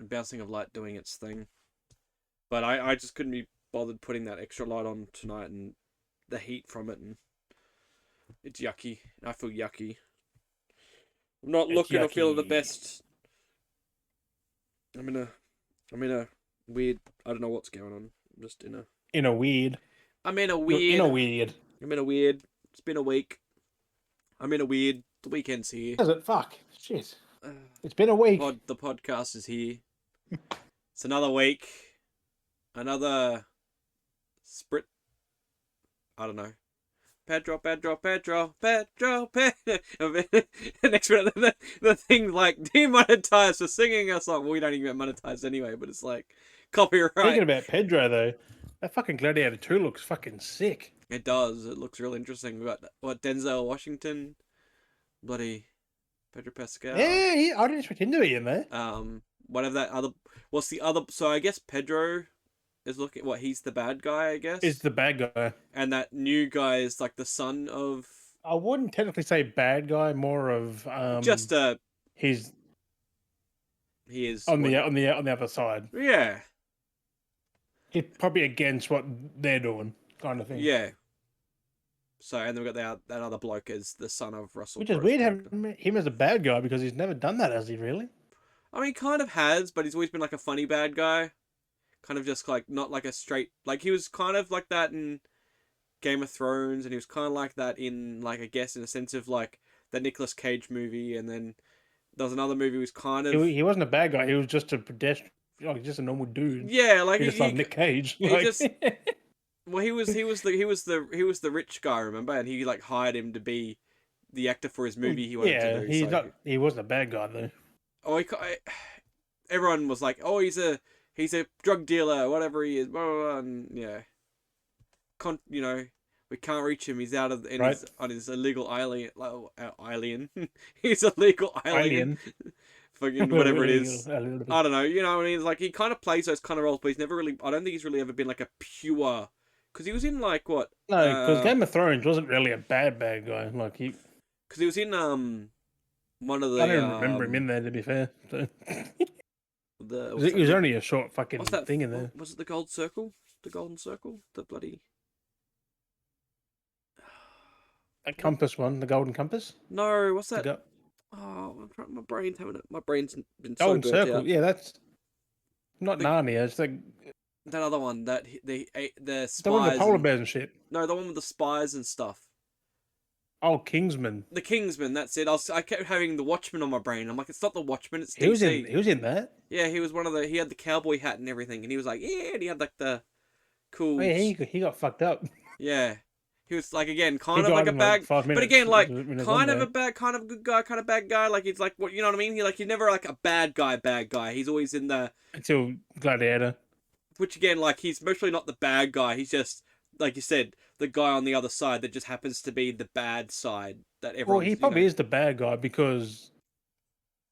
and bouncing of light doing its thing. But I just couldn't be bothered putting that extra light on tonight, and the heat from it, and it's yucky. I feel yucky. I'm not looking or feeling the best. I'm in a weird. I don't know what's going on. I'm just in a weird. I'm in a weird. You're in a weird. I'm in a weird. It's been a week. I'm in a weird. The weekend's here. Is it? Fuck. Shit. It's been a week. The podcast is here. It's another week. Another sprint. I don't know. Pedro. Next minute, the thing like demonetized for singing a song. Well, we don't even get monetized anyway, but it's like copyright. Speaking about Pedro, though, that fucking Gladiator 2 looks fucking sick. It does. It looks real interesting. We got what Denzel Washington, bloody Pedro Pascal. Yeah, I didn't expect him to be in there. Whatever that other. What's the other? So I guess Pedro is looking. What, he's the bad guy, I guess. Is the bad guy. And that new guy is like the son of. I wouldn't technically say bad guy. More of just a. He is on the other side. Yeah. He's probably against what they're doing, kind of thing. Yeah. So, and then we've got that other bloke as the son of Russell. Which is weird having him as a bad guy, because he's never done that, has he, really? I mean, he kind of has, but he's always been like a funny bad guy. Kind of just like, not like a straight... Like, he was kind of like that in Game of Thrones, and he was kind of like that in, like, I guess, in a sense of, like, the Nicolas Cage movie, and then there was another movie who was kind of... He wasn't a bad guy, he was just a pedestrian, like, just a normal dude. Yeah, like... He just like Nick Cage. He like... just... Well, he was the rich guy, remember? And he, like, hired him to be the actor for his movie he wanted to do. He wasn't a bad guy, though. Oh, everyone was like, oh, he's a drug dealer, whatever he is, blah, blah, blah, and yeah, you know, we can't reach him. He's out of on his illegal alien. He's a legal alien. Fucking whatever it is. I don't know. You know, what I mean, it's like he kind of plays those kind of roles, but he's never really. I don't think he's really ever been like a pure. Because he was in like what? No, because Game of Thrones wasn't really a bad guy. Like he. Because he was in one of the. I don't remember him in there, to be fair. So. It was only a short fucking thing in there. Was it the Gold Circle? The Golden Circle? The bloody... A compass one, the Golden Compass? No, what's that? Oh, my brain's having it. My brain's been Golden so burnt Circle, out. yeah, that's not Narnia. It's like that other one, that the spies. The one with the polar bears and shit. No, the one with the spies and stuff. Oh, Kingsman. The Kingsman, that's it. I kept having the Watchmen on my brain. I'm like, it's not the Watchmen, it's DC. He was in that. Yeah, he was he had the cowboy hat and everything, and he was like, yeah, and he had like the cool. Oh, yeah, he got fucked up. Yeah. He was like, again, kind of like a bad, but again, like kind of a bad, kind of good guy, kind of bad guy. Like he's like, what, you know what I mean? He's never like a bad guy. He's always in the until Gladiator. Which again, like he's mostly not the bad guy. He's just, like you said, the guy on the other side that just happens to be the bad side that everyone. Well, he probably is the bad guy because,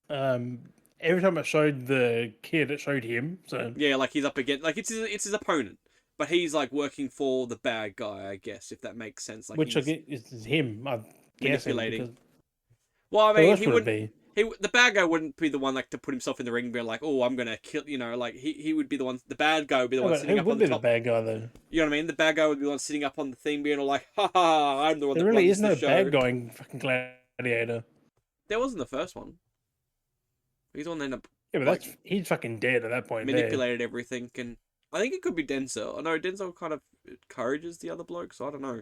every time it showed the kid, it showed him. So yeah, like he's up against, like it's his opponent. But he's like working for the bad guy, I guess, if that makes sense. Like which is him, I'm manipulating. Guessing, well, I mean, he wouldn't. The bad guy wouldn't be the one like to put himself in the ring and be like, "Oh, I'm gonna kill." You know, like he would be the one. The bad guy would be the one sitting up on the top. Who would be the bad guy though? You know what I mean? The bad guy would be the one sitting up on the thing, being all like, "Ha ha! I'm the one." There that really runs is no the show. bad guy in fucking Gladiator. There wasn't the first one. He's the one that ended up. Yeah, but he's fucking dead at that point. Manipulated everything, and I think it could be Denzel. I know Denzel kind of encourages the other bloke, so I don't know.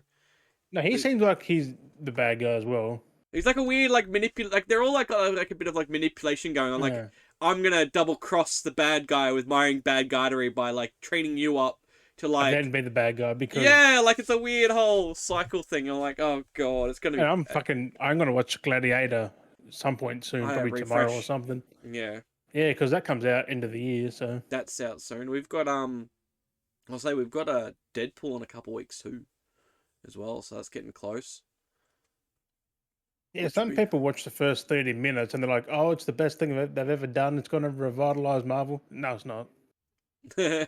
No, he seems like he's the bad guy as well. He's like a weird, like like they're all like a bit of like manipulation going on. Like I'm gonna double cross the bad guy with my own bad guydery by like training you up to like and then be the bad guy because like it's a weird whole cycle thing. I'm like, oh god, it's gonna be. I'm gonna watch Gladiator at some point soon, probably tomorrow or something. Yeah. Yeah, because that comes out end of the year, so that's out soon. We've got I'll say we've got a Deadpool in a couple weeks too, as well. So that's getting close. Yeah, some people watch the first 30 minutes and they're like, "Oh, it's the best thing they've ever done. It's going to revitalize Marvel." No, it's not. I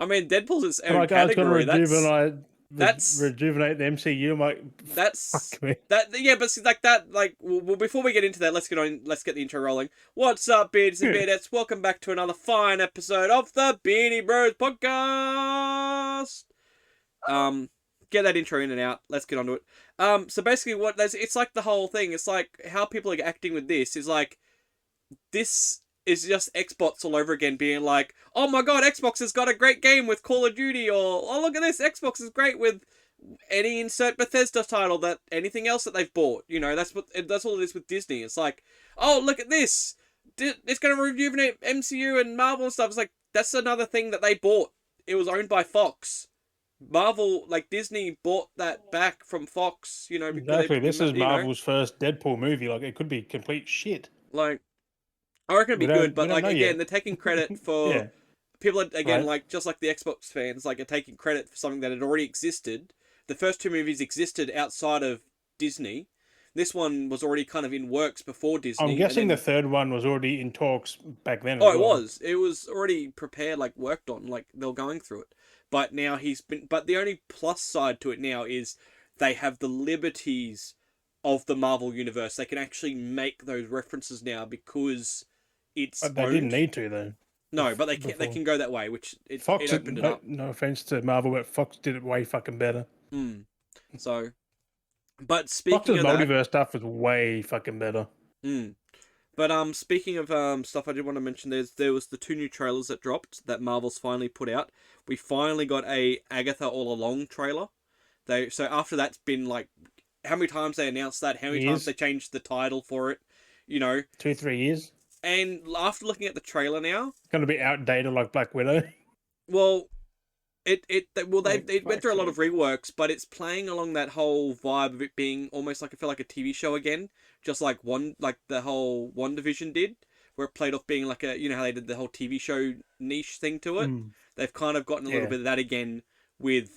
mean, Deadpool's its own like, category. It's going to rejuvenate. rejuvenate the MCU. I'm like, that's fuck me. yeah, but see, like that, like, well, before we get into that, let's get the intro rolling. What's up, beards and beardettes? Welcome back to another fine episode of the Beardy Bros podcast. Get that intro in and out. Let's get onto it. So basically, it's like the whole thing. It's like how people are acting with this is like, this is just Xbox all over again, being like, oh my god, Xbox has got a great game with Call of Duty, or oh look at this, Xbox is great with any insert Bethesda title, that anything else that they've bought. You know, that's all it is with Disney. It's like, oh look at this, it's going to rejuvenate MCU and Marvel and stuff. It's like, that's another thing that they bought. It was owned by Fox. Marvel, like Disney, bought that back from Fox. You know, exactly. This is Marvel's first Deadpool movie. Like, it could be complete shit. Like, I reckon it'd be good, but like again, they're taking credit for yeah. people again, like just like the Xbox fans, like are taking credit for something that had already existed. The first two movies existed outside of Disney. This one was already kind of in works before Disney. I'm guessing the third one was already in talks back then. Oh, it was. It was already prepared, like worked on, like they were going through it. But now but the only plus side to it now is they have the liberties of the Marvel universe. They can actually make those references now because it's they didn't need to though. No, but they can go that way, which it opened it up. No offense to Marvel, but Fox did it way fucking better. So, but speaking Fox's of multiverse stuff was way fucking better. But speaking of stuff, I did want to mention there was the 2 new trailers that dropped that Marvel's finally put out. We finally got a Agatha All Along trailer. So after that's been like, how many times they announced that? How many times they changed the title for it? You know, 2-3 years. And after looking at the trailer now, it's gonna be outdated like Black Widow. Well, they went through a lot of reworks, but it's playing along that whole vibe of it being almost like, I feel like a TV show again, just like the whole WandaVision did, where it played off being like a, you know how they did the whole TV show niche thing to it. They've kind of gotten a little bit of that again with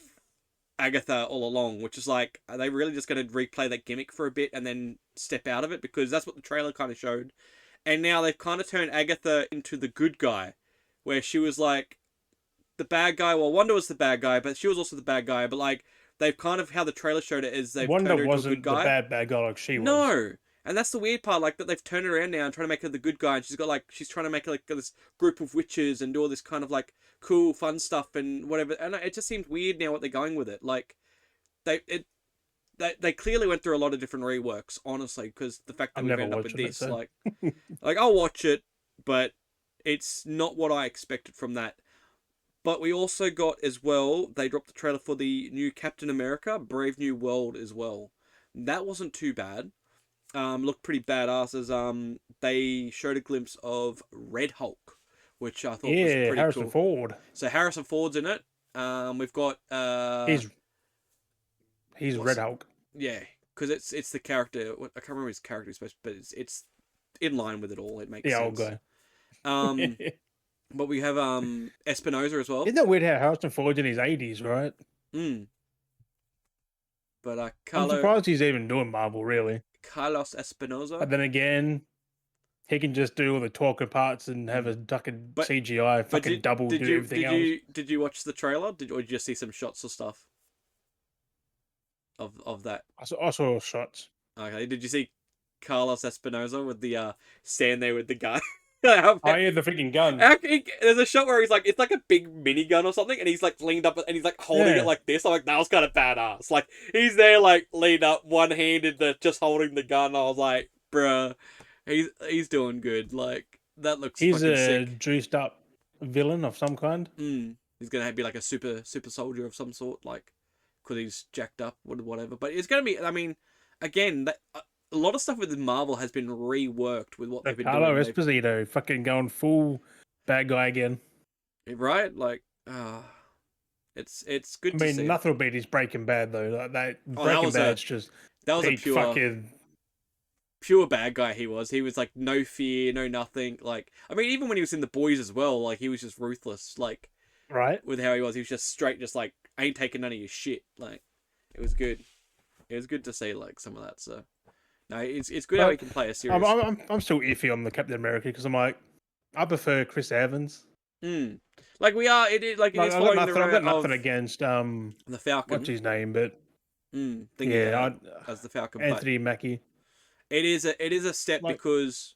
Agatha All Along, which is like, are they really just going to replay that gimmick for a bit and then step out of it? Because that's what the trailer kind of showed. And now they've kind of turned Agatha into the good guy, where she was like the bad guy. Well, Wanda was the bad guy, but she was also the bad guy. But like, they've kind of, how the trailer showed it is they've turned her into a good guy. Wanda wasn't the bad guy like she was. No. And that's the weird part, like, that they've turned her around now and trying to make her the good guy. And she's got like, she's trying to make like this group of witches and do all this kind of like cool, fun stuff and whatever. And it just seems weird now what they're going with it. Like, they clearly went through a lot of different reworks, honestly, because the fact that we've ended up with this, like I'll watch it, but it's not what I expected from that. But we also got as well, they dropped the trailer for the new Captain America, Brave New World as well. That wasn't too bad. Looked pretty badass as they showed a glimpse of Red Hulk, which I thought was pretty Harrison cool. Ford. So Harrison Ford's in it. We've got He's Red Hulk. Yeah, because it's the character. I can't remember his character, but it's in line with it all. It makes sense. The old guy. But we have Espinosa as well. Isn't that weird how Harrison Ford's in his 80s, right? But I'm surprised he's even doing Marvel, really. Carlos Espinosa. But then again, he can just do all the talking parts and have a fucking CGI fucking double do everything else. Did you watch the trailer? Or did you just see some shots of stuff? Of that? I saw shots. Okay, did you see Carlos Espinosa with the stand there with the gun? Oh yeah, the freaking gun. There's a shot where he's like, it's like a big minigun or something, and he's like leaned up and he's like holding it like this. I'm like, that was kind of badass. Like, he's there like leaned up, one-handed, just holding the gun. I was like, bruh, he's doing good. Like, that looks fucking sick. He's a juiced up villain of some kind. He's gonna be like a super soldier of some sort, like, because he's jacked up, whatever. But it's gonna be, I mean, again, a lot of stuff with Marvel has been reworked with what they've been doing. Carlo Esposito fucking going full bad guy again. Right? Like, it's good to see. I mean, nothing will beat his Breaking Bad, though. Like, Breaking Bad's just... That was a pure bad guy he was. He was, like, no fear, no nothing. Like, I mean, even when he was in The Boys as well, like, he was just ruthless. Like, right? With how he was just straight, just like, I ain't taking none of your shit. Like, it was good. It was good to see, like, some of that, so... No, it's good how he can play a series. I'm still iffy on the Captain America because I'm like, I prefer Chris Evans. Mm. Like we are, it is like it Like is following the I've route got nothing of against the what's Falcon. his name, but Thingy yeah, as the Falcon, but Anthony Mackie. it is a step Like because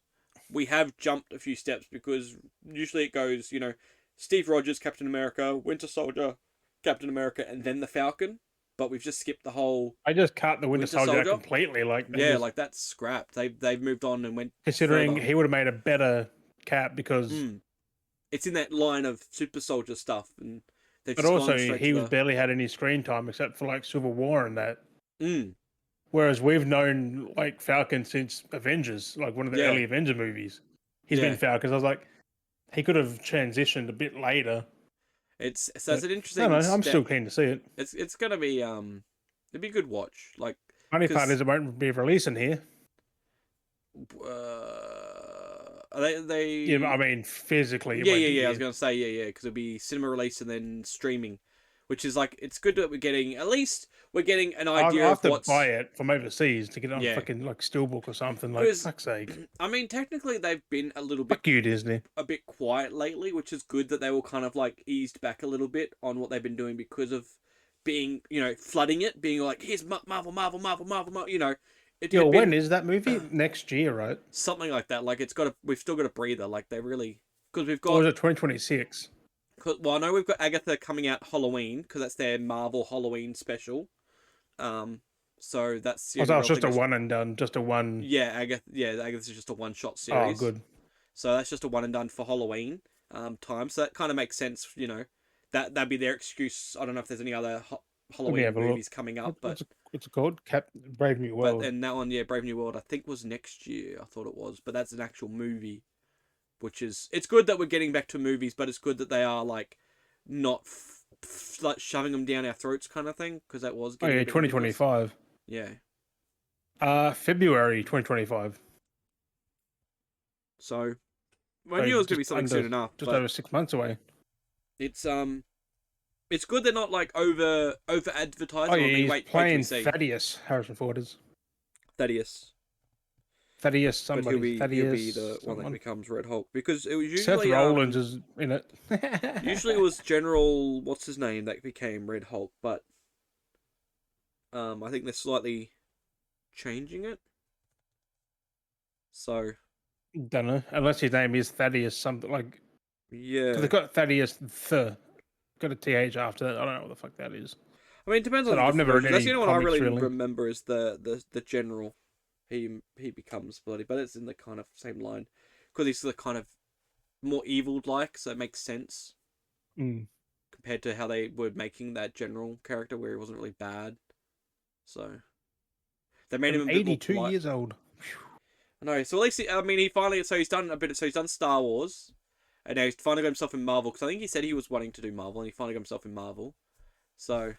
we have jumped a few steps because usually it goes, Steve Rogers, Captain America, Winter Soldier, Captain America, and then the Falcon. But we've just skipped the whole I just cut the Winter Winter Soldier out Soldier. completely. Like they Yeah, just like that's scrapped. They've moved on and went considering further. he would have made a better Cap because, It's in that line of Super Soldier stuff, and they've but just also gone straight to he was the. barely had any screen time except for like Civil War and that. Mm, Whereas we've known like Falcon since Avengers, like one of the yeah, early Avenger movies. He's been yeah. Falcon. I was like, he could have transitioned a bit later. It's But an I don't interesting know. I'm still step. keen to see it. It's gonna be it'd be a good watch. Like, Funny part because is it won't be releasing here. Yeah, I they mean physically it yeah, won't yeah, be yeah. I was here. gonna say yeah, because it'll be cinema release and then streaming, which is like it's good that we're getting at least we're getting an I idea have of to buy what's it from overseas to get it on yeah. fucking like Steelbook or something. Like Because fuck's sake. I mean, technically they've been Fuck you, Disney. a bit quiet lately, which is good that they were kind of like eased back a little bit on what they've been doing because of being flooding it, being like here's Marvel, Marvel, Marvel, Marvel, Marvel. It Yo, had when been is that movie? Next year, right? something like that. Like we've still got a breather. Like they really because we've Or got is it 2026? well, I know we've got Agatha coming out Halloween because that's their Marvel Halloween special. Um, so that's the Oh, only so it's real just thing. a one and done, just a one. Yeah, Agatha's just a one shot Oh, series. good. So that's just a one and done for Halloween time. So that kind of makes sense, that'd be their excuse. I don't know if there's any other Let me Halloween have a look. movies coming up, What's it called? Brave New but World. then that one, yeah, Brave New World, I think was next year. I thought it was, but that's an actual movie, which is it's good that we're getting back to movies, but it's good that they are like not like shoving them down our throats kind of thing because that was Oh getting yeah, a bit ridiculous. 2025. Yeah. February 2025. So I So knew it was gonna be just something soon enough, just but over 6 months away. it's good they're not like over Oh advertising. yeah, I mean, he's wait till we playing see Thaddeus. Harrison Ford is Thaddeus, Thaddeus but somebody. he'll be the Thaddeus one that someone. becomes Red Hulk because it was Seth usually Rollins is in it. usually it was General what's his name that became Red Hulk, but I think they're slightly changing it. So Don't know. Unless his name is Thaddeus something like. Because yeah, they've got Thaddeus got a TH after that. I don't know what the fuck that is. I mean it depends So on the I've different never read versions. That's any the only one I comics really really. remember is the General. He becomes bloody, but it's in the kind of same line because he's the kind of more evil like, so it makes sense. Mm. Compared to how they were making that general character where he wasn't really bad. So they made him a bit more 82 polite. years old. I know. So at least he finally he's done a bit. So he's done Star Wars, and now he's finally got himself in Marvel because I think he said he was wanting to do Marvel, and he finally got himself in Marvel. So I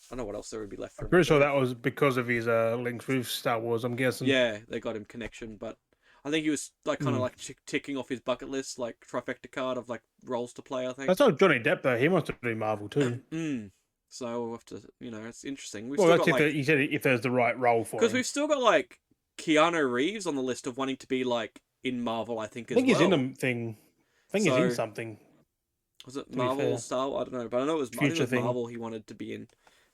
don't know what else there would be left for I'm him to pretty sure do. that was because of his links with Star Wars. I'm guessing. Yeah, they got him connection, but I think he was like kind of Mm. like ticking off his bucket list, like trifecta card of like roles to play. I think. That's not Johnny Depp though. He wants to do Marvel too. So we'll have to, it's interesting. We've Well, still that's got if like he said if there's the right role for because him. we've still got like Keanu Reeves on the list of wanting to be like in Marvel. I think I as think he's in well. a thing. I think he's in So something. was it To be Marvel or fair, Star? I don't know, but I know it was. I think it future was thing. Marvel he wanted to be in,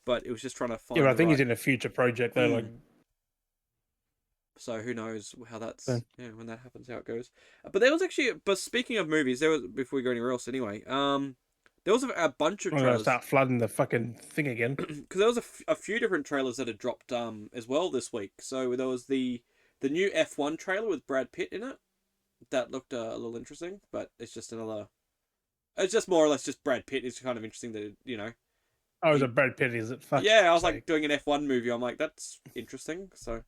but it was just trying to Yeah, but find I the think he's right. in a future project though. Like, So who knows how that's so, when that happens, how it goes. But there was actually, but speaking of movies, there was before we go anywhere else. Anyway, there was a bunch of I'm gonna trailers start flooding the fucking thing again. because there was a few different trailers that had dropped as well this week. So there was the new F1 trailer with Brad Pitt in it. That looked a little interesting, but it's just another. It's just more or less just Brad Pitt. It's kind of interesting that Oh, it's he. a Brad Pitt, is it? Fuck's Yeah, I was like sake. doing an F1 movie. I'm like that's interesting. So,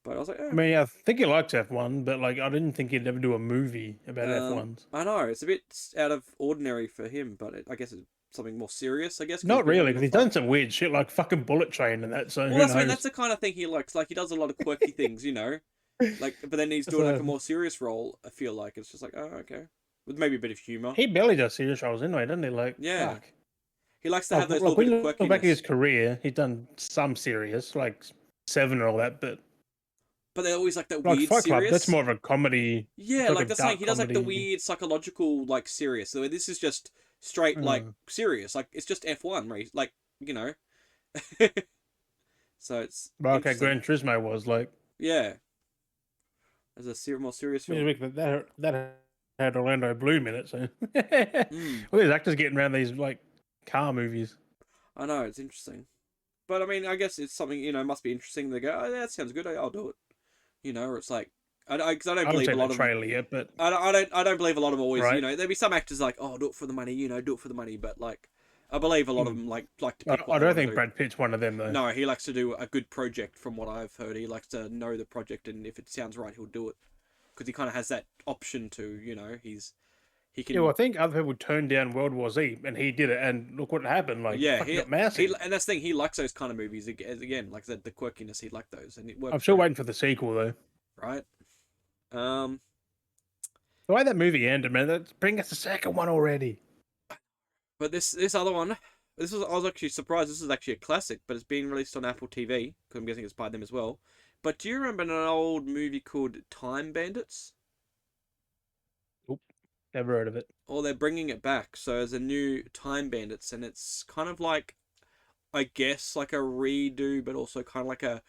but I was like, I mean, I think he likes F1, but like, I didn't think he'd ever do a movie about um, F1s. I know it's a bit out of ordinary for him, but I guess it's something more serious. I guess 'cause he's Not been really, having because a he's done some weird shit like fucking Bullet Train and that. So Well, who that's I mean that's knows? the kind of thing he likes. Like he does a lot of quirky things, Like, but then he's doing like a So more serious role. I feel like it's just like, oh, okay, with maybe a bit of humor. he barely does serious roles anyway, doesn't he? Like, Yeah, fuck. he likes to Oh, have those look, little bit when of you look back at his quirkiness. career, he's done some serious, like Seven and all that, but but they're always like that Like weird Fight Club, that's serious. more of a comedy. Yeah, It's like a like that's like dark he does like the comedy. weird psychological like serious. So this is just straight like Mm. serious. Like it's just F1 race. Like you know. So it's But okay, interesting. Gran Turismo was like, Yeah, as a more serious yeah, film. that had Orlando Bloom in it. So Hmm. all these actors getting around these like car movies. I know it's interesting, but I mean, I guess it's something must be interesting. They go, oh, yeah, that sounds good. I'll do it. Or it's like, because I don't I haven't believe a seen the lot of them. trailer yet, but I don't believe a lot of them always. right. There'll be some actors like, oh, do it for the money. Do it for the money. But like, I believe a lot of Mm. them like to pick what I they don't want to think do. Brad Pitt's one of them though. No, he likes to do a good project. From what I've heard, he likes to know the project, and if it sounds right, he'll do it because he kind of has that option to. He Yeah, well, can. I think other people turned down World War Z, and he did it, and look what happened. Like, Yeah, fucking got he massive. and that's the thing. He likes those kind of movies again. Like I said, the quirkiness. He liked those, and it I'm works still for him, waiting for the sequel though. right? Um, The way that movie ended, man, that's bring us the second one already. but this other one, I was actually surprised. This is actually a classic, but it's being released on Apple TV because I'm guessing it's by them as well. But do you remember an old movie called Time Bandits? Oop, never heard of it. Or they're bringing it back. So there's a new Time Bandits, and it's kind of like, I guess, like a redo, but also kind of like a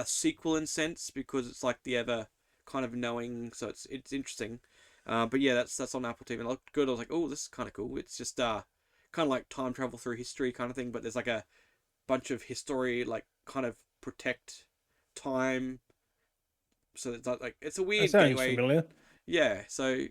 sequel in sense because it's like the ever kind of knowing. So it's interesting. But yeah, that's on Apple TV. And it looked good. I was like, oh, this is kind of cool. It's just kind of like time travel through history kind of thing. But there's like a bunch of history like kind of protect time. So it's like it's a That weird sounds gateway. familiar. Yeah. So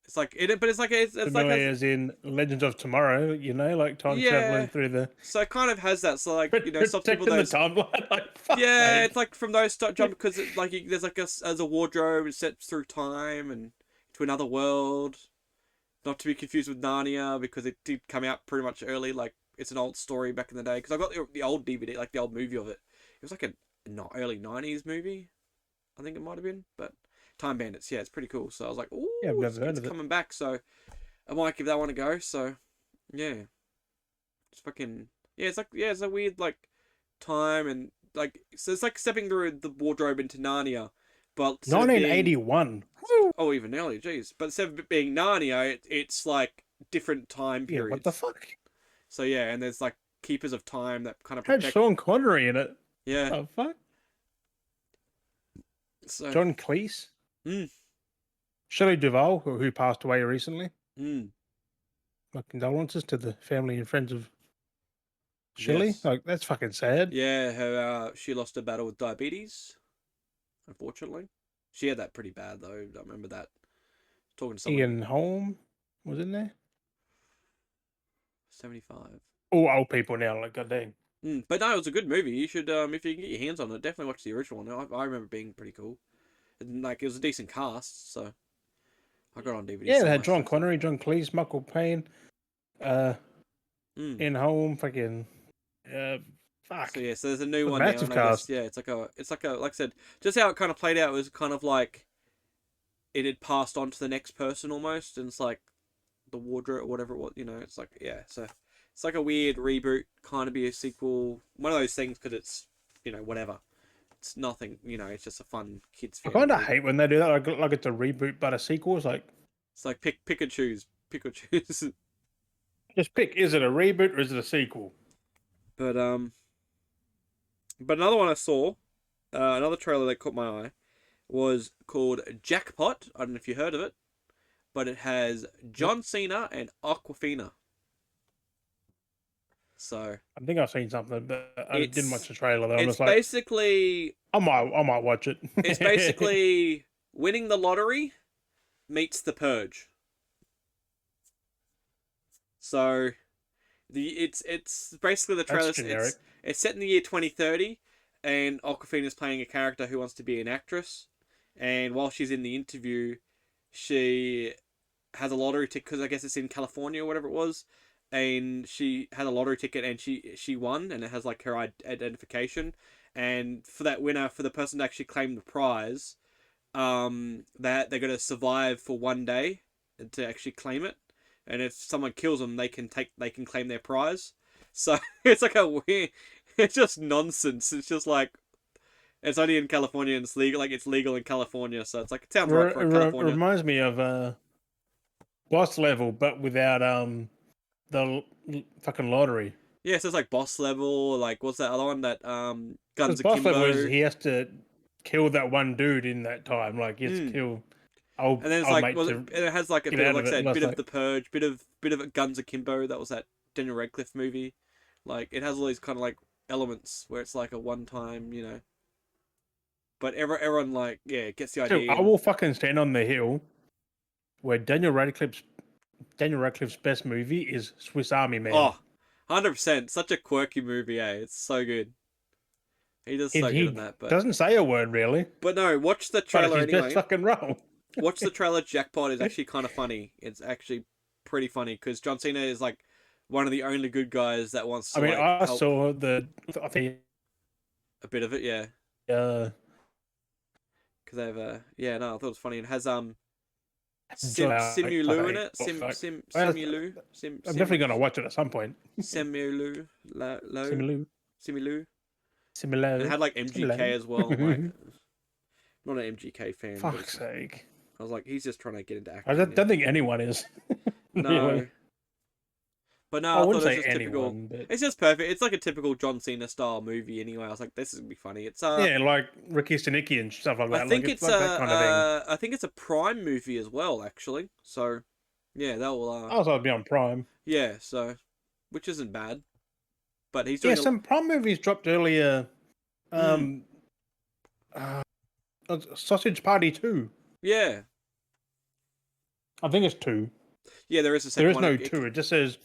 it's like it, but it's like Familiar as in Legends of Tomorrow, like time yeah. traveling through the So it kind of has that. So like stops people protecting the those. timeline. Like, fuck, Yeah, mate. it's like from those start jump because like there's like as a wardrobe it sets through time and to another world. Not to be confused with Narnia because it did come out pretty much early. Like it's an old story back in the day. Because I got the old DVD, like the old movie of it. It was like a not early '90s movie, I think it might have been. But Time Bandits, yeah, it's pretty cool. So I was like, Yeah, I've ooh, never heard it's of it. coming back. So I might give that one a go. So yeah, it's fucking it's a weird like time and like so it's like stepping through the wardrobe into Narnia, but instead of being 1981. even earlier, jeez, but instead of it being Narnia, it's like different time Yeah, what the periods. fuck? So yeah, and there's like keepers of time that kind of Had protect. Sean Connery in it. Yeah, The fuck? so John Cleese, mm, Shelley Duvall, who passed away recently. mm, My condolences to the family and friends of Shelley. yes, Like, that's fucking sad. yeah. She lost a battle with diabetes. Unfortunately, she had that pretty bad though. I remember that talking to someone. Ian Holm was in there. 75. All old people now, like, goddamn. But no, it was a good movie. You should, if you can get your hands on it, definitely watch the original one. I remember it being pretty cool. And, like, it was a decent cast, so I got it on DVD Yeah, it somewhere. had John So it's like, Connery, John Cleese, Michael Payne, uh, mm. Ian Holm, fucking, fuck. So yeah, so there's a new A one now, massive and I guess cast. yeah, like I said, just how it kind of played out was kind of like it had passed on to the next person almost, and it's like the wardrobe or whatever it was, it's like yeah, so it's like a weird reboot, kind of be a sequel, one of those things because it's whatever, it's nothing, it's just a fun kids I family kind of movie. hate when they do that. Like it's a reboot, but a sequel. It's like, It's like pick and choose, pick or choose. just pick. Is it a reboot or is it a sequel? But another one I saw, another trailer that caught my eye was called Jackpot. I don't know if you heard of it, but it has Nope. John Cena and Aquafina. So I think I've seen something, but I didn't watch it's the trailer. Though I'm it's just like, basically I might watch it. it's basically winning the lottery meets the purge. So it's basically the trailer. That's generic. It's set in the year 2030, and Aquafina is playing a character who wants to be an actress. And while she's in the interview, she has a lottery ticket because I guess it's in California or whatever it was, and she had a lottery ticket and she won, and it has like her identification. And for that winner, for the person to actually claim the prize, that they're gonna survive for one day to actually claim it. And if someone kills them, they can claim their prize. So it's like a weird, it's just nonsense. It's just like It's only in California and it's legal. Like, it's legal in California, so it's like it sounds right for California. Reminds me of boss level, but without fucking lottery. Yeah, so it's like boss level. Like, what's that other one? That Because Guns boss level is Akimbo. he has to kill that one dude in that time. Like he has to kill And then it's old like, mate well, to and it has like a get bit of, out like of I it. said, And bit of like, the Purge, bit of Guns Akimbo. That was that Daniel Radcliffe movie. Like, it has all these kind of like elements where it's like a one time, you know. But everyone like, yeah, gets the dude, idea. I will fucking stand on the hill where Daniel Radcliffe's best movie is Swiss Army Man. Oh, 100%. Such a quirky movie, eh? It's so good. He does so good in He that. But doesn't say a word really, no, watch the but it's trailer his best anyway. fucking role. Watch the trailer. Jackpot is actually kind of funny. It's actually pretty funny because John Cena is like one of the only good guys that wants to I mean, like I help saw I think a bit of it, yeah. uh, Because they have a yeah, no, I thought it was funny. It has July, Simu I Liu in think. it. Well, Simu Liu. I'm definitely gonna watch it at some point. Simu Liu. Similar, Simu Liu. similar, And it had like MGK as well. I'm like, not an MGK fan, but fuck's sake. I was like, he's just trying to get into I acting. don't think anyone is. No. Really. But no, I I thought wouldn't it was say just typical. anyone, but It's just perfect. It's like a typical John Cena style movie anyway. I was like, this is gonna be funny. It's yeah, like Ricky Stenicki and stuff like that. I think like, it's like that kind of thing. I think it's a Prime movie as well, actually. So yeah, that will I was be on Prime. yeah, so which isn't bad. But he's Yeah, doing some Prime movies dropped earlier. Mm. Uh, Sausage Party 2. Yeah. I think it's 2. Yeah, there is a second There is one. no 2. It just says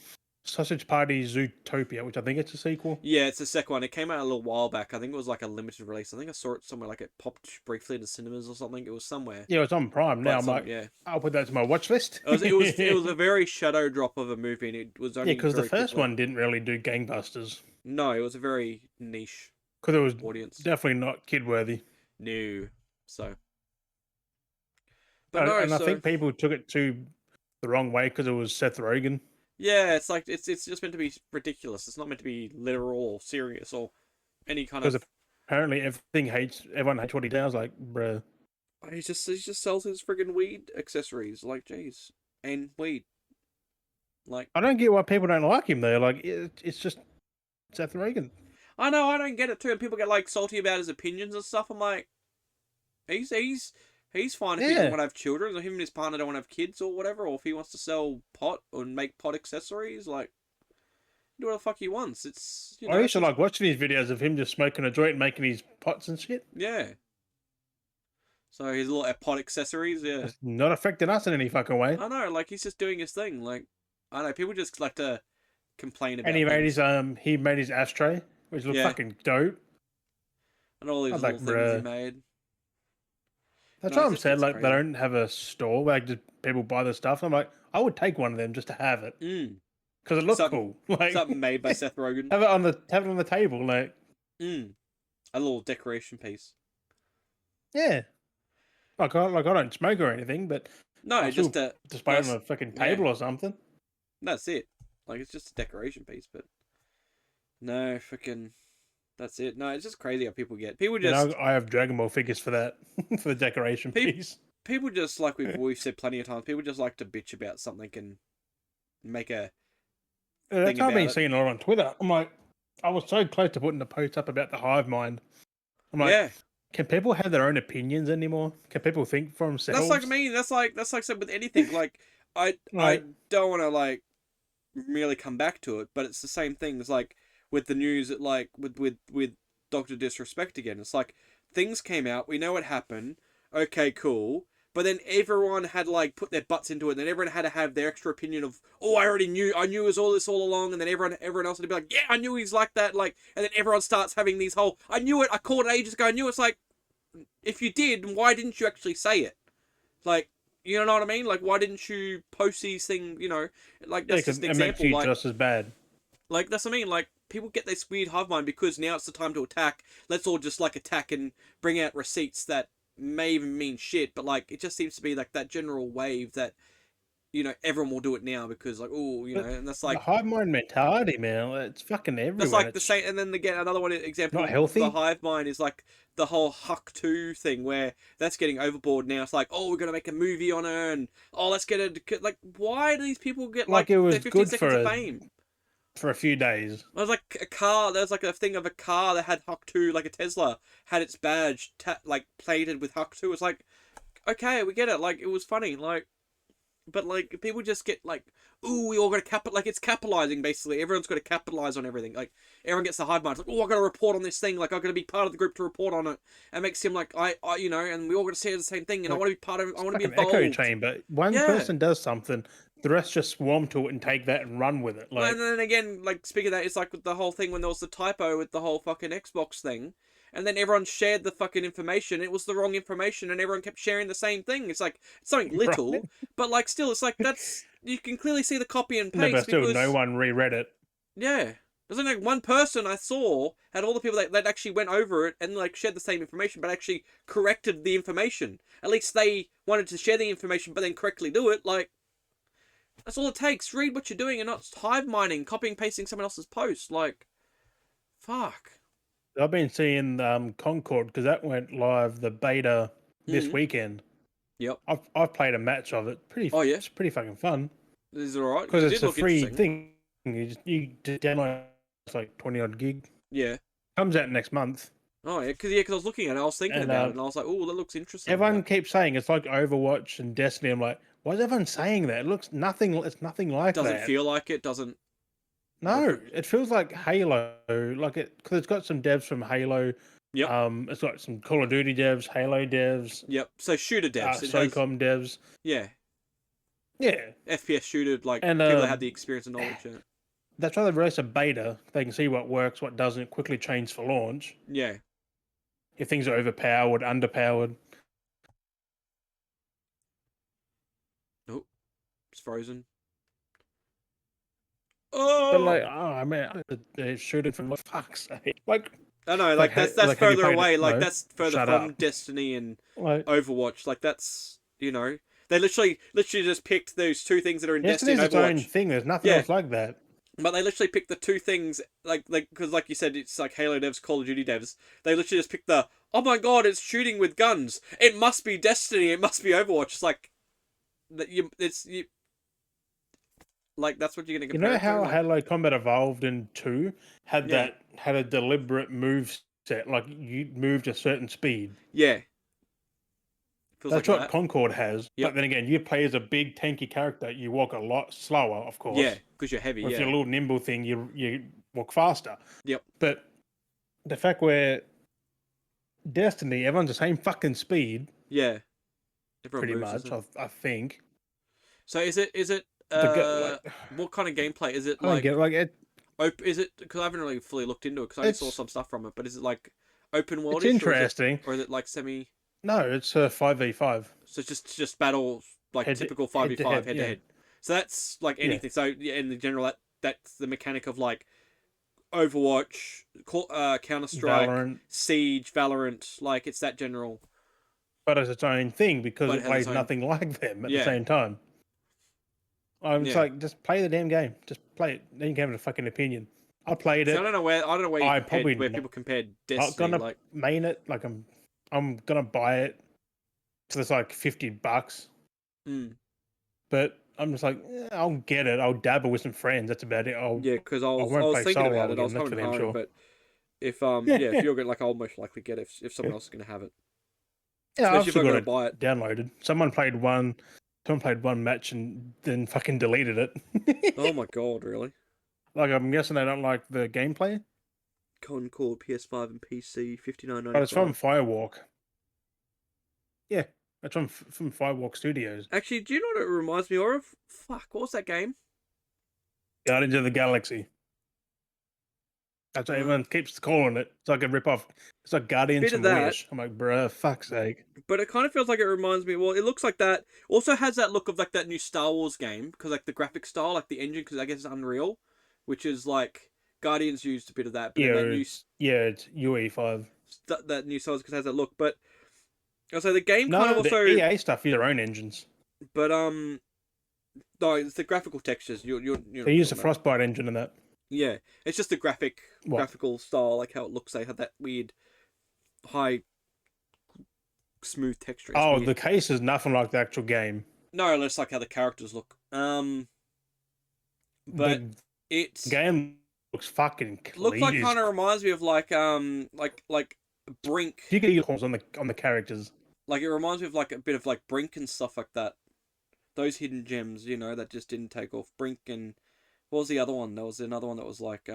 Sausage Party Zootopia, which I think it's a sequel. Yeah, it's the second one. It came out a little while back. I think it was like a limited release. I think I saw it somewhere, like it popped briefly into cinemas or something. It was somewhere. Yeah, it's on Prime now. I'm like, yeah, I'll put that to my watch list. it was a very shadow drop of a movie, and it was only yeah, because the very first quickly. one didn't really do gangbusters. No, it was a very niche Because it was audience. definitely not kid worthy. No, so. But no, and I think people took it to the wrong way because it was Seth Rogen. Yeah, it's like it's just meant to be ridiculous. It's not meant to be literal or serious or any kind of. Because apparently everyone hates what he does. Like, bruh. He just sells his friggin' weed accessories, like, jeez, and weed. Like, I don't get why people don't like him though. Like, it's just Seth Rogen. I know, I don't get it too. And people get like salty about his opinions and stuff. I'm like, he's fine if he doesn't want to have children, or him and his partner don't want to have kids or whatever, or if he wants to sell pot or make pot accessories, like, do what the fuck he wants. It's I used to like watching these videos of him just smoking a joint and making his pots and shit. Yeah. So his little pot accessories, yeah. It's not affecting us in any fucking way. I know, like he's just doing his thing. Like, I know people just like to complain about. And he made his ashtray, which looked fucking dope. And all these little things he made. That's what I'm saying. Like, they don't have a store where just people buy the stuff. I'm like, I would take one of them just to have it because it looks cool. Like something made by Seth Rogen. Have it on the table, like a little decoration piece. Yeah, like I don't smoke or anything, but no, just a display it on a fucking table or something. That's it. Like, it's just a decoration piece, but no, freaking. That's it. No, it's just crazy how people get. People just. I have Dragon Ball figures for that, for the decoration piece. People just, like we've said plenty of times, people just like to bitch about something and make a. That's what I've been seeing a lot on Twitter. I'm like, I was so close to putting a post up about the hive mind. I'm like, can people have their own opinions anymore? Can people think for themselves? That's like me. That's like said with anything. Like, I don't want to like really come back to it, but it's the same thing. It's like with the news, like with Dr. Disrespect again. It's like things came out. We know what happened. Okay, cool. But then everyone had like put their butts into it. And then everyone had to have their extra opinion of, oh, I knew it was all this all along. And then everyone else would be like, yeah, I knew he's like that. Like, and then everyone starts having these whole, I knew it. I called it ages ago. I knew it's like, if you did, why didn't you actually say it? Like, you know what I mean? Like, why didn't you post these things? You know, like that's just an example. It makes you just as bad. Like, that's what I mean. Like, people get this weird hive mind because now it's the time to attack. Let's all just like attack and bring out receipts that may even mean shit, but like it just seems to be like that general wave that you know, everyone will do it now because like, oh, you know, and that's like the hive mind mentality, man. It's fucking everywhere. That's like the same, and then again, another one example not healthy. For the hive mind is like the whole Huck 2 thing where that's getting overboard now. It's like, oh, we're gonna make a movie on her, and oh, let's get it. Like, why do these people get like it was their 15 good seconds of fame? For a few days. There was like a car. There was like a thing of a car that had Huck 2, like a Tesla, had its badge like plated with Huck 2. It's like, okay, we get it. Like, it was funny. Like, but like people just get like, ooh, we all got to like it's capitalizing basically. Everyone's got to capitalize on everything. Like everyone gets the hive mind. It's like, oh, I got to report on this thing. Like I got to be part of the group to report on it. It makes him like I you know, and we all got to say the same thing. And like, I want to be part of it. I want to be involved. Echo chamber. One person does something, the rest just swarm to it and take that and run with it. Like, and then again, like speaking of that, it's like with the whole thing when there was the typo with the whole fucking Xbox thing. And then everyone shared the fucking information. It was the wrong information, and everyone kept sharing the same thing. It's like it's something little, right. But like still, it's like that's you can clearly see the copy and paste. No, but still, because, no one reread it. Yeah, there's only like one person I saw had all the people that actually went over it and like shared the same information, but actually corrected the information. At least they wanted to share the information, but then correctly do it. Like that's all it takes. Read what you're doing and not hive mining, copying, pasting someone else's post. Like, fuck. I've been seeing Concord because that went live the beta this weekend. Yep. I've played a match of it. It's pretty fucking fun. Is it alright? Because it's a free thing. You just download. It's like 20 odd gig. Yeah. Comes out next month. Oh yeah, because I was looking at it, I was thinking about it, and I was like, oh, that looks interesting. Everyone keeps saying it's like Overwatch and Destiny. I'm like, why is everyone saying that? It looks nothing. It's nothing like that. Doesn't feel like it. Doesn't. No, it feels like Halo, like it because it's got some devs from Halo. Yep. It's got some Call of Duty devs, Halo devs. Yep. So shooter devs, SOCOM devs. Yeah. Yeah. FPS shooter, like people that have the experience and knowledge. Yeah. That's why they release a beta. They can see what works, what doesn't, quickly change for launch. Yeah. If things are overpowered, underpowered. Oh, it's frozen. Oh, but like, I mean, they shoot it from what fuck's sake. Like, I know, like that's further away. Like that's further from Destiny and Overwatch. Like that's they literally just picked those two things that are in Destiny and Overwatch. Destiny's its own thing. There's nothing else like that. But they literally picked the two things, like because like you said, it's like Halo devs, Call of Duty devs. They literally just picked the, oh my god, it's shooting with guns. It must be Destiny. It must be Overwatch. It's like that like that's what you're gonna compare. You know how Halo Combat Evolved in 2 had a deliberate move set, like you moved a certain speed. Yeah. That's what Concord has. Yep. But then again, you play as a big tanky character, you walk a lot slower, of course. Yeah, because you're heavy. If you're a little nimble thing, you walk faster. Yep. But the fact where Destiny, everyone's the same fucking speed. Yeah. Pretty much, I think. So is it what kind of gameplay is it? Like, is it? Because I haven't really fully looked into it because I saw some stuff from it. But is it like open world? It's interesting. Or is it like semi? No, it's 5v5. So it's just battle like typical 5v5 head to head. So that's like anything. So in the general, that's the mechanic of like Overwatch, Counter-Strike, Siege, Valorant. Like it's that general. But it's its own thing because it plays nothing like them at the same time. I'm just like, just play the damn game. Just play it. Then you can have a fucking opinion. I played it. I don't know where people compared Destiny. I'm gonna main it. Like I'm gonna buy it. So it's like $50. But I'm just like, I'll get it. I'll dabble with some friends. That's about it. Because I was thinking about it. I was hoping to sure. But if if you're gonna I'll most likely get it if someone else is gonna have it. Yeah, I've still got it buy it downloaded. Someone played one match and then fucking deleted it. Oh my god, really? Like I'm guessing they don't like the gameplay. Concord, PS5 and PC, $59.95. But it's from Firewalk. Yeah, that's from Firewalk Studios. Actually, do you know what it reminds me of? Fuck, what was that game? Guardians of the Galaxy. That's what everyone keeps calling it. It's like a rip-off. It's like Guardians from Wish. I'm like, bruh, fuck's sake. But it kind of feels like it reminds me... Well, it looks like that. Also has that look of like that new Star Wars game. Because like the graphic style, like the engine, because I guess it's Unreal. Which is like... Guardians used a bit of that. But it's UE5. That new Star Wars because it has that look. But... So the game kind of also... the EA stuff, your own engines. But No, it's the graphical textures. They use the Frostbite engine in that. Yeah, it's just the graphical style, like how it looks. They have that weird high smooth texture. It's oh, weird. the case is nothing like the actual game. No, it's like how the characters look. But it's game looks fucking clean. Looks like kind of reminds me of like Brink. You get unicorns on the characters. Like it reminds me of like a bit of like Brink and stuff like that. Those hidden gems, that just didn't take off. Brink and what was the other one? There was another one that was like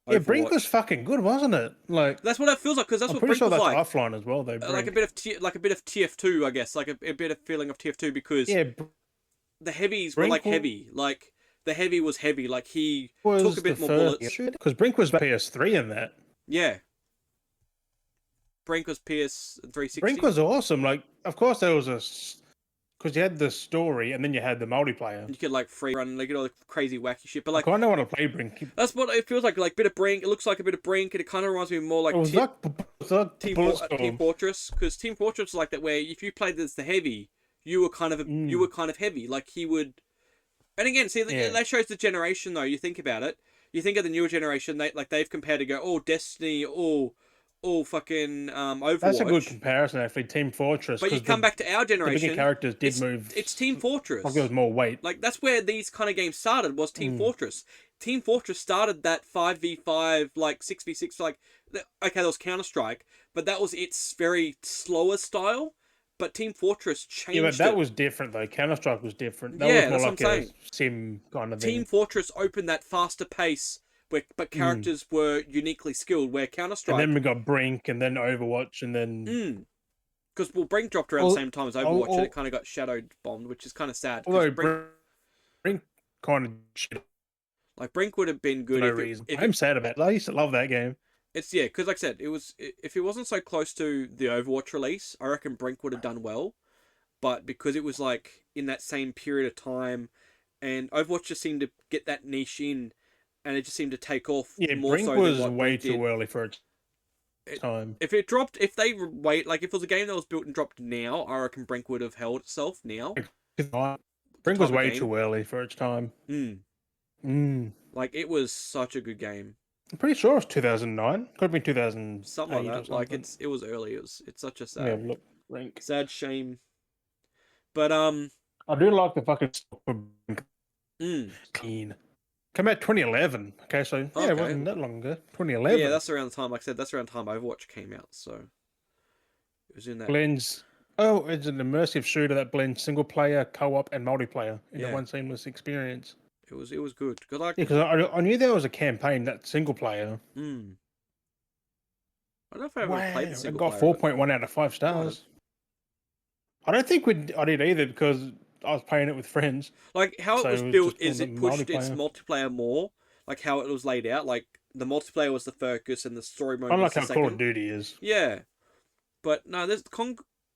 Yeah, Brink was fucking good, wasn't it? Like that's what it feels like because that's I'm what pretty Brink sure was that's like. offline as well, though. Like a bit of TF2, I guess. Like a bit of feeling of TF2 because the heavies Brink were like heavy. Like the heavy was heavy. Like he took a bit more bullets. Because Brink was PS3 in that. Yeah. Brink was PS360. Brink was awesome. Like, of course there was because you had the story and then you had the multiplayer. You could like free run, like all the crazy wacky shit. But like, I kind of want to play Brink. That's what it feels like. Like a bit of Brink. It looks like a bit of Brink, and it kind of reminds me more like Team Fortress. Because Team Fortress is like that, where if you played as the heavy, you were kind of heavy. Like he would. And again, see, that shows the generation though. You think about it. You think of the newer generation. They've compared to go, oh, Destiny, all fucking Overwatch. That's a good comparison, actually. Team Fortress. But you come back to our generation. The bigger characters did move. It's Team Fortress. Like there was more weight. Like that's where these kind of games started. Was Team Fortress. Team Fortress started that 5v5, like 6v6. Like okay, there was Counter-Strike, but that was its very slower style. But Team Fortress changed. Yeah, but that was different though. Counter-Strike was different. That was more like a sim kind of thing. Team Fortress opened that faster pace. But characters were uniquely skilled, where Counter-Strike... And then we got Brink, and then Overwatch, and then... Because, Brink dropped around the same time as Overwatch, and it kind of got shadow-bombed, which is kind of sad. Although Brink kind of shit. Like, Brink would have been good for no reason. I'm sad about it. I used to love that game. It's, because like I said, if it wasn't so close to the Overwatch release, I reckon Brink would have done well. But because it was, like, in that same period of time, and Overwatch just seemed to get that niche in... And it just seemed to take off more Brink so was than what way Brink too did. early for its time. If it was a game that was built and dropped now, I reckon Brink would have held itself now. Brink was way too early for its time. Like, it was such a good game. I'm pretty sure it was 2009. Could have been 2000. Something like that. Like, it was early. It's such a sad, Brink. Sad shame. But, I do like the fucking clean. Came out 2011. Okay, so it wasn't that long ago. 2011. Yeah, that's around the time. Like I said, that's around the time Overwatch came out. So it was in that. Blends. Oh, it's an immersive shooter that blends single player, co-op, and multiplayer into one seamless experience. It was good. Good luck. Yeah, because I knew there was a campaign that single player. I don't know if I ever played the single player. It got 4.1 out of 5 stars. I don't think I did either because I was playing it with friends. Like how it was built is it pushed its multiplayer more. Like how it was laid out. Like the multiplayer was the focus and the story mode was the second. Call of Duty is. Yeah, but no,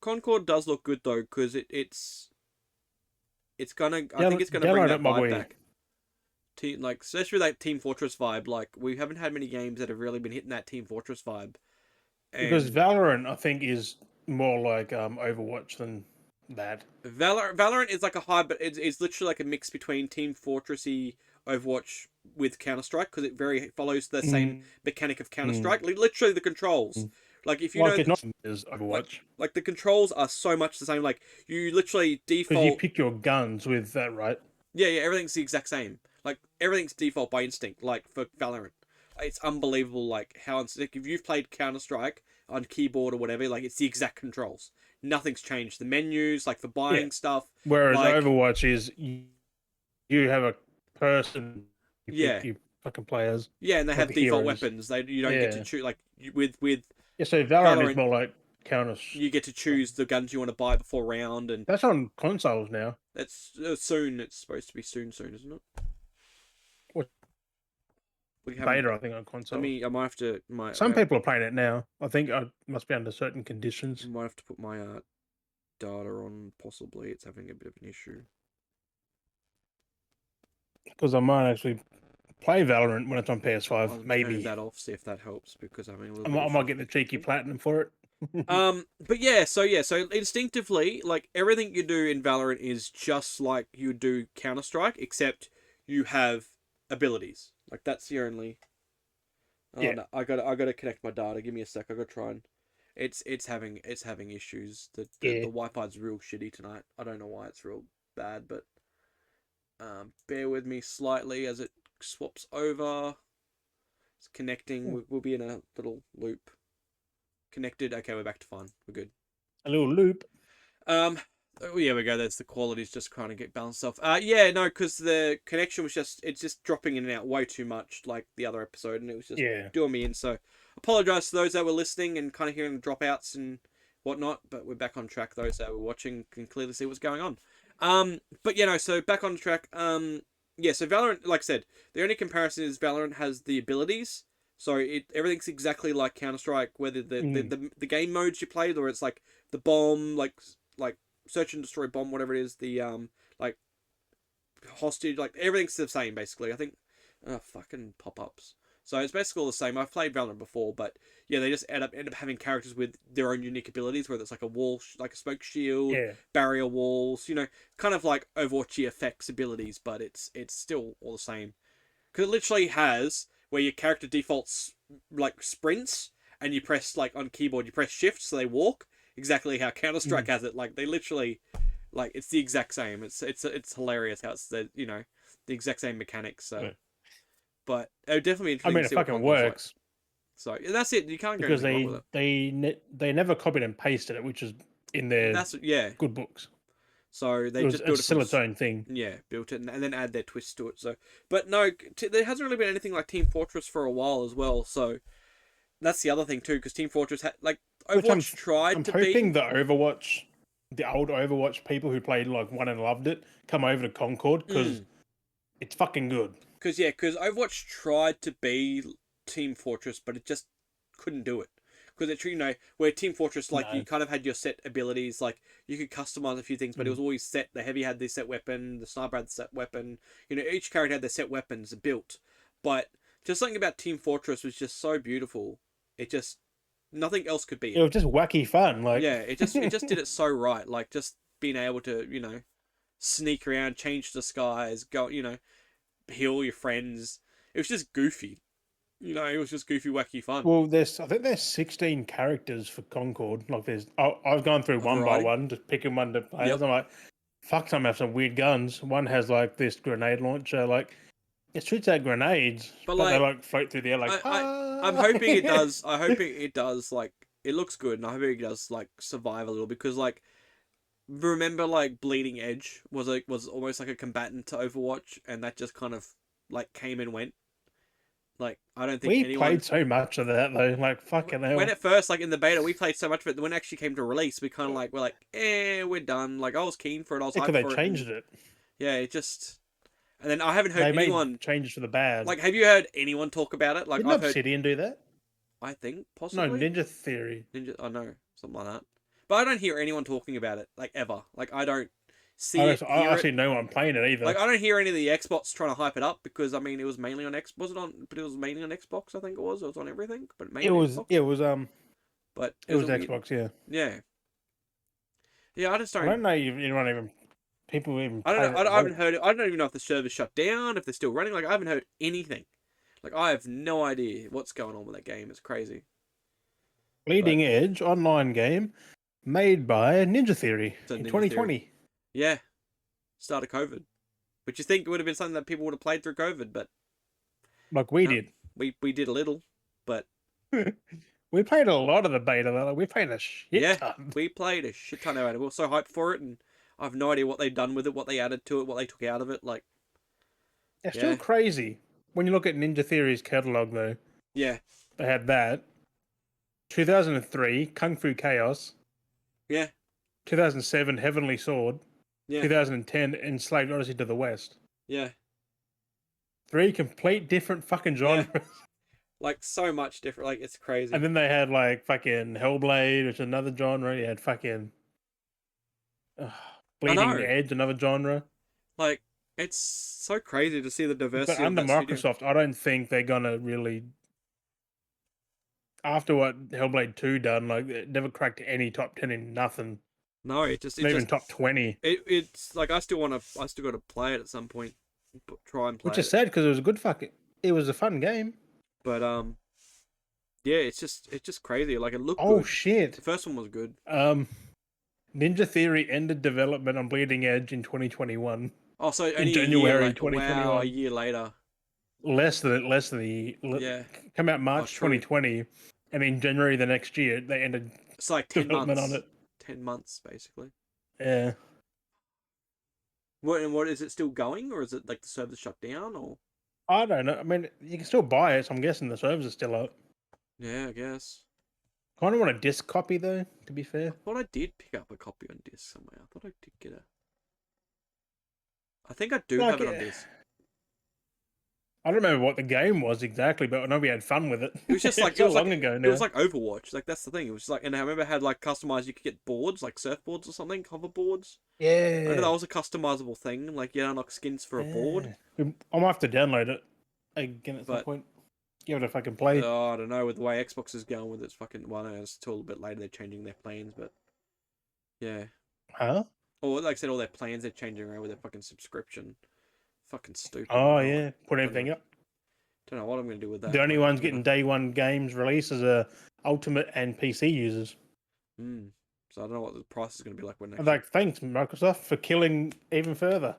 Concord does look good though because it's gonna. I think it's gonna bring that vibe back. Like especially that Team Fortress vibe. Like we haven't had many games that have really been hitting that Team Fortress vibe. Because Valorant, I think, is more like Overwatch than that. Valorant is like a hybrid. It's literally like a mix between Team Fortressy Overwatch with Counter-Strike because it follows the same mechanic of Counter-Strike. Literally the controls. Like if you know, it's not as Overwatch. Like the controls are so much the same. Like you literally default. Because you pick your guns with that, right? Yeah, everything's the exact same. Like everything's default by instinct. Like for Valorant, it's unbelievable. Like how if you've played Counter-Strike on keyboard or whatever, like it's the exact controls. Nothing's changed. The menus, like for buying stuff. Whereas Overwatch is you have a person. You fucking players. Yeah, and they have default weapons. You don't get to choose like with. Yeah, so Valorant is more like Counter. You get to choose the guns you want to buy before round, and that's on consoles now. That's soon. It's supposed to be soon, isn't it? What? Beta, I think, on console. I might have to. Some people are playing it now. I think I must be under certain conditions. I might have to put my data on. Possibly, it's having a bit of an issue. Because I might actually play Valorant when it's on PS5. Maybe turn that off. See if that helps. Because I might get the cheeky platinum for it. But yeah, so instinctively, like everything you do in Valorant is just like you do Counter Strike, except you have abilities. Like that's the only. Oh Yeah, no, I gotta connect my data. Give me a sec. I gotta try and. It's having issues. The yeah. Wi-Fi's real shitty tonight. I don't know why it's real bad, but bear with me slightly as it swaps over. It's connecting. We'll be in a little loop. Connected. Okay, we're back to fine. We're good. A little loop. Um, oh, yeah, we go. That's the quality's just trying to get balanced off. Yeah, no, because the connection was it's just dropping in and out way too much, like the other episode, and it was just Yeah. doing me in. So, apologize to those that were listening and kind of hearing the dropouts and whatnot. But we're back on track. Those that were watching can clearly see what's going on. But yeah, no. So back on track. Yeah. So Valorant, like I said, the only comparison is Valorant has the abilities. So everything's exactly like Counter Strike, whether the game modes you played, or it's like the bomb, like search and destroy bomb, whatever it is, the like hostage, like everything's the same basically. I think fucking pop-ups. So it's basically all the same. I've played Valorant before, but yeah, they just end up having characters with their own unique abilities, whether it's like a wall, like a smoke shield, Yeah. barrier walls, kind of like Overwatchy effects abilities, but it's still all the same. Because it literally has where your character defaults like sprints, and you press like on keyboard, you press shift so they walk, exactly how Counter Strike has it. Like they literally, like it's the exact same. It's hilarious how it's the exact same mechanics. So, Yeah. but it would definitely be I interesting mean, to it see what fucking consoles like. works So yeah, that's it. You can't go because anything wrong with they never copied and pasted it, which is in it. their That's yeah. good books. So they just built It's it still from its own thing. yeah, built it and then add their twist to it. So, but no, there hasn't really been anything like Team Fortress for a while as well. So that's the other thing too, because Team Fortress had like Which Overwatch tried I'm to hoping be. the old Overwatch people who played like one and loved it, come over to Concord because it's fucking good. Because Overwatch tried to be Team Fortress, but it just couldn't do it. Because it's where Team Fortress, like you No. kind of had your set abilities, like you could customize a few things, but it was always set. The heavy had this set weapon, the sniper had the set weapon. Each character had their set weapons built, but just something about Team Fortress was just so beautiful. It just nothing else could beat It it. was just wacky fun, like Yeah, it just did it so right. Like just being able to sneak around, change the skies, go heal your friends. It was just goofy. It was just goofy, wacky fun. Well, I think there's 16 characters for Concord. Like I've gone through A one by variety. one, just picking one to play. Yep. I'm like, fuck, some have some weird guns. One has like this grenade launcher, like it shoots out grenades, But but they like, like float through the air, like I'm hoping it does. I hope it does. Like, it looks good, and I hope it does like survive a little because like, remember like Bleeding Edge was almost like a combatant to Overwatch, and that just kind of like came and went. Like, I don't think We anyone played so much of that though, like fucking when hell. at first, like in the beta, we played so much of it. When it actually came to release, we kind of we're like, we're done. Like I was keen for it, I was Yeah, because hyped they for it, and changed it. yeah, it just. And then I haven't heard They made anyone changes for the bad. like. Have you heard anyone talk about it? Like Didn't I've heard. Obsidian do that? I think No, possibly Ninja Theory. Ninja. I know something like that, but I don't hear anyone talking about it like ever. Like I don't I see it, I hear it. actually know I'm playing it either. Like I don't hear any of the Xbox trying to hype it up because I mean it was mainly on X. Was it on? But it was mainly on Xbox. I think it was. It was on everything, but mainly Xbox. But It was Xbox, yeah. Yeah. Yeah, I just I don't. don't know if anyone even people even I don't play know. it at I haven't all. heard. I don't even know if the server's shut down, if they're still running. Like I haven't heard anything. Like I have no idea what's going on with that game. It's crazy. But Leading Edge online game made by Ninja Theory it's a in Ninja Theory. 2020. Yeah, start of COVID, which you think would have been something that people would have played through COVID, but Like we no, did. we did a little, but We played a lot of the beta though. Like, we played a shit yeah, ton. we played a shit ton of it. We were so hyped for it, and I have no idea what they've done with it, what they added to it, what they took out of it. Like, It's still yeah, crazy. When you look at Ninja Theory's catalog though, yeah, they had that. 2003, Kung Fu Chaos. yeah, 2007, Heavenly Sword. yeah, 2010, Enslaved Odyssey to the West. yeah, Three complete different fucking yeah. genres. Like so much different. Like it's crazy. And then they had like fucking Hellblade, which is another genre. You had fucking uh, I Bleeding know. Edge, another genre. Like it's so crazy to see the But diversity of under that studio. Microsoft, I don't think they're gonna really after what Hellblade 2 done, like it never cracked any top 10 in nothing. No, it Not even just top 20. It's like I still got to play it at some point. Try and play Which is it. sad because it was a good it was a fun game. But yeah, it's just crazy. Like it looked Oh good. shit. The first one was good. Ninja Theory ended development on Bleeding Edge in 2021. Oh, so in only January 2021. Wow, a 2021. year later. Less than Yeah. Come out March 2020, and in January the next year they ended. It's like 10 development months. on it. 10 months basically. Yeah. What is it still going, or is it like the servers shut down, or? I don't know. I mean, you can still buy it, so I'm guessing the servers are still up. Yeah, I guess. Kind of want a disc copy though. To be fair, I thought I did pick up a copy on disc somewhere. I thought I did get a. I think I do have it on disc. I don't remember what the game was exactly, but I know we had fun with it. It was just like so long ago now. It was like Overwatch. Like that's the thing. It was just like, and I remember it had like customized. You could get boards, like surfboards or something, hoverboards. Yeah. I know that was a customizable thing. Like you unlock skins for a board. I'll have to download it again at some point. Give it a fucking play. Oh, I don't know with the way Xbox is going with its fucking. Well, no, it's still a bit later. They're changing their plans, but yeah. Huh? Or like I said, all their plans they're changing around with their fucking subscription. Fucking stupid. Oh yeah, put everything up. Don't know what I'm gonna do with that. The only ones getting day one games releases are Ultimate and PC users. So I don't know what the price is gonna be like when. Like, thanks Microsoft for killing even further.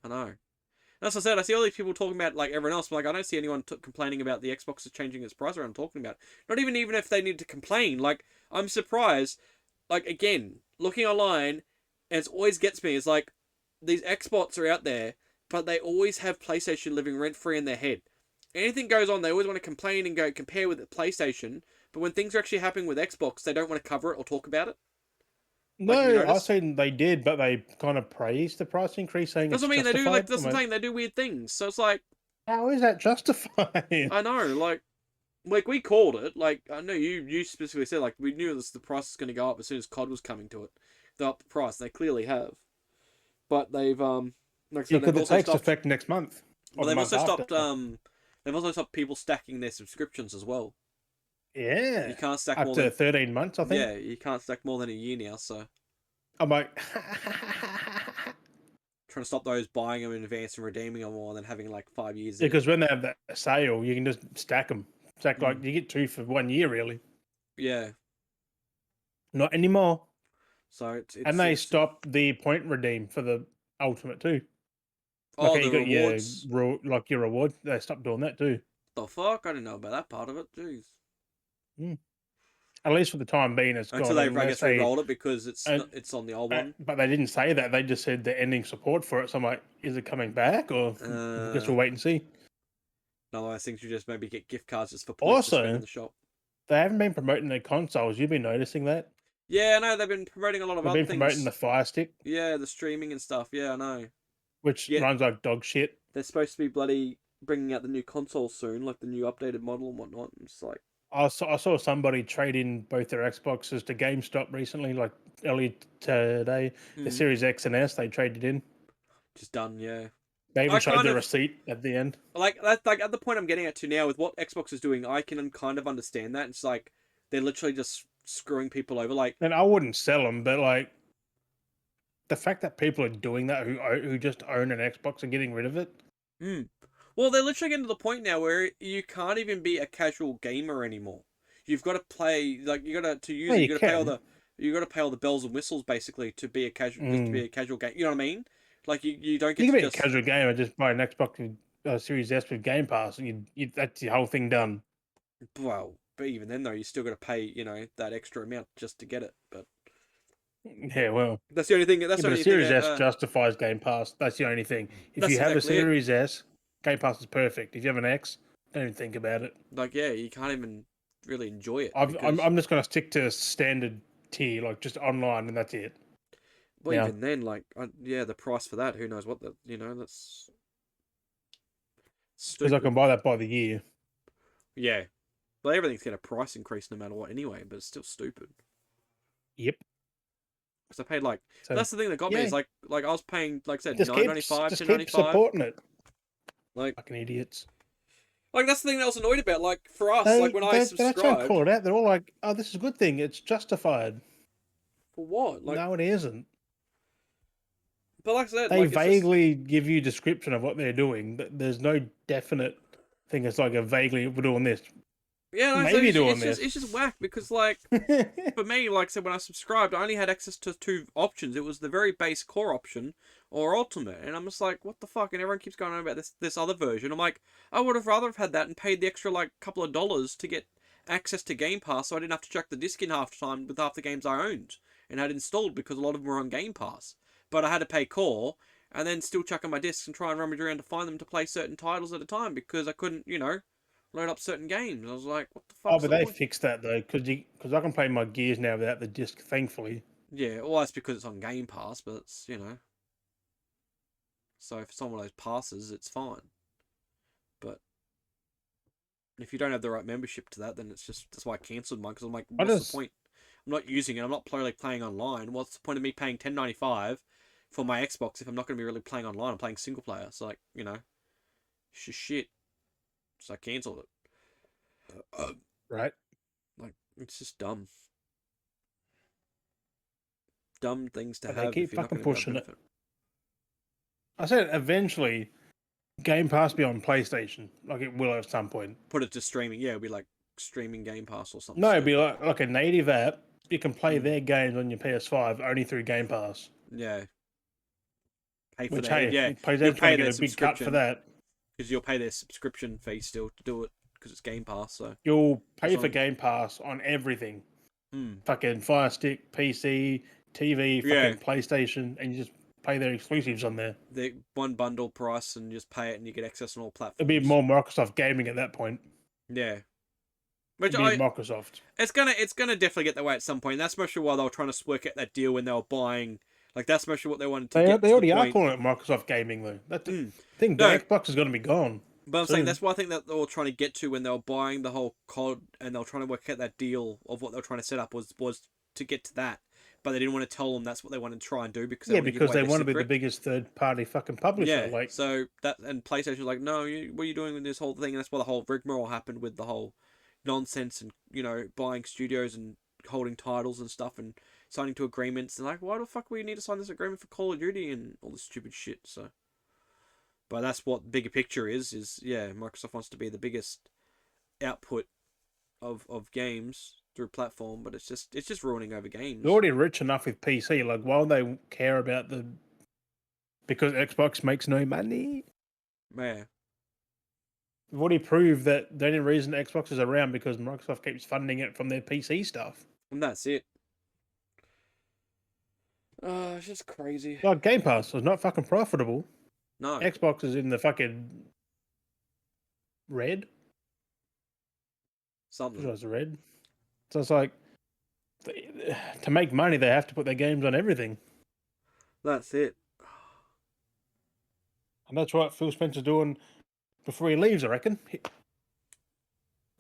I know. That's what I said. I see all these people talking about like everyone else, but like I don't see anyone complaining about the Xbox is changing its price. I'm talking about not even if they need to complain. Like I'm surprised. Like again, looking online, and it always gets me. Is like these Xbots are out there, but they always have PlayStation living rent free in their head. Anything goes on, they always want to complain and go compare with the PlayStation. But when things are actually happening with Xbox, they don't want to cover it or talk about it. No, I seen they did, but they kind of praised the price increase, saying that's what I mean. They do like that's what I'm saying. They do weird things. So it's like, how is that justified? I know, like we called it. Like I know you specifically said like we knew the price was going to go up as soon as COD was coming to it. They upped the price. They clearly have, but they've like I said, because it takes effect next month. Well, they've also stopped. They've also stopped people stacking their subscriptions as well. Yeah, you can't stack up more to than 13 months. I think. Yeah, you can't stack more than a year now. So I'm like trying to stop those buying them in advance and redeeming them more than having like 5 years. Yeah, because when they have that sale, you can just stack them. Stack like you get 2 for 1 year, really. Yeah. Not anymore. So and they stopped the point redeem for the Ultimate too. Oh, like the rewards. Your reward. They stopped doing that too. The fuck! I didn't know about that part of it. Jeez. At least for the time being, it's until gone. I guess re-rolled it because it's on the old one. But they didn't say that. They just said they're ending support for it. So I'm like, is it coming back, or I guess we'll wait and see. No, I think you just maybe get gift cards just for points to spend in the shop. They haven't been promoting their consoles. You've been noticing that? Yeah, I know. They've been promoting a lot of other things. They've been promoting the Fire Stick. Yeah, the streaming and stuff. Yeah, I know. Which runs like dog shit. They're supposed to be bloody bringing out the new console soon, like the new updated model and whatnot. It's like I saw somebody trade in both their Xboxes to GameStop recently, like early today. The Series X and S, they traded in. Just done, yeah. They even showed the receipt at the end. Like that's like at the point I'm getting at to now with what Xbox is doing, I can kind of understand that. It's like they're literally just screwing people over. Like, and I wouldn't sell them, but like the fact that people are doing that who just own an Xbox and getting rid of it. Well, they're literally getting to the point now where you can't even be a casual gamer anymore. You've got to play like you got to use it. You got to pay all the bells and whistles basically to be a casual game. You know what I mean? Like you don't get. You can be a casual gamer, just buy an Xbox Series S with Game Pass, and that's the whole thing done. Well, but even then though, you still got to pay that extra amount just to get it. But yeah, well, that's the only thing. That's the only thing. The Series S justifies Game Pass. That's the only thing. If you have a Series S, Game Pass is perfect. If you have an X, don't even think about it. Like, yeah, you can't even really enjoy it. I'm just gonna stick to standard tier, like just online, and that's it. Well, even then, like, the price for that, who knows what that's stupid. Because I can buy that by the year. Yeah, but everything's got a price increase no matter what anyway. But it's still stupid. Yep. Because I paid that's the thing that got me is like I was paying like I said $9.95, $9.95, just keep supporting it. Like fucking idiots. Like, that's the thing that I was annoyed about. Like, for us, like, when I They don't subscribed... call it out. They're all like, oh, this is a good thing. It's justified. For what? Like... No, it isn't. But like I said, They like, it's just... vaguely give you a description of what they're doing, but there's no definite thing. It's like a vaguely, we're doing this. Yeah, like I said, Maybe doing this. It's just whack because, like, for me, like I said, when I subscribed, I only had access to 2 options. It was the very base core option or ultimate, and I'm just like, what the fuck? And everyone keeps going on about this other version. I'm like, I would have rather have had that and paid the extra like couple of dollars to get access to Game Pass, so I didn't have to chuck the disc in half the time with half the games I owned and had installed because a lot of them were on Game Pass. But I had to pay core and then still chuck on my discs and try and rummage around to find them to play certain titles at a time because I couldn't, load up certain games. I was like, what the fuck? Oh, but they fixed that though, because I can play my Gears now without the disc, thankfully. Yeah, well, that's because it's on Game Pass, but it's, So if it's on one of those passes, it's fine. But if you don't have the right membership to that, then that's why I cancelled mine, because I'm like, what's the point? I'm not using it. I'm not playing online. What's the point of me paying $10.95 for my Xbox if I'm not going to be really playing online? I'm playing single player. So, like, it's just shit. So I cancelled it. Right. Like, it's just dumb. Dumb things to but have. They keep if you're fucking not pushing it. I said eventually Game Pass be on PlayStation. Like it will at some point. Put it to streaming. Yeah, it'll be like streaming Game Pass or something. No, it'd be like a native app. You can play Mm. their games on your PS5 only through Game Pass. Yeah. Pay for Which, that. hey, Yeah. PlayStation's going to get a big cut for that. Because you'll pay their subscription fee still to do it because it's Game Pass. So you'll pay for Game Pass on everything. Fucking Fire Stick, PC, TV, fucking PlayStation, and you just play their exclusives on there. The one bundle price, and you just pay it, and you get access on all platforms. It'll be more Microsoft gaming at that point. Yeah. Which Microsoft. It's gonna definitely get that way at some point. That's especially why they were trying to work out that deal when they were buying. Like that's especially what they wanted to get. They already are calling it Microsoft Gaming though. I think the Xbox is going to be gone. But I'm saying that's what I think that they were trying to get to when they were buying the whole COD, and they were trying to work out that deal of what they were trying to set up was to get to that. But they didn't want to tell them that's what they wanted to try and do because they want to be the biggest third party fucking publisher. Yeah, so that and PlayStation was like, no, what are you doing with this whole thing? And that's why the whole rigmarole happened with the whole nonsense and buying studios and holding titles and stuff and signing to agreements. And like, why the fuck we need to sign this agreement for Call of Duty and all this stupid shit? So, but that's what the bigger picture is Microsoft wants to be the biggest output of games through platform, but it's just ruining over games. They're already rich enough with PC. Like, why would they care about because Xbox makes no money? Yeah. We've already proved that the only reason Xbox is around because Microsoft keeps funding it from their PC stuff. And that's it. It's just crazy. Like, Game Pass was not fucking profitable. No. Xbox is in the fucking red. Something. It was red. So it's like, to make money, they have to put their games on everything. That's it. And that's what Phil Spencer's doing before he leaves, I reckon.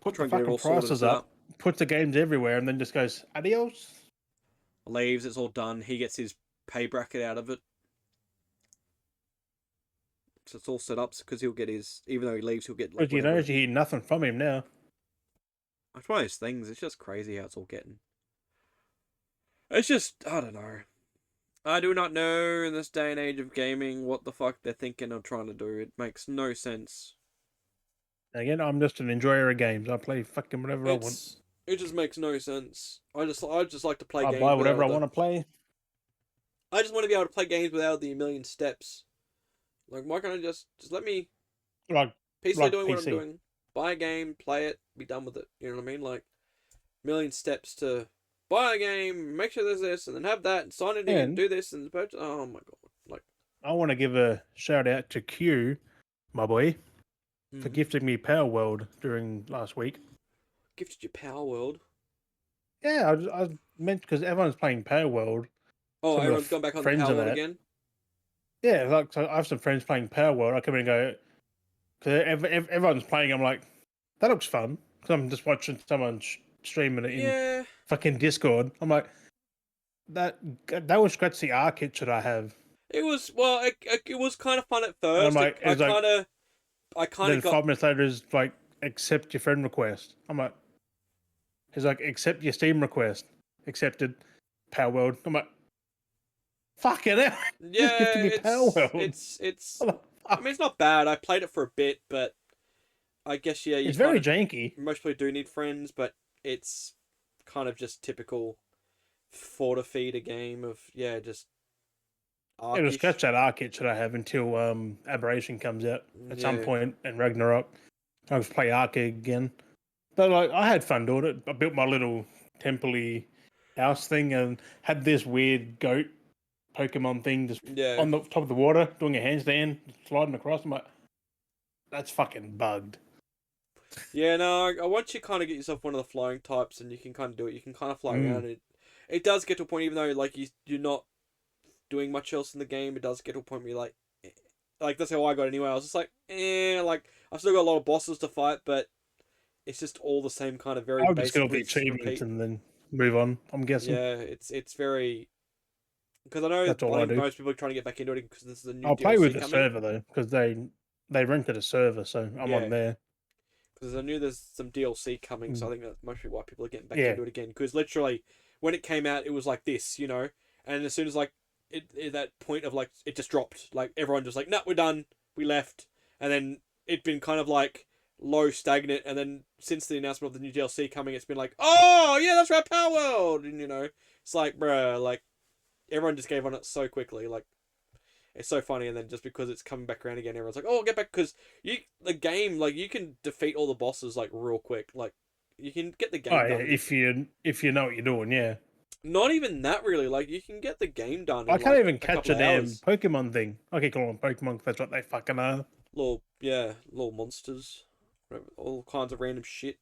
Put the fucking prices up, puts the games everywhere, and then just goes, adios. Leaves, it's all done. He gets his pay bracket out of it. So it's all set up because he'll get his, even though he leaves, he'll get. But you hear nothing from him now. It's one of those things. It's just crazy how it's all getting. It's just, I don't know. I do not know in this day and age of gaming what the fuck they're thinking of trying to do. It makes no sense. Again, I'm just an enjoyer of games. I play fucking whatever I want. It just makes no sense. I just like to play games. I buy whatever I want to play. I just want to be able to play games without the million steps. Like, why can't I just let me peacefully doing what I'm doing? Buy a game, play it, be done with it. You know what I mean? Like, million steps to buy a game, make sure there's this, and then have that, and sign it in, and do this, and purchase. Oh my god! Like, I want to give a shout out to Q, my boy, for gifting me Power World during last week. Gifted you Power World? Yeah, I meant because everyone's playing Power World. Oh, everyone's gone back on the Power World again? Yeah, so I have some friends playing Power World. I come in and go, because everyone's playing, I'm like, that looks fun. Because I'm just watching someone streaming it in fucking Discord. I'm like, that would scratch the arc itch that I have. It was, well, it was kind of fun at first. Like, I kind of got... 5 minutes later is like, accept your friend request. I'm like, he's like, accept your Steam request. Accepted. Power World. I'm like, fucking hell. Just gifted Yeah, me Power World. it's. I mean, it's not bad. I played it for a bit, but I guess yeah, you It's kind very of janky. most people do need friends, but it's kind of just typical forty feed a game of just It'll arkish. scratch that arc itch that I have until Aberration comes out at some Yeah, point and Ragnarok. I'll just play Arc again. But like, I had fun doing it. I built my little temple house thing and had this weird goat Pokemon thing just yeah, on the top of the water, doing a handstand, sliding across. I'm like, that's fucking bugged. yeah. No, once you kind of get yourself one of the flying types, and you can kind of do it. You can kind of fly Mm. around. It does get to a point, even though like you're not doing much else in the game. It does get to a point where you're like that's how I got anyway. I was just like, like I've still got a lot of bosses to fight, but it's just all the same kind of very I'll just get all basic the rinse and achievements repeat. and then move on. I'm guessing Yeah, it's very because I know that's all I I think do. most people are trying to get back into it because this is a new I'll play with DLC the coming. server though because they rented a server, so I'm on Yeah, there. because I knew there's some DLC coming, so I Mm. think that's mostly why people are getting back Yeah. into it again. Because literally, when it came out, it was like this, and as soon as like that point of like it just dropped, like everyone just like, nah, we're done, we left, and then it'd been kind of like low, stagnant, and then since the announcement of the new DLC coming, it's been like, oh yeah, that's right, Power World, and it's like, bruh, like everyone just gave on it so quickly, like. It's so funny, and then just because it's coming back around again, everyone's like, "Oh, get back!" Because the game, like, you can defeat all the bosses like real quick. Like, you can get the Oh game yeah, done. if you know what you're doing, yeah. Not even that really. Like, you can get the game done I in can't like even a catch couple a of damn hours. Pokemon thing. I can call them Pokemon 'cause that's what they fucking are. Little monsters, all kinds of random shit.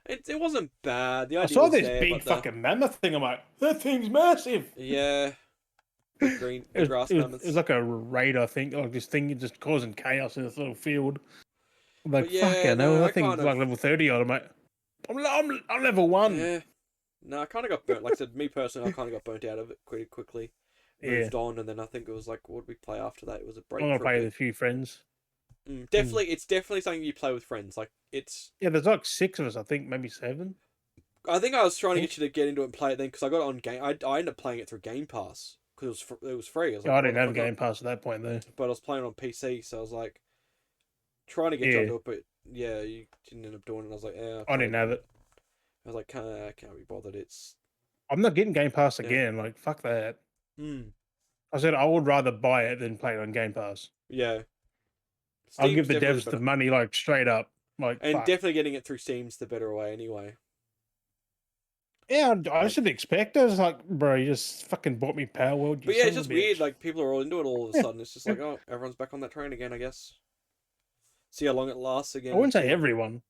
It wasn't bad. The I idea saw was this there, big but the fucking mammoth thing. I'm like, that thing's massive. yeah, the It was, grass it was, it was mammoths. like a raid, I think, like this thing just causing chaos in this little field. I'm But like, yeah, fucking hell, no, I that kind thing's of like level 30 odd. I'm like, I'm level 1. yeah. No, I kind of got burnt. Like I said, me personally, I kind of got burnt out of it pretty quickly. Yeah, Moved on, and then I think it was like, what did we play after that? It was a I'm break gonna for a play with bit. a few friends. And It's definitely something you play with friends. Like it's. yeah, there's like 6 of us, I think, maybe 7. I think I was I trying to think. get you to get into it and play it then because I got it on game. I ended up playing it through Game Pass because it was free. I was Yeah, like, I what didn't the have fuck not? Game Pass at that point though. But I was playing on PC, so I was like trying to get you Yeah, onto it, but yeah, you didn't end up doing it. I was like, yeah, I I didn't played. have it. I was like, can't be bothered. It's I'm not getting Game Pass yeah. again. Like, fuck that. Hmm. I said I would rather buy it than play it on Game Pass. Yeah. I'll give Steam's the definitely devs the the better, money like straight up. Like and fuck. definitely getting it through Steam's the better way anyway. Yeah, I Like, should expect it. It's like, bro, you just fucking bought me Power World, you but yeah, son it's of a just weird. bitch. Like people are all into it all of a Yeah, sudden. It's just yeah. like, oh, everyone's back on that train again. I guess. See how long it lasts I again wouldn't say until. everyone,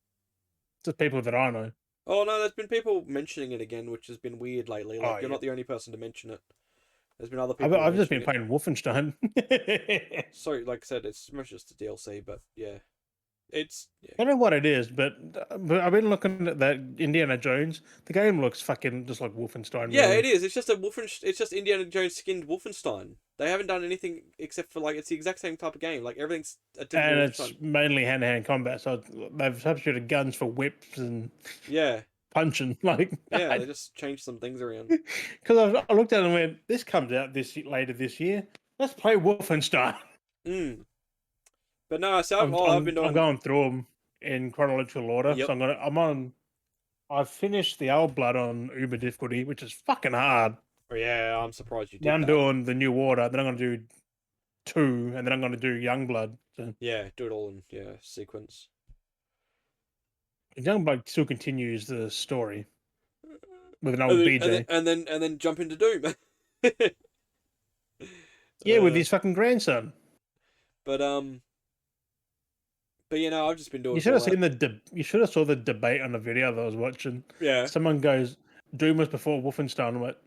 just people that I know. Oh no, there's been people mentioning it again, which has been weird lately. Oh Like you're yeah, not the only person to mention it. There's been other I've people I've just mentioning been it. playing Wolfenstein. Sorry, like I said, it's mostly just a DLC, but yeah, it's yeah. I don't know what it is, but I've been looking at that Indiana Jones. The game looks fucking just like Wolfenstein, Yeah, it really. is. It's just It's just Indiana Jones skinned Wolfenstein. They haven't done anything except for like it's the exact same type of game. Like everything's a typical And it's Wolfenstein. mainly hand-to-hand combat, so they've substituted guns for whips and Yeah, punching. Like, yeah. They just changed some things around. because I looked at it and went, "This comes out later this year. Let's play Wolfenstein." Mm. But no, so I've been I'm doing. going through them in chronological order. Yep. So I'm on. I've finished the old blood on Uber difficulty, which is fucking hard. Oh, yeah, I'm surprised you Now did I'm that. doing the new water. Then I'm going to do 2, and then I'm going to do young blood. So Yeah, do it all in sequence. young blood still continues the story with an And old then and then BJ. and then and then jump into Doom. Yeah, with uh, his fucking grandson. but I've just been You doing should all have that. seen you should have saw the debate on the video that I was watching. Yeah, Someone goes, "Doom was before Wolfenstein." I'm like,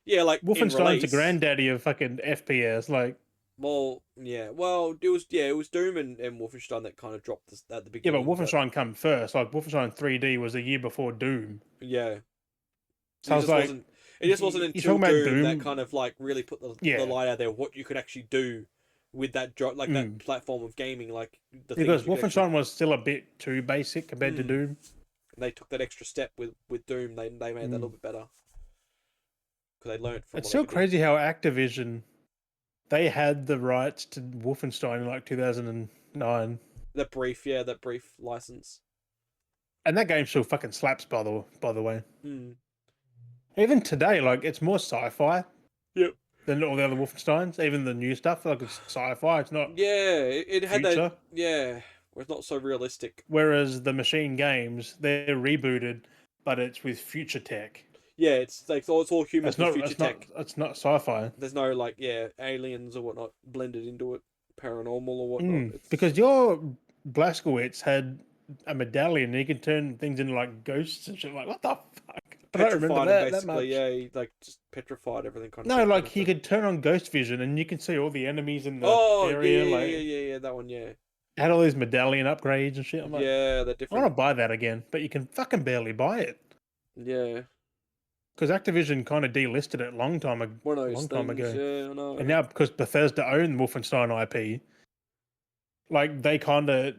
yeah, like in Wolfenstein's the release. granddaddy of fucking FPS. Like, Well, yeah, well, it was Doom and Wolfenstein that kind of dropped this at the yeah, but beginning, but Wolfenstein come first. Like, Wolfenstein 3D was a year before Doom. yeah, So I was like, it just wasn't you're until talking about Doom that Doom? kind of like really put the Yeah. light out there what you could actually do with that that platform of gaming, like the because things you could actually. Wolfenstein was still a bit too basic compared to Doom. They took that extra step with Doom. They made that a little bit better because they learned from It's what still they did. crazy how Activision, they had the rights to Wolfenstein in like 2009. That brief license. And that game still fucking slaps, by the way. Mm. Even today, like it's more sci-fi Yep. than all the other Wolfensteins. Even the new stuff, like it's sci-fi. It's not Yeah, it had that. future. Yeah, where it's not so realistic. Whereas the Machine games, they're rebooted, but it's with future tech. Yeah, it's like it's all humans It's with not. future It's not. tech. It's not sci-fi. There's no like aliens or whatnot blended into it, paranormal or whatnot. It's Because your Blazkowicz had a medallion, and you could turn things into like ghosts and shit. Like what the fuck? I don't remember petrified and that much. basically he like just petrified everything kind of No, thing. like he could turn on ghost vision, and you can see all the enemies in the area. Yeah, that one, yeah. Had all these medallion upgrades and shit. I'm like, Yeah, they're I want different. to buy that again, but you can fucking barely buy it. Yeah. Because Activision kind of delisted it a long time ago. One of those things, yeah, I know. And now because Bethesda own Wolfenstein IP, like they kind of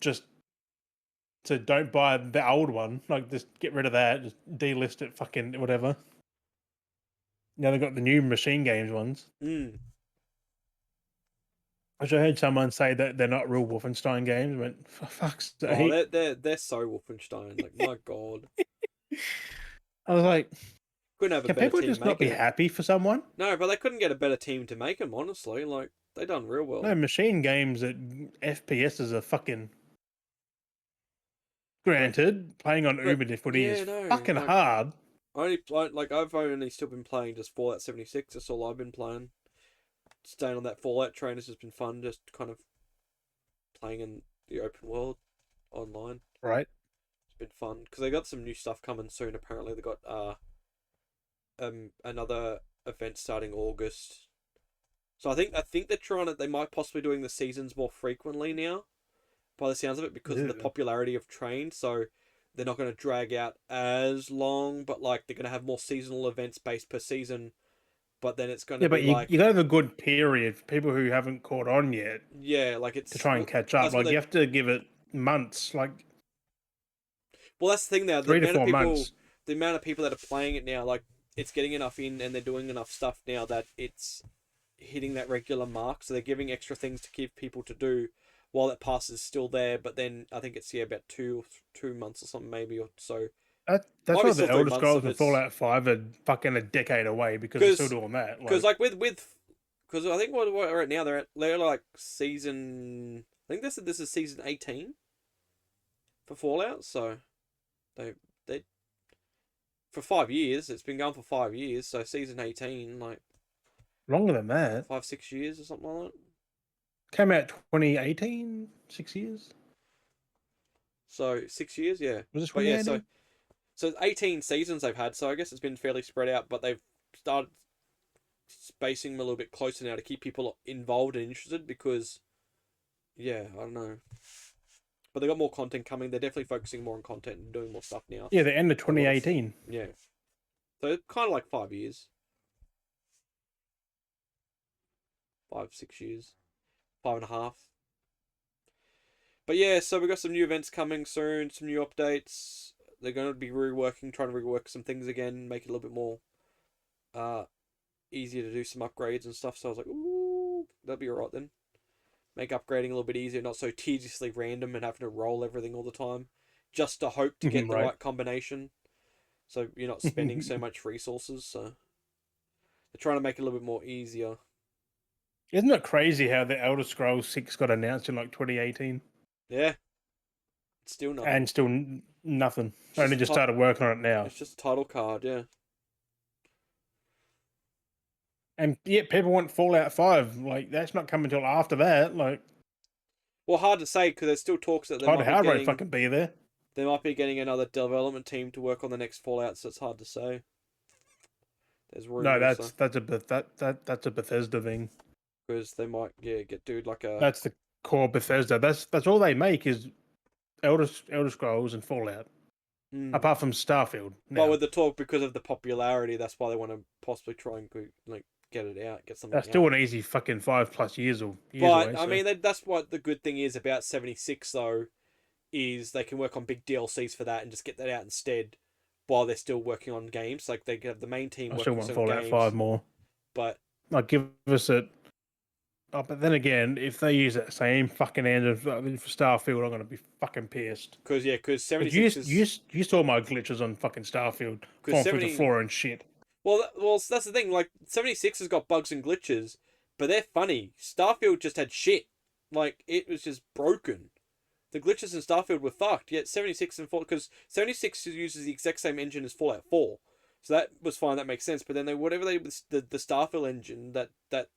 just don't buy the old one. Like just get rid of that, just delist it, fucking whatever. Now they've got the new Machine Games ones. Which I heard someone say that they're not real Wolfenstein games. I went, for fuck's sake. Oh, they're so Wolfenstein. Like, my god. I was like, couldn't have a can better people team just not be making it. happy for someone? No, but they couldn't get a better team to make them, honestly. Like, they done real well. No, Machine Games at FPS are fucking... Granted, playing on Uber difficulty is fucking hard. I've only still been playing just Fallout 76. That's all I've been playing. Staying on that Fallout train has just been fun, just kind of playing in the open world online. Right. It's been fun because they got some new stuff coming soon. Apparently, they got another event starting August. So I think they're trying to. They might possibly doing the seasons more frequently now, by the sounds of it, because of the popularity of train. So they're not going to drag out as long, but like they're going to have more seasonal events based per season. But then it's going to be like... you got to have a good period for people who haven't caught on yet. Yeah, like it's... To try and catch up. Like, you have to give it months. Like... Well, that's the thing now. 3 to 4 months. The amount of people that are playing it now, like, it's getting enough in and they're doing enough stuff now that it's hitting that regular mark. So they're giving extra things to give people to do while that pass is still there. But then I think it's, about 2 months or something maybe or so. That's why the Elder Scrolls and Fallout 5 are fucking a decade away because they're still doing that. Because because I think what we're at now, they're like season... I think this is season 18 for Fallout. So they for 5 years. It's been going for 5 years. So season 18, like longer than that, 5-6 years or something like that. Came out 2018, 6 years. So 6 years, yeah. Was it 2018? So 18 seasons they've had, so I guess it's been fairly spread out, but they've started spacing them a little bit closer now to keep people involved and interested because, I don't know. But they got more content coming. They're definitely focusing more on content and doing more stuff now. Yeah, the end of 2018. Yeah. So kind of like 5 years. 5-6 years. 5.5. But yeah, so we got some new events coming soon, some new updates. They're going to be trying to rework some things again, make it a little bit more easier to do some upgrades and stuff. So I was like, ooh, that'll be alright then. Make upgrading a little bit easier, not so tediously random and having to roll everything all the time, just to hope to get the right combination. So you're not spending so much resources. So they're trying to make it a little bit more easier. Isn't it crazy how the Elder Scrolls 6 got announced in like 2018? Yeah. Still nothing. And still nothing. Only just started working on it now. It's just a title card, yeah. And yet people want Fallout 5. Like, that's not coming until after that. Like, well, hard to say because there's still talks that they fucking be there. They might be getting another development team to work on the next Fallout, so it's hard to say. There's rumors. No, that's a Bethesda thing. Because they might get dude like a... That's the core Bethesda. That's all they make is Elder Scrolls and Fallout. Apart from Starfield. Well, with the talk, because of the popularity, that's why they want to possibly try and get it out, get something That's out. still an easy fucking 5+ years or years but away. I So. mean, that's what the good thing is about 76 though, is they can work on big DLCs for that and just get that out instead, while they're still working on games. Like they can have the main team I working still on want some Fallout games. 5 more. But like, give us a. Oh, but then again, if they use that same fucking engine for Starfield, I'm gonna be fucking pissed. because 76 is You saw my glitches on fucking Starfield, because falling through 70 the floor and shit. well that's the thing. Like 76 has got bugs and glitches, but they're funny. Starfield just had shit. Like it was just broken. The glitches in Starfield were fucked. Yet 76 and Fallout, because 76 uses the exact same engine as Fallout 4. So that was fine, that makes sense. But then the Starfield engine that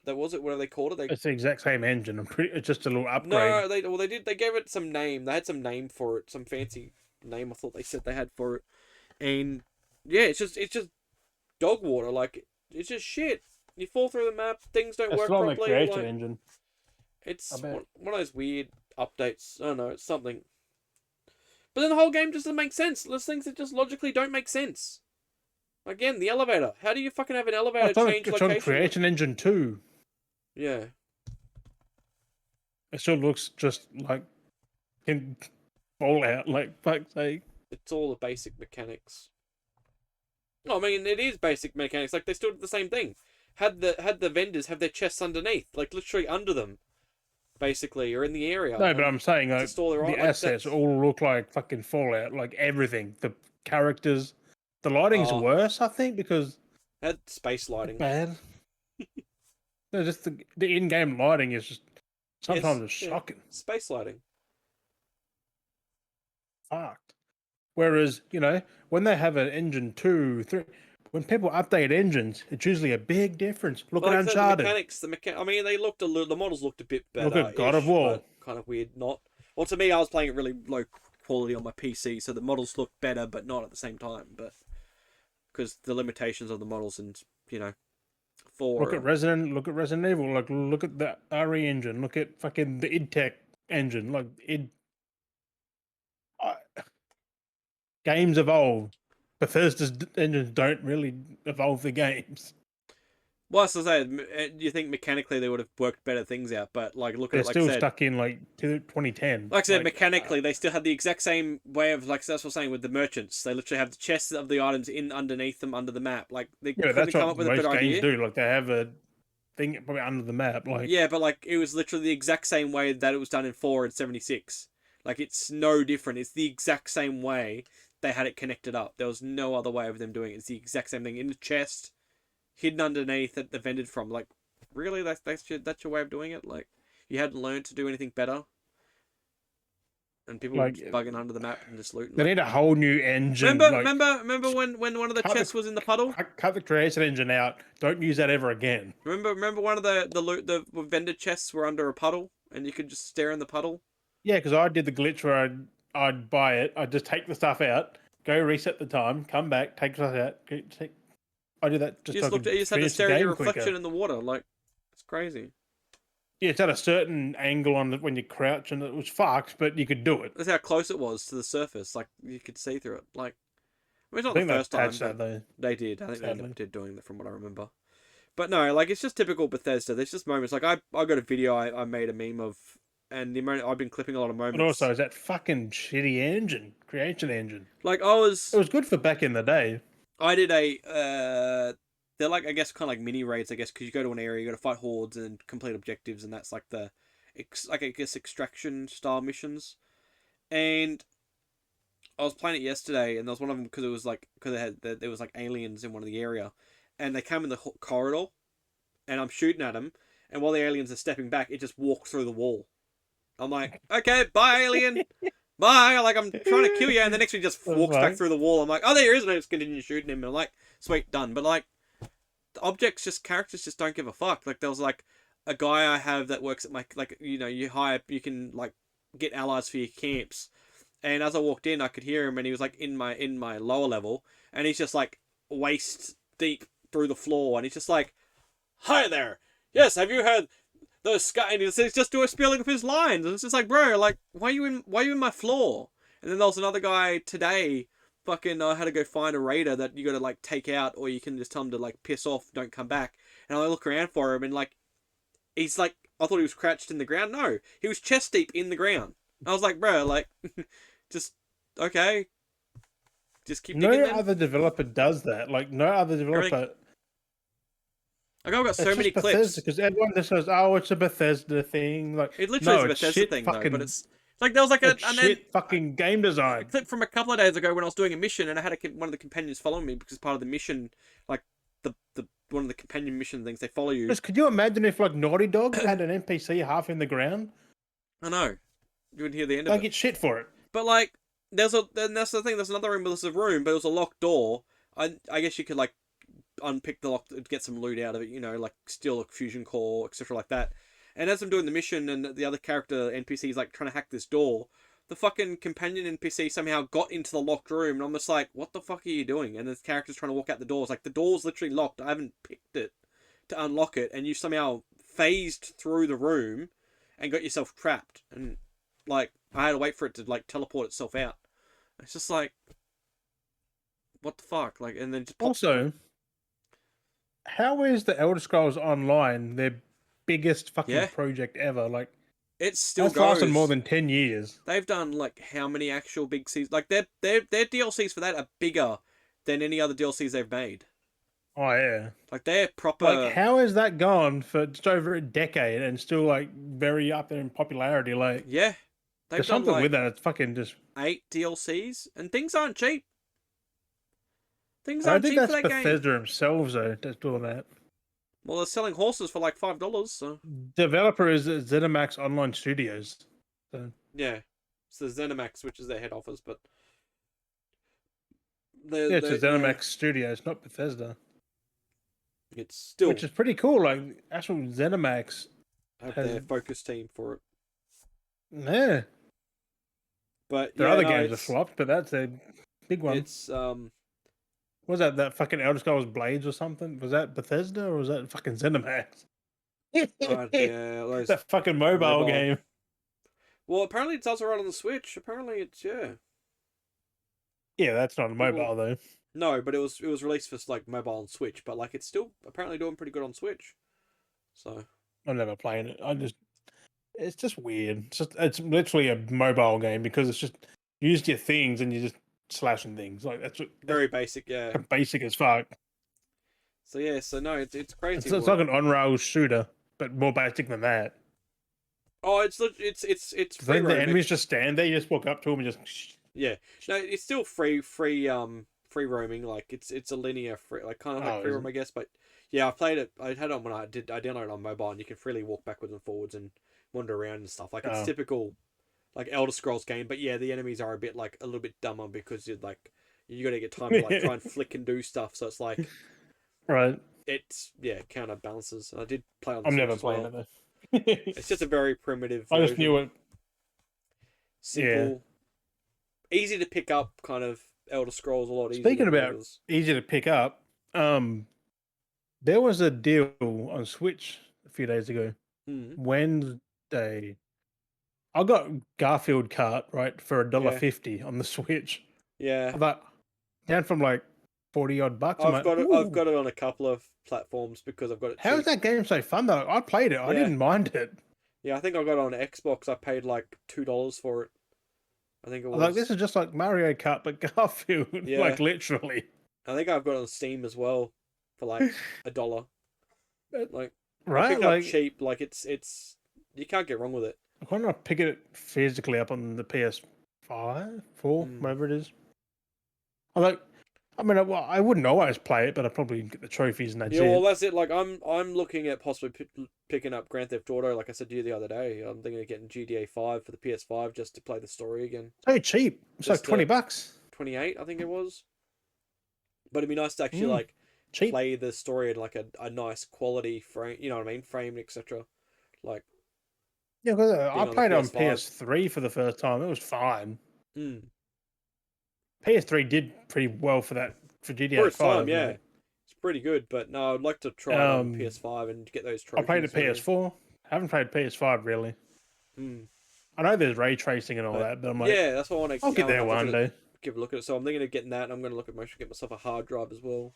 was it, whatever they called it. It's the exact same engine. It's just a little upgrade. No, they gave it some name. They had some name for it, some fancy name I thought they said they had for it. And yeah, it's just dog water, like it's just shit. You fall through the map, things don't work properly. It's not a creation engine. It's one of those weird updates. I don't know, it's something. But then the whole game just doesn't make sense. There's things that just logically don't make sense. Again, the elevator. How do you fucking have an elevator change location? It's on Creation Engine 2. Yeah. It still looks just like in Fallout, like fuck's sake. It's all the basic mechanics. No, I mean it is basic mechanics. Like they still did the same thing. Had the vendors have their chests underneath, like literally under them, basically, or in the area. No, but I'm saying like the assets all look like fucking Fallout, like everything. The characters, the lighting's worse, I think, because had space lighting. Bad. No, just the in-game lighting is just sometimes it's shocking. Space lighting. Fucked. Whereas, when they have an engine 2, 3, when people update engines, it's usually a big difference. Look at Uncharted. The mechanics, I mean, the models looked a bit better. Look at God of War. Kind of weird, not. Well, to me, I was playing it really low quality on my PC, so the models looked better, but not at the same time. But because the limitations of the models, and look at Resident Evil. Like, look at the RE engine. Look at fucking the id Tech engine. Like games evolve. Bethesda's engines don't really evolve the games. Well, as I say, you think mechanically they would have worked better things out, but look at They're still stuck in 2010. Like I said, mechanically they still had the exact same way of that's what I'm saying with the merchants. They literally have the chests of the items underneath them under the map. Like they couldn't come up with a better idea. Do. Like they have a thing probably under the map. Like but it was literally the exact same way that it was done in 4 and 76. Like it's no different. It's the exact same way they had it connected up. There was no other way of them doing it. It's the exact same thing in the chest, hidden underneath that they vended from. Like, really, that's your way of doing it. Like, you hadn't learned to do anything better, and people were just bugging under the map and just looting. They need a whole new engine. Remember when one of the chests was in the puddle? Cut the creation engine out. Don't use that ever again. Remember one of the vendor chests were under a puddle, and you could just stare in the puddle. Yeah, because I did the glitch where I'd buy it. I'd just take the stuff out, go reset the time, come back, take stuff out. I did that just. You just had to stare at your reflection in the water. Like, it's crazy. Yeah, it's at a certain angle when you crouch, and it was fucked, but you could do it. That's how close it was to the surface. Like, you could see through it. Like, I mean, it's not the first time, but they did. I think they did doing that from what I remember. But no, it's just typical Bethesda. There's just moments. Like, I got a video I made a meme of, and the amount I've been clipping a lot of moments. But also, is that fucking shitty creation engine. Like, it was good for back in the day. I did they're I guess kind of like mini raids, I guess, because you go to an area, you got to fight hordes and complete objectives, and that's I guess extraction style missions. And I was playing it yesterday, and there was one of them because it was there was aliens in one of the area, and they came in the corridor, and I'm shooting at them, and while the aliens are stepping back, it just walked through the wall. I'm like, okay, bye alien. Bye! Like, I'm trying to kill you, and the next one just walks back through the wall. I'm like, oh, there he is, and I just continue shooting him, and I'm like, sweet, done. But, the characters just don't give a fuck. Like, there was, a guy I have that works at my, you can, get allies for your camps. And as I walked in, I could hear him, and he was, in my lower level, and he's just, waist deep through the floor, and he's just like, hi there! Yes, have you heard... those guys, and he's just doing spilling of his lines, and it's just like, bro, why are you in my floor? And then there was another guy today, I had to go find a raider that you got to take out, or you can just tell him to piss off, don't come back. and I look around for him, and like he's like, I thought he was crouched in the ground. No, he was chest deep in the ground. I was like, bro, like, just okay, just keep No digging then. other developer does that. Like no other Everything. developer. Like I've got so It's many just Bethesda clips. because everyone just says, "Oh, it's a Bethesda thing." Like, It literally is no, a it's Bethesda shit. thing though, but Fucking, it's like there was like it's and then shit. Fucking game a design. clip from a couple of days ago when I was doing a mission, and I had one of the companions following me because part of the mission, like the one of the companion mission things, they follow you. Just could you imagine if like Naughty Dog had an NPC half in the ground? I know you wouldn't hear the end of They it, get shit for it. but like then that's the thing. There's another room, but there's a room, but it was a locked door. I guess you could like unpick the lock to get some loot out of it, you know, like steal a fusion core, etc., like that. And as I'm doing the mission, and the other character NPC is like trying to hack this door, the fucking companion NPC somehow got into the locked room, and I'm just like, what the fuck are you doing? And the character's trying to walk out the door. It's like the door's literally locked. I haven't picked it to unlock it, and you somehow phased through the room and got yourself trapped. And like I had to wait for it to like teleport itself out. It's just like, what the fuck? Like, and then just Also, how is the Elder Scrolls Online their biggest fucking project ever? Like, it still that's goes. lasted more than 10 years. They've done like how many actual big seasons? Like their DLCs for that are bigger than any other DLCs they've made. Oh yeah, Like they're proper. like how has that gone for just over a decade and still like very up there in popularity? Like, yeah, they've there's done something like with that. It's fucking just 8 DLCs, and things aren't cheap. Things I aren't think cheap for that's that game. Bethesda themselves though that's doing that. Well, they're selling horses for like $5. So Developer is ZeniMax Online Studios. So yeah, it's the ZeniMax, which is their head office, but yeah, it's a ZeniMax yeah, Studios, not Bethesda, it's still which is pretty cool. Like actual ZeniMax have has their focus team for it. yeah. But Their yeah, other no, games are flopped, but that's a big one. it's Was that fucking Elder Scrolls Blades or something? Was that Bethesda or was that fucking ZeniMax? yeah, those That fucking mobile game. Well, apparently it does alright on the Switch. Apparently it's Yeah, that's not a mobile though. No, but it was released for like mobile and Switch, but like it's still apparently doing pretty good on Switch. So I'm never playing it. It's just weird. It's literally a mobile game because it's just use your things and you're just slashing things. Like that's very basic, yeah. Basic as fuck. So yeah, so no, it's crazy. It's like an on-rail shooter, but more basic than that. Oh, it's free roaming. The enemies just stand there. You just walk up to them and just yeah. No, it's still free roaming. Like it's a linear free, like kind of like free roam, I guess. But yeah, I played it. I had it on when I downloaded it on mobile, and you can freely walk backwards and forwards and wander around and stuff. Like it's typical, like Elder Scrolls game. But yeah, the enemies are a little bit dumber because you got to get time to like try and flick and do stuff. So it's like, right. It's counterbalances. I did play on. I'm never playing it though. It's just a very primitive. I just knew it. Simple, easy to pick up, kind of Elder Scrolls. A lot easier. Speaking about easy to pick up, there was a deal on Switch a few days ago. Wednesday, I got Garfield Kart right for $1.50 on the Switch. Yeah, but down from like 40 odd bucks. I've got it on a couple of platforms because I've got it. How is that game so fun though? I played it. I didn't mind it. Yeah, I think I got it on Xbox. I paid like $2 for it. I think it was like this is just like Mario Kart but Garfield. Yeah. Like literally. I think I've got it on Steam as well for like $1. Like right, pick up cheap. Like it's you can't get wrong with it. I wonder if pick it physically up on the PS5, 4, whatever it is. I mean, I wouldn't always play it, but I'd probably get the trophies and that's it. Yeah, well, that's it. Like, I'm looking at possibly picking up Grand Theft Auto, like I said to you the other day. I'm thinking of getting GTA 5 for the PS5 just to play the story again. So cheap. It's just like $20. 28, I think it was. But it'd be nice to actually, play the story in, like, a nice quality frame, you know what I mean? Frame, etc. Like... Yeah, because I played it on PS3 for the first time. It was fine. PS3 did pretty well for GTA 5. Time, yeah. It's pretty good, but no, I'd like to try it on PS5 and get those trophies. I played it PS4. I haven't played PS5 really. I know there's ray tracing and all that, but I'm like, yeah, that's what I want to. I'll get there one day. Give a look at it. So I'm thinking of getting that. And I'm going to look at get myself a hard drive as well.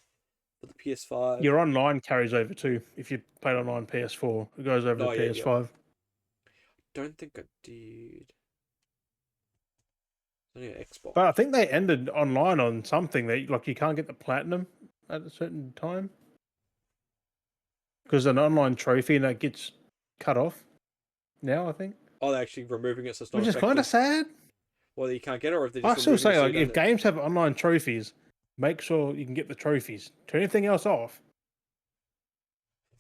for the PS5. Your online carries over too. If you played online PS4, it goes over to PS5. Don't think I did. Only Xbox. But I think they ended online on something that like you can't get the platinum at a certain time because an online trophy and that gets cut off now. I think. Oh, they're actually removing it, so it's not. Which is kind of sad. Well, you can't get it, or if they I just still say it, so like if games have online trophies, make sure you can get the trophies. Turn anything else off.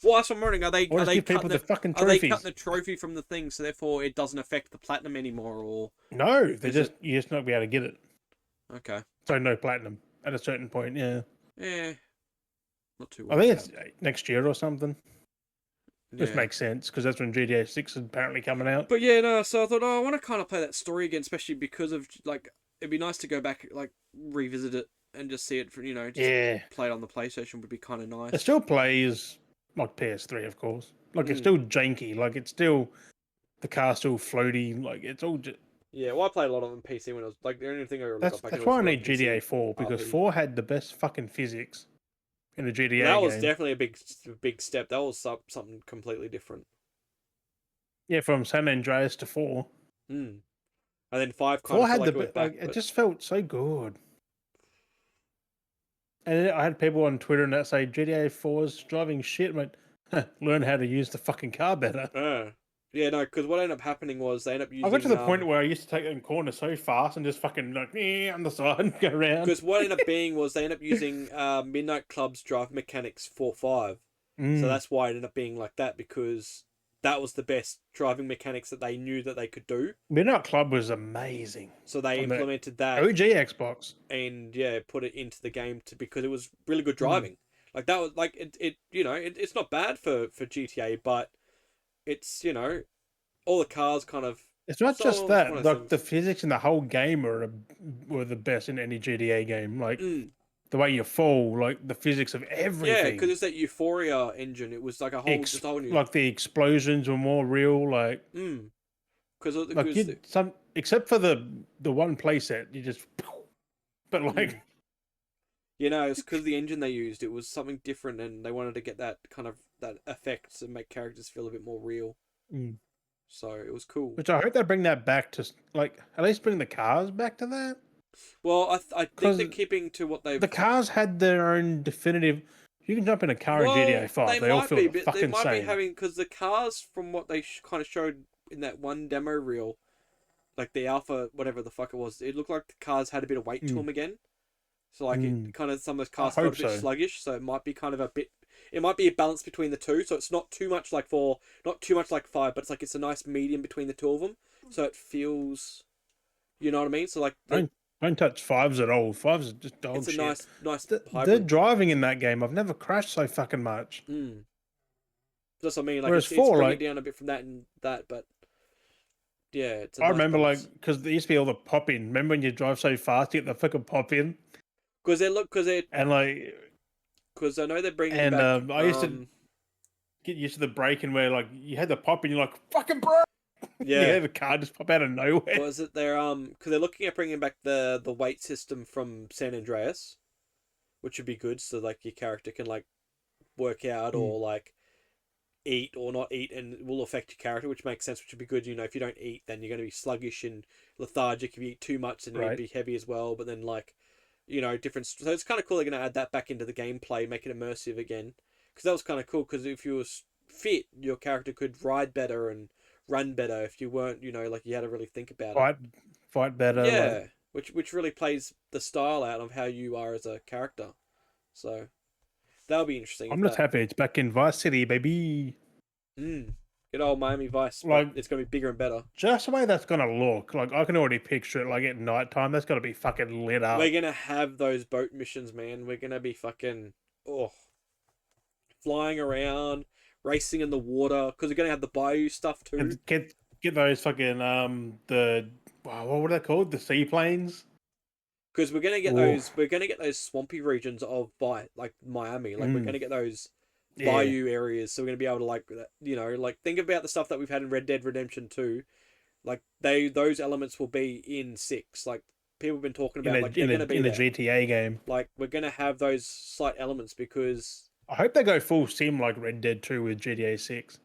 Well, that's what I'm wondering. Are they give people the fucking trophies? Are they cutting the trophy from the thing, so therefore it doesn't affect the platinum anymore, or no? You just not be able to get it. Okay. So no platinum at a certain point. Yeah. Yeah. Not too. I think it's next year or something. Yeah. Which makes sense because that's when GTA 6 is apparently coming out. But yeah, no. So I thought, I want to kind of play that story again, especially because of like it'd be nice to go back, like revisit it and just see it for just play it on the PlayStation would be kind of nice. It still plays like PS3, of course. Like it's still janky. Like it's still the car's still floaty. Like it's all just. Yeah, well, I played a lot of it on PC when I was like the only thing I really got back. That's why I need GTA 4 because 4 had the best fucking physics in the GTA. That was definitely a big step. That was something completely different. Yeah, from San Andreas to 4. And then 5 kind of had like went back, it just felt so good. And I had people on Twitter and that say GTA 4's driving shit. I went, learn how to use the fucking car better. Yeah, no, because what ended up happening was they ended up using. I got to the point where I used to take them corners so fast and just fucking like on the side and go around. Because what ended up being was they ended up using Midnight Club's drive mechanics 4.5. So that's why it ended up being like that, because that was the best driving mechanics that they knew that they could do. Midnight Club was amazing. So they implemented that OG Xbox and put it into the game because it was really good driving. Like that was like it it's not bad for GTA, but it's all the cars kind of. It's not just that. Like the physics in the whole game were the best in any GTA game. Like the way you fall, like the physics of everything. Yeah, because it's that Euphoria engine. It was like a whole new. Like the explosions were more real. Like except for the one playset, you just. But like. It's because the engine they used, it was something different, and they wanted to get that kind of that effect and make characters feel a bit more real. So it was cool. Which I hope they bring that back to at least bring the cars back to that. Well, I think they're keeping to what they've. The cars had their own definitive. You can jump in a car in GTA 5. They all feel fucking They might same. be having because the cars from what they kind of showed in that one demo reel, like the alpha, whatever the fuck it was, it looked like the cars had a bit of weight to them again. So like it kind of some of those cars got a bit sluggish, so it might be kind of a bit. It might be a balance between the two, so it's not too much like 4, not too much like 5, but it's a nice medium between the two of them, so it feels, you know what I mean. So like don't touch 5s at all. 5s are just dog shit. It's a nice. The driving in that game, I've never crashed so fucking much. That's what I mean. Like whereas it's 4, bringing it down a bit from that and that, but yeah, I remember balance. Like because there used to be all the pop in. Remember when you drive so fast, you get the fucking pop in. Because I know they're bringing back. I used to get used to the braking where like you had the pop and you're like fucking bro. Yeah, the car just pop out of nowhere. Was it they're because they're looking at bringing back the weight system from San Andreas, which would be good. So like your character can like work out or like eat or not eat, and it will affect your character, which makes sense. Which would be good. If you don't eat, then you're going to be sluggish and lethargic. If you eat too much, then you're going to be heavy as well. But then like. Different. So it's kind of cool they're going to add that back into the gameplay, make it immersive again. Because that was kind of cool, because if you were fit, your character could ride better and run better. If you weren't, like you had to really think about it. Fight better. Yeah, which really plays the style out of how you are as a character. So that'll be interesting. I'm just happy it's back in Vice City, baby. Good old Miami Vice. Like it's gonna be bigger and better. Just the way that's gonna look, like I can already picture it. Like at night time, that's gonna be fucking lit up. We're gonna have those boat missions, man. We're gonna be fucking flying around, racing in the water, because we're gonna have the bayou stuff too. And get those fucking what were they called? The seaplanes. Because we're gonna get those. We're gonna get those swampy regions of like Miami. Like we're gonna get those. Bayou areas, so we're gonna be able to like think about the stuff that we've had in Red Dead Redemption 2. Like those elements will be in 6. Like people have been talking about, like, they're going to be in a there. GTA game. Like, we're going to have those slight elements because... I hope they go full sim like Red Dead 2 with GTA 6.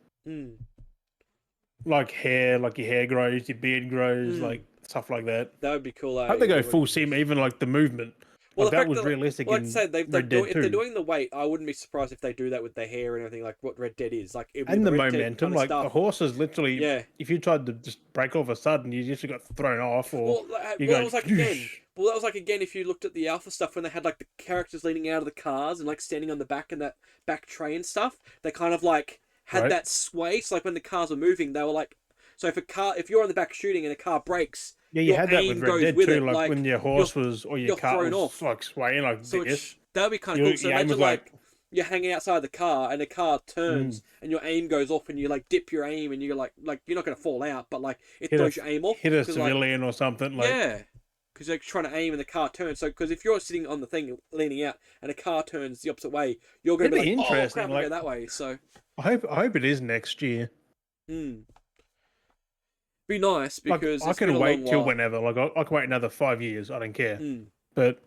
Like your hair grows, your beard grows, like stuff like that. That would be cool. I hope they go full sim, even like the movement. Well, like the that fact was that, realistic like I in said, Red Dead 2. if they're doing the weight, I wouldn't be surprised if they do that with their hair and everything, like what Red Dead is. Like, and the Red momentum, kind like of the horses literally. Yeah. If you tried to just break all of a sudden, you just got thrown off, or that was like again. Well, that was like again. If you looked at the alpha stuff when they had like the characters leaning out of the cars and like standing on the back and that back tray and stuff, they kind of like had that sway. So like when the cars were moving, they were like. So if you're on the back shooting and a car breaks, yeah, you had that with Red Dead too. Like when your horse was or your car was off. Like swaying like this. That would be kind of cool. So imagine like you're hanging outside the car and the car turns and your aim goes off and you like dip your aim and you're like you're not gonna fall out, but like it throws your aim off. Hit a civilian or something. Like, yeah. Because you're trying to aim and the car turns. So, because if you're sitting on the thing leaning out and a car turns the opposite way, you're going to be like, oh, crap, go that way. So, I hope it is next year. Be nice because I can wait till whenever. Like I can wait another 5 years. I don't care. But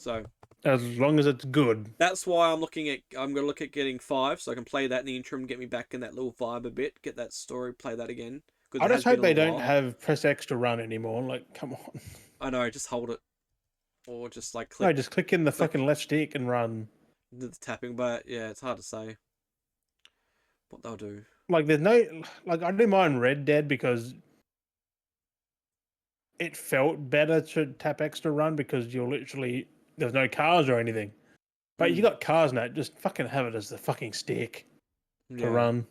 as long as it's good. That's why I'm going to look at getting 5 so I can play that in the interim, get me back in that little vibe a bit, get that story, play that again. I just hope they don't have press X to run anymore. Like, come on. I know, just hold it. Or just like click. No, just click in the fucking left stick and run. The tapping, but yeah, it's hard to say what they'll do. Like, there's no... Like, I didn't mind Red Dead because it felt better to tap X to run because you're literally... There's no cars or anything. But you got cars now, just fucking have it as the fucking stick to run.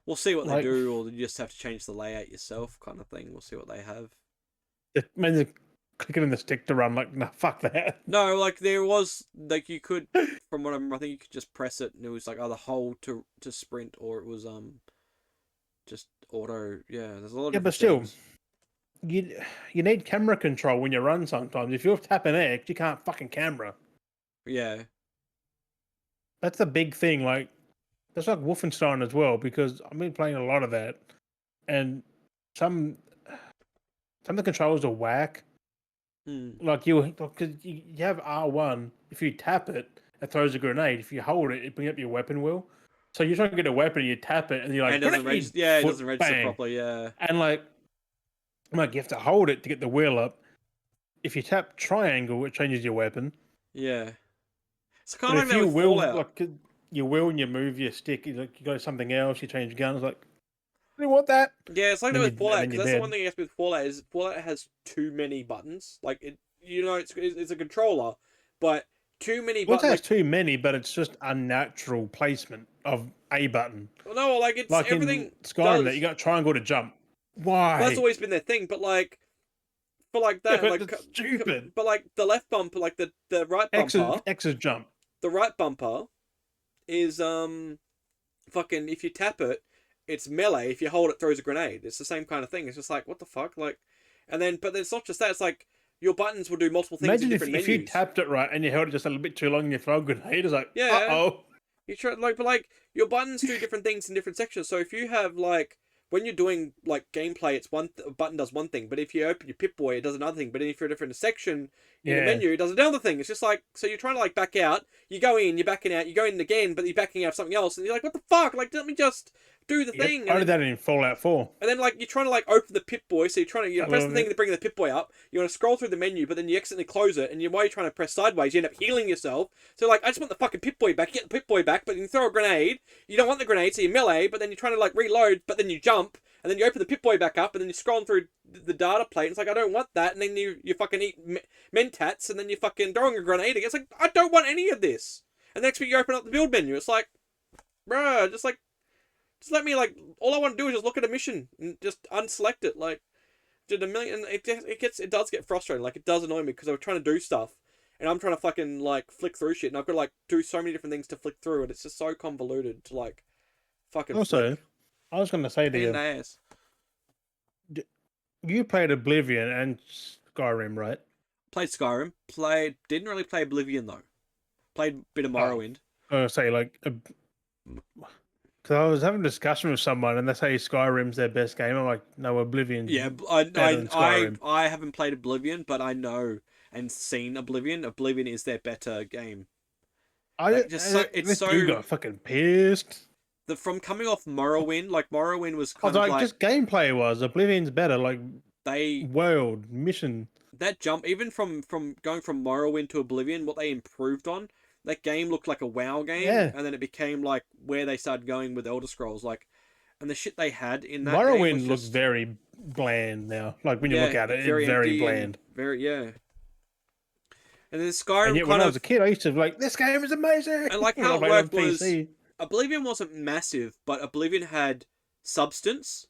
We'll see what they do, or you just have to change the layout yourself kind of thing. We'll see what they have. It means clicking in the stick to run, like, nah, fuck that. No, like, there was, like, you could, from what I remember, I think you could just press it, and it was, like, either hold to sprint, or it was, just auto, yeah, there's a lot of but still, you need camera control when you run sometimes. If you're tapping X, you can't fucking camera. Yeah. That's the big thing, like, that's like Wolfenstein as well, because I've been playing a lot of that, and some of the controls are whack. Like you have R1. If you tap it, it throws a grenade. If you hold it, it brings up your weapon wheel. So you're trying to get a weapon, you tap it, and you're like, and it doesn't register properly. Yeah, and like you have to hold it to get the wheel up. If you tap triangle, it changes your weapon. Yeah, it's kind of like that with Fallout. Like you will and you move your stick. You go to something else. You change guns. Like, I didn't want that. Yeah, it's like that with Fallout. Because that's the one thing I guess with Fallout is Fallout has too many buttons. Like it's a controller, but too many buttons. Well, it has too many, but it's just unnatural placement of a button. Well, no, like it's like everything. In Skyrim, that you got triangle to jump. Why? Well, that's always been their thing, but like. But like that, but like stupid. But like the left bumper, like the right bumper, X is jump. The right bumper is fucking. If you tap it, it's melee. If you hold it, throws a grenade. It's the same kind of thing. It's just like what the fuck, like, but then it's not just that. It's like your buttons will do multiple things. Imagine in different menus. If you tapped it right and you held it just a little bit too long and you throw a grenade, it's like uh-oh. You try but like your buttons do different things in different sections. So if you have like. When you're doing like gameplay, it's a button does one thing, but if you open your Pip-Boy, it does another thing. But if you're in a different section in the menu, it does another thing. It's just like so you're trying to like back out, you go in, you're backing out, you go in again, but you're backing out of something else, and you're like, what the fuck? Like let me just do the thing. I did that in Fallout 4. And then like you're trying to like open the Pip-Boy, so you're trying to press the thing to bring the Pip-Boy up. You want to scroll through the menu, but then you accidentally close it, and while you're trying to press sideways, you end up healing yourself. So like I just want the fucking Pip-Boy back. You get the Pip-Boy back, but you throw a grenade. You don't want the grenade, so you melee, but then you're trying to like reload, but then you jump. And then you open the Pip-Boy back up, and then you're scrolling through the data plate, and it's like, I don't want that. And then you fucking eat mentats, and then you're fucking throwing a grenade again. It's like, I don't want any of this. And next week you open up the build menu. It's like, bruh, just let me, like, all I want to do is just look at a mission and just unselect it. Like, did a million, it does get frustrating. Like, it does annoy me because I'm trying to do stuff, and I'm trying to fucking, like, flick through shit, and I've got to, like, do so many different things to flick through, and it's just so convoluted to, like, fucking also, I was going to say to you, you played Oblivion and Skyrim, right? Played Skyrim. Didn't really play Oblivion, though. Played a bit of Morrowind. I was going to say, like, because I was having a discussion with someone and they say Skyrim's their best game. I'm like, no, Oblivion's I haven't played Oblivion, but I know and seen Oblivion, Oblivion is their better game. This dude got fucking pissed. From coming off Morrowind, like Morrowind was I was kind of like, just gameplay was Oblivion's better. Like they world mission. that jump, even from going from Morrowind to Oblivion, what they improved on, that game looked like a WoW game, and then it became like where they started going with Elder Scrolls, like, and the shit they had in that Morrowind game was looks just, very bland now. Like when you look at it, it's very bland. And then Skyrim, and yet when I was a kid, I used to be like, this game is amazing. And like how it worked was, Oblivion wasn't massive, but Oblivion had substance,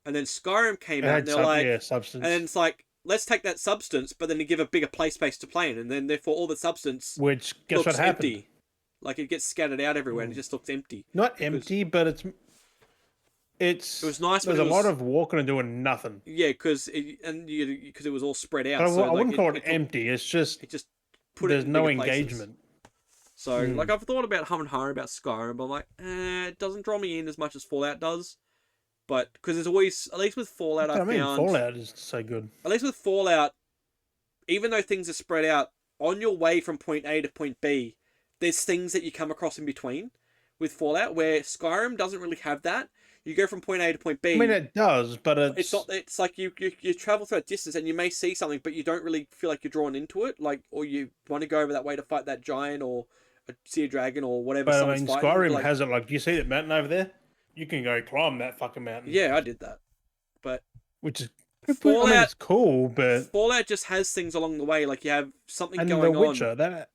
and then Skyrim came out, and they're like, substance. and then it's like, let's take that substance, but then you give a bigger play space to play in, and then therefore all the substance, which guess what happened? Empty. Like it gets scattered out everywhere, and it just looks empty. Not empty, but it was nice. There's a lot of walking and doing nothing. Yeah, because it was all spread out. But I wouldn't call it empty. It's just there's no engagement. So like I've thought about hum and hara about Skyrim, but I'm like, it doesn't draw me in as much as Fallout does. But because there's always, at least with Fallout, I found Fallout is so good. At least with Fallout, even though things are spread out on your way from point A to point B, there's things that you come across in between with Fallout, where Skyrim doesn't really have that. You go from point A to point B. I mean, it does, but it's not. It's like you travel through a distance and you may see something, but you don't really feel like you're drawn into it. Like, or you want to go over that way to fight that giant or see a dragon or whatever. But I mean, Skyrim has it. Like, do you see that mountain over there? You can go climb that fucking mountain. Yeah, I did that, but which is Fallout. I mean, it's cool, but Fallout just has things along the way. Like you have something and going The Witcher, on.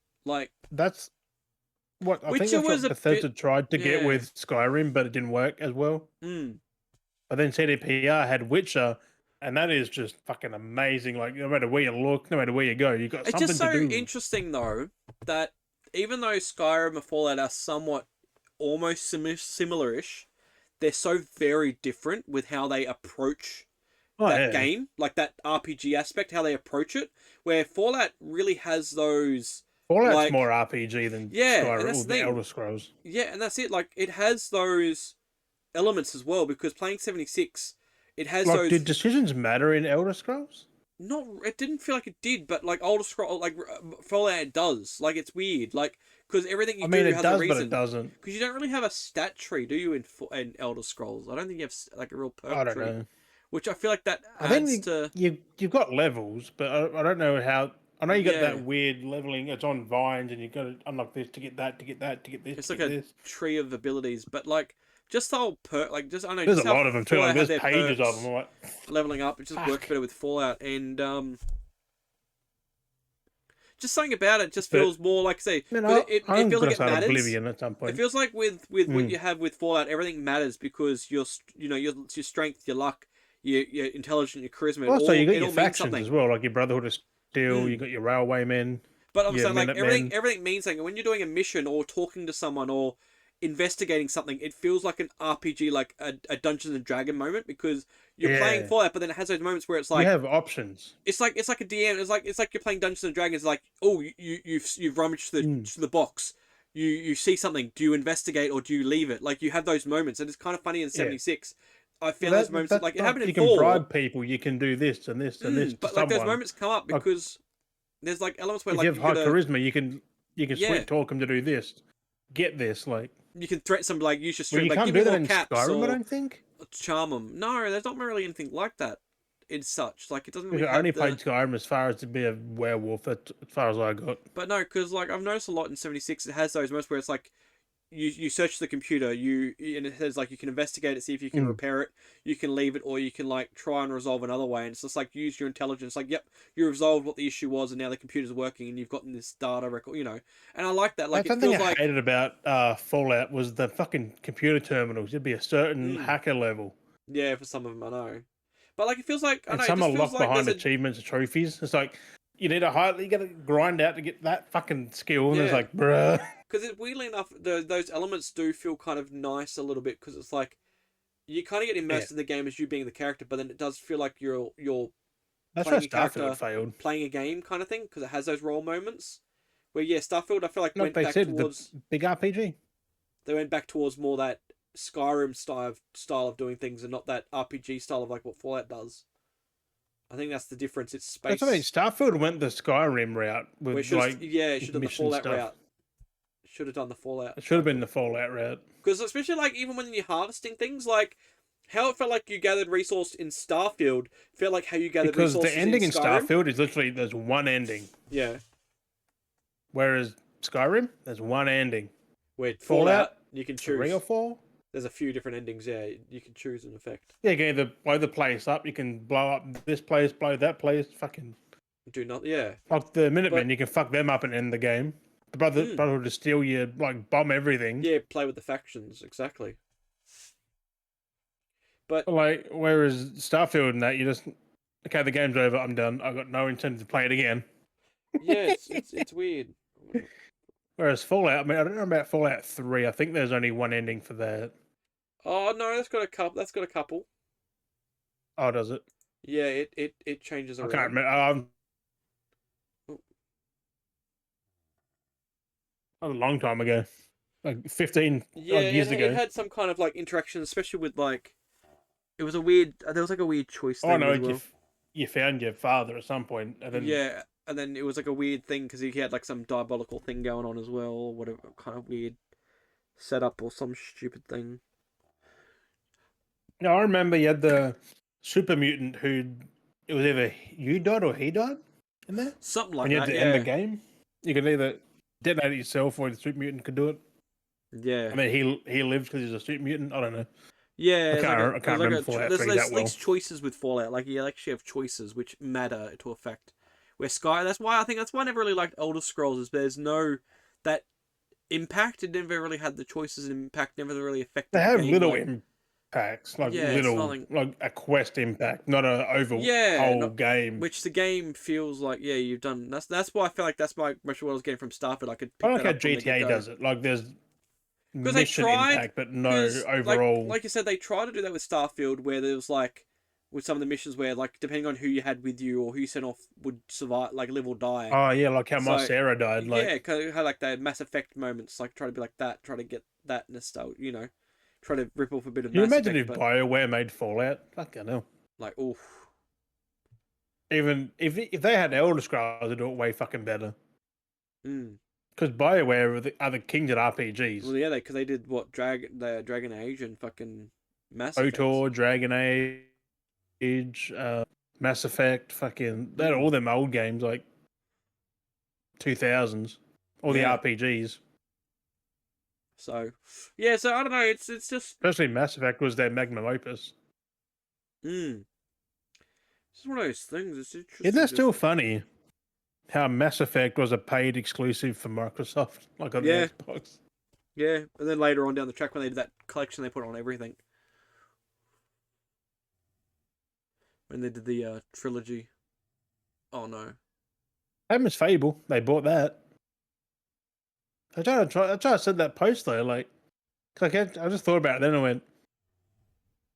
That's what I Witcher think that's what Bethesda tried to get with Skyrim, but it didn't work as well. But then CDPR had Witcher, and that is just fucking amazing. Like no matter where you look, no matter where you go, you got something to do. It's just so interesting though that even though Skyrim and Fallout are somewhat almost similar-ish, they're so very different with how they approach that game, like that RPG aspect, how they approach it. Where Fallout really has those. Fallout's more RPG than Skyrim or the Elder Scrolls. Yeah, and that's it. Like it has those elements as well because playing 76, it has those. Did decisions matter in Elder Scrolls? No, it didn't feel like it did, but like Elder Scrolls, like Fallout does. Like it's weird, like because everything you do has a reason. But it doesn't. Because you don't really have a stat tree, do you? In Elder Scrolls, I don't think you have like a real perk tree. Know. Which I feel like that adds to. You've got levels, but I don't know how. I know you got that weird leveling. It's on vines, and you got to unlock this to get that, to get that, to get this. It's like a tree of abilities, but like just the whole perk, like just I know. There's a lot of them too. Like, there's pages of them. Like, leveling up, it just works better with Fallout, and just something about it just feels more like say. It feels like it matters. Oblivion at some point. It feels like with what you have with Fallout, everything matters because your strength, your luck, your intelligence, your charisma. Also, you got your factions as well, like your Brotherhood of Steel. You got your Railwaymen. But I'm saying like everything means something. When you're doing a mission or talking to someone or investigating something, it feels like an RPG, like a Dungeons and Dragon moment because you're playing Fallout, but then it has those moments where it's like you have options. It's like a DM. It's like you're playing Dungeons and Dragons. Like you've rummaged through the box. You see something. Do you investigate or do you leave it? Like you have those moments, and it's kind of funny in 76. I feel those moments like it happened in 4. You can bribe people. You can do this and this and this. But like those moments come up because there's like elements where if like you have high charisma, you can sweet talk them to do this. Get this, like you can threat some like use your strength. You like can't give do me that more caps in Skyrim, or I don't think. Charm them. No, there's not really anything like that. It's such like it doesn't. Really I only played Skyrim as far as to be a werewolf. That's as far as I got. But no, because like I've noticed a lot in 76, it has those moments where it's like you search the computer, and it says like you can investigate it, see if you can repair it, you can leave it, or you can like try and resolve another way. And it's just like use your intelligence. Like, yep, you resolved what the issue was, and now the computer's working, and you've gotten this data record, And I like that. Like, something I hated about Fallout was the fucking computer terminals. There'd be a certain hacker level. Yeah, for some of them I know, but like it feels like some are locked behind achievements and trophies. It's like you need you got to grind out to get that fucking skill, and it's like, bruh. Because weirdly enough, those elements do feel kind of nice a little bit because it's like you kind of get immersed in the game as you being the character, but then it does feel like you're that's why Starfield failed, playing a game kind of thing because it has those role moments where Starfield I feel like went back towards the big RPG. They went back towards more that Skyrim style of doing things and not that RPG style of like what Fallout does. I think that's the difference. It's That's what I mean. space. Starfield went the Skyrim route Where with should like yeah, it should have done the mission Fallout stuff. route. Should have done the Fallout It should have been cycle. the Fallout route. Because especially like even when you're harvesting things, like how it felt like you gathered resource in Starfield felt like how you gathered Because the resources in ending in Skyrim. Starfield is literally there's one ending. Yeah. Whereas Skyrim, there's one ending. Where Fallout, you can 3 or choose. 4. There's a few different endings. Yeah, you can choose in effect. Yeah, you can either blow the place up, you can blow up this place, blow that place, fucking. Do not. Yeah. Like the Minutemen, But you can fuck them up and end the game. The brotherhood to steal you, like bomb everything. yeah, play with the factions exactly. But like, whereas Starfield and that, you just okay, the game's over, I'm done. I've got no intent to play it again. yeah, it's weird. Whereas Fallout, I mean, I don't know about Fallout 3. I think there's only one ending for that. Oh no, that's got a couple. That's got a couple. Oh, does it? Yeah, it changes I around. can't remember. A long time ago, like 15 Yeah, odd years ago. it had some kind of like interaction, especially with like it was a weird. There was like a weird choice thing Oh no, as well. you found your father at some point, and then Yeah, and then it was like a weird thing because he had like some diabolical thing going on as well, whatever kind of weird setup or some stupid thing. no, I remember you had the super mutant who it was either you died or he died in there. Something like When you had that. to end the Yeah, game, you could either detonate it yourself or the super mutant could do it. yeah, I mean, he lived because he's a super mutant. I don't know. yeah. I can't remember Fallout 3 There's that at well. least choices with Fallout. Like you actually have choices which matter to effect. Where Sky, that's why I never really liked Elder Scrolls. Is there's no that impact. It never really had the choices and impact. Never really affected They the have game. little Like impacts, like yeah, it's little, nothing. like a quest impact, not a over Yeah, whole not game. which the game feels like. Yeah, you've done. That's why I feel like that's much what I was getting from Starfield. I could I pick like that how up from the get GTA go does it. Like there's because they mission tried. impact, but no Because overall. like you said, they tried to do that with Starfield, where there was like with some of the missions where like depending on who you had with you or who you sent off would survive, like live or die. Oh yeah, like how my So Sarah died. yeah, Like because it had like the Mass Effect moments, like try to be like that, try to get that nostalgia, try to rip off a bit of can you Mass imagine Effect, if but BioWare made Fallout? Fucking hell. like oof. Even if they had Elder Scrolls, they'd do it way fucking better. Mm. Because BioWare are the kings at RPGs. Well, yeah, because they did what Dragon Age and fucking Mass Effect. KOTOR, Dragon Age, Mass Effect, fucking they had all them old games like 2000s, all the Yeah. RPGs. So, yeah. So I don't know. It's just. Especially Mass Effect was their magnum opus. It's just one of those things. It's interesting. Isn't that still funny? How Mass Effect was a paid exclusive for Microsoft, like on the Xbox. Yeah, and then later on down the track when they did that collection, they put on everything. When they did the trilogy. Oh no. Same as Fable, they bought that. I tried to send that post though, like I just thought about it, then I went,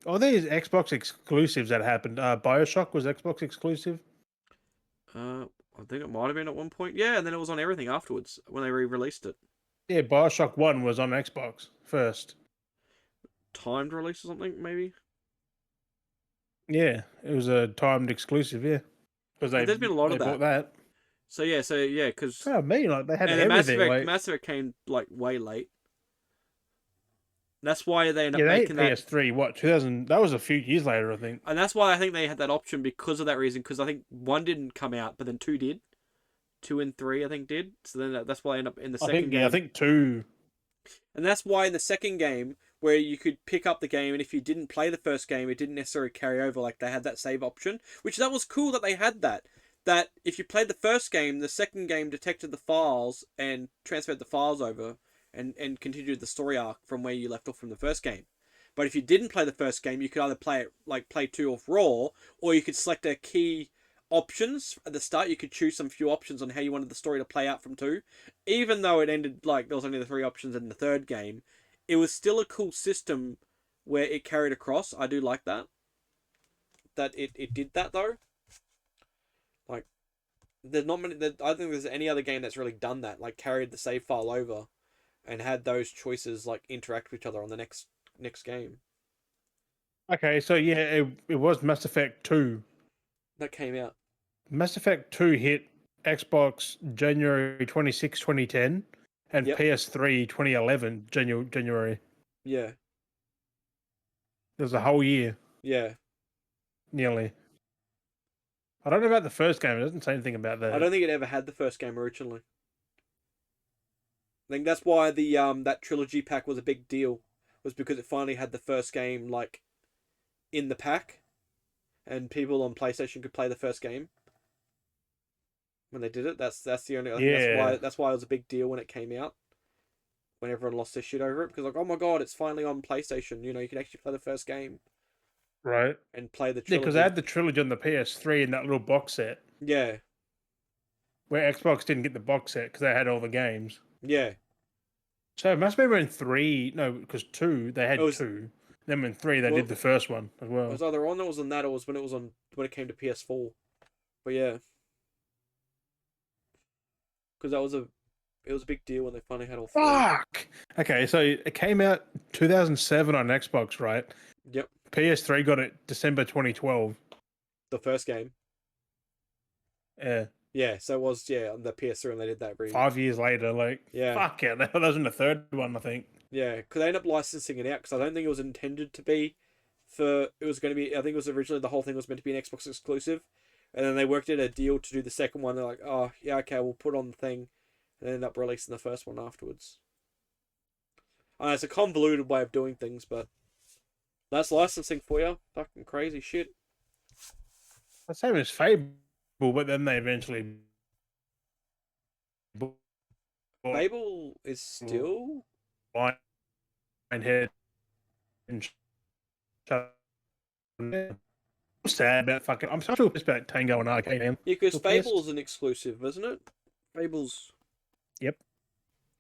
"Oh, these Xbox exclusives that happened. BioShock was Xbox exclusive. I think it might have been at one point. Yeah, and then it was on everything afterwards when they re-released it. Yeah, BioShock 1 was on Xbox first. Timed release or something, maybe. Yeah, it was a timed exclusive. Yeah, because There's been a lot they of that. bought that. So yeah, because Oh, me like they had and everything. Mass Effect came like way late. That's why they ended up Yeah, making that. PS3. What 2000? That was a few years later, I think. And that's why I think they had that option because of that reason. Because I think one didn't come out, but then two did. 2 and 3, I think, did. So then that's why I end up in the second game. Yeah, I think 2. And that's why in the second game, where you could pick up the game, and if you didn't play the first game, it didn't necessarily carry over. Like they had that save option, which that was cool that they had that. That if you played the first game, the second game detected the files and transferred the files over, and continued the story arc from where you left off from the first game. But if you didn't play the first game, you could either play 2 off raw, or you could select a key options at the start. You could choose some few options on how you wanted the story to play out from 2. Even though it ended like there was only the 3 options in the third game, it was still a cool system where it carried across. I do like that. That it did that though. Like there's not many. I don't think there's any other game that's really done that. Like carried the save file over, and had those choices like interact with each other on the next game. Okay, so yeah, it was Mass Effect 2. that came out. Mass Effect 2 hit Xbox January 26, 2010, and Yep. PS3 2011 January. Yeah. There's a whole year, Yeah. nearly. I don't know about the first game. It doesn't say anything about I that. don't think it ever had the first game originally. I think that's why the that trilogy pack was a big deal, was because it finally had the first game like in the pack, and people on PlayStation could play the first game when they did it. That's the only. I think Yeah, that's why it was a big deal when it came out. When everyone lost their shit over it, because like, oh my god, it's finally on PlayStation. You know, you can actually play the first game right. and play the Yeah, because they trilogy. had the trilogy on the PS3 in that little box set, Yeah. where Xbox didn't get the box set because they had all the games. Yeah. So it must be when 3, no, because 2, they It had was 2. Then when 3, they did well, the first one as it well. was either on that was on that, or was when it was on when it came to PS4. But yeah, because it was a big deal when they finally had all three. Fuck! Okay, so it came out 2007 on Xbox, right? Yep, PS3 got it December 2012. the first game. Yeah, Yeah, so it was on the PS3 when they did that. 5 years later, like, Yeah, fuck yeah, that was in the third one, I think. yeah, because they ended up licensing it out because I don't think it was intended to be for. It was going to be. I think it was originally the whole thing was meant to be an Xbox exclusive, and then they worked out a deal to do the second one. They're like, oh yeah, okay, we'll put on the thing, and they end up releasing the first one afterwards. It's a convoluted way of doing things, but that's licensing for you. Fucking crazy shit. The same as Fable, but then they eventually bought Fable is still. Lionhead and shut them down. I'm sad about fucking. I'm so pissed about Tango and Arcade, man. Yeah, because So Fable's pissed. an exclusive, isn't it? Fable's Yep,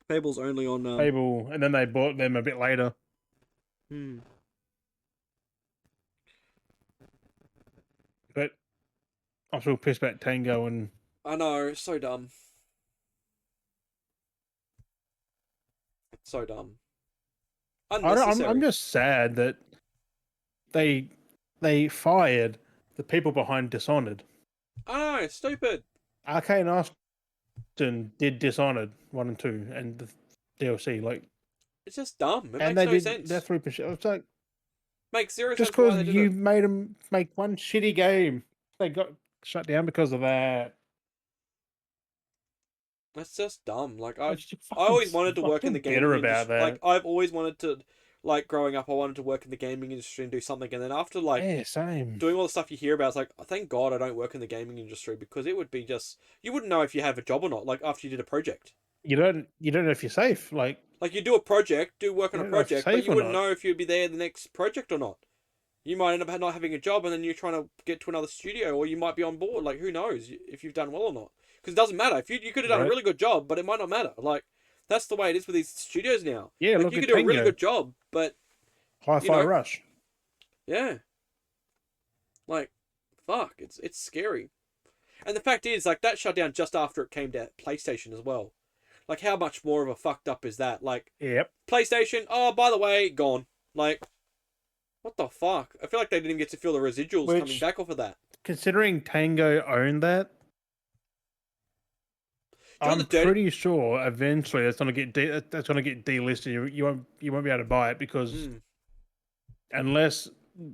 Fable's only on Fable, and then they bought them a bit later. Hmm. But I'm still pissed about Tango and I know, so dumb. So dumb. I don't, I'm Unnecessary. just sad that they they fired the people behind Dishonored. I know, stupid. Arcane Austin did Dishonored 1 and 2 and the DLC, like, It's just dumb. It and makes they no did their sense. 3%. It's like, Makes zero just sense why because they did you it. made them make one shitty game, they got shut down because of that. That's just dumb. I just I fucking, always wanted to I'm work in still the bitter gaming about industry. Like that. I've always wanted to, like growing up, I wanted to work in the gaming industry and do something. And then after like Yeah, same. doing all the stuff you hear about, it's like, oh, thank God I don't work in the gaming industry because it would be just you wouldn't know if you have a job or not. Like after you did a project. You don't know if you're safe. Like you do a project, do work on You a don't know if you're project, but safe you or wouldn't not. know if you'd be there the next project or not. You might end up not having a job, and then you're trying to get to another studio, or you might be on board. Like who knows if you've done well or not? Because it doesn't matter. If you could have done a Right? really good job, but it might not matter. Like that's the way it is with these studios now. Yeah, Like look you at could do a really Tango, good job, but you Hi-Fi know, Rush. yeah, like fuck, it's scary. And the fact is, like that shut down just after it came to PlayStation as well. Like how much more of a fucked up is that? Like Yep. PlayStation, oh by the way, gone. Like what the fuck? I feel like they didn't even get to feel the residuals coming Which, back off of that. considering Tango owned that, Do you know I'm the dirty? pretty sure eventually that's gonna get delisted. You won't be able to buy it because Mm, unless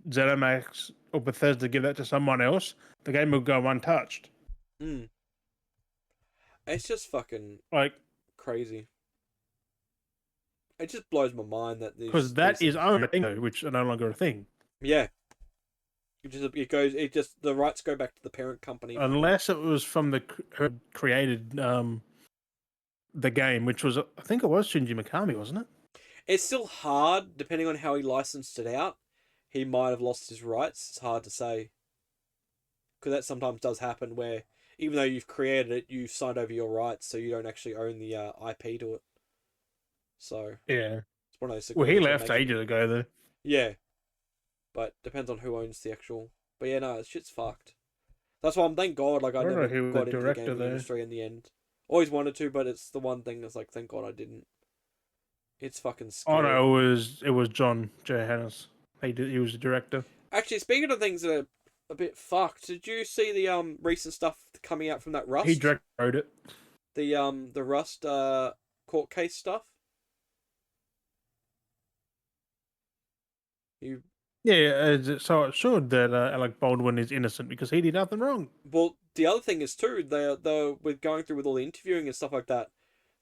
ZeniMax or Bethesda give that to someone else, the game will go untouched. mm. It's just fucking Like, crazy. It just blows my mind that because these that is things. owned by Tango, which are no longer a thing. Yeah, it just the rights go back to the parent company. Unless it was from who created the game, which was, I think it was Shinji Mikami, wasn't it? It's still hard depending on how he licensed it out. He might have lost his rights. It's hard to say because that sometimes does happen where even though you've created it, you've signed over your rights, so you don't actually own the IP to it. So Yeah. it's one of those Well, he agreements that left makes it. ages ago, though. Yeah, but depends on who owns the actual. But yeah, no, shit's fucked. That's why I'm thank God like I I don't know never who the got into the director gaming there. industry in the end. Always wanted to, but it's the one thing that's like thank God I didn't. It's fucking Oh scary. no, it was John Johannes. He was the director. Actually, speaking of things that are a bit fucked. Did you see the recent stuff coming out from that He Rust? direct wrote it. The Rust court case stuff? You Yeah, so it showed that Alec Baldwin is innocent because he did nothing wrong. Well, the other thing is too, they with going through with all the interviewing and stuff like that,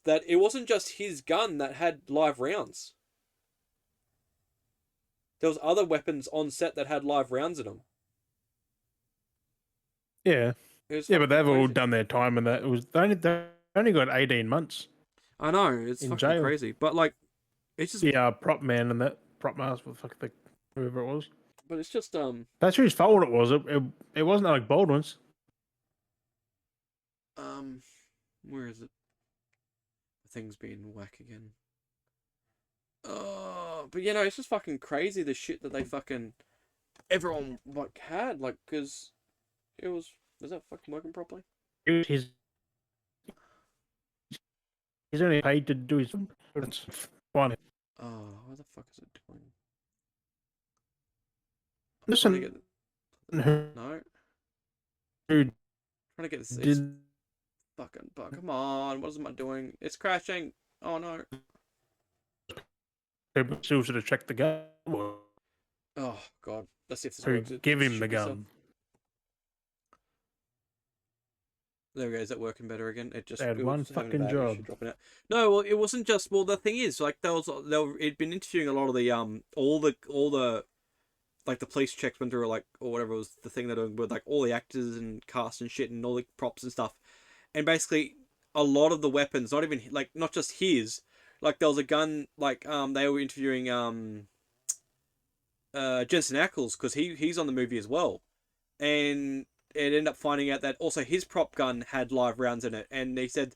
that it wasn't just his gun that had live rounds. There was other weapons on set that had live rounds in them. Yeah, It was yeah, but fucking they've all crazy. done their time, and that it was they only got 18 months I know, it's in fucking jail. crazy. But like it's just The prop man and that prop master, whoever it was. but it's just That's whose fault it was. It wasn't Alec Baldwin's. um where is it? The thing's being whack again. Oh, but you know, it's just fucking crazy the shit that they fucking everyone like had like because it was that fucking working properly? He's only paid to do his. It's funny. Oh, what the fuck is it doing? I'm trying to Listen, get who no, did trying to get this. It's fucking bug. Come on, what am I doing? It's crashing. Oh no. people still should have checked the gun? Oh god. Let's see if this Who works. It give him the should be so. gun? There we go. Is that working better again? It just They had it one was having a fucking bad job. issue dropping out. No, well, it wasn't just. Well, the thing is, like, it'd been interviewing a lot of the all the like the police checks went through like or whatever was the thing they're doing with like all the actors and cast and shit and all the props and stuff, and basically a lot of the weapons, not even like not just his, like there was a gun like they were interviewing Jensen Ackles because he's on the movie as well, and it ended up finding out that also his prop gun had live rounds in it, and they said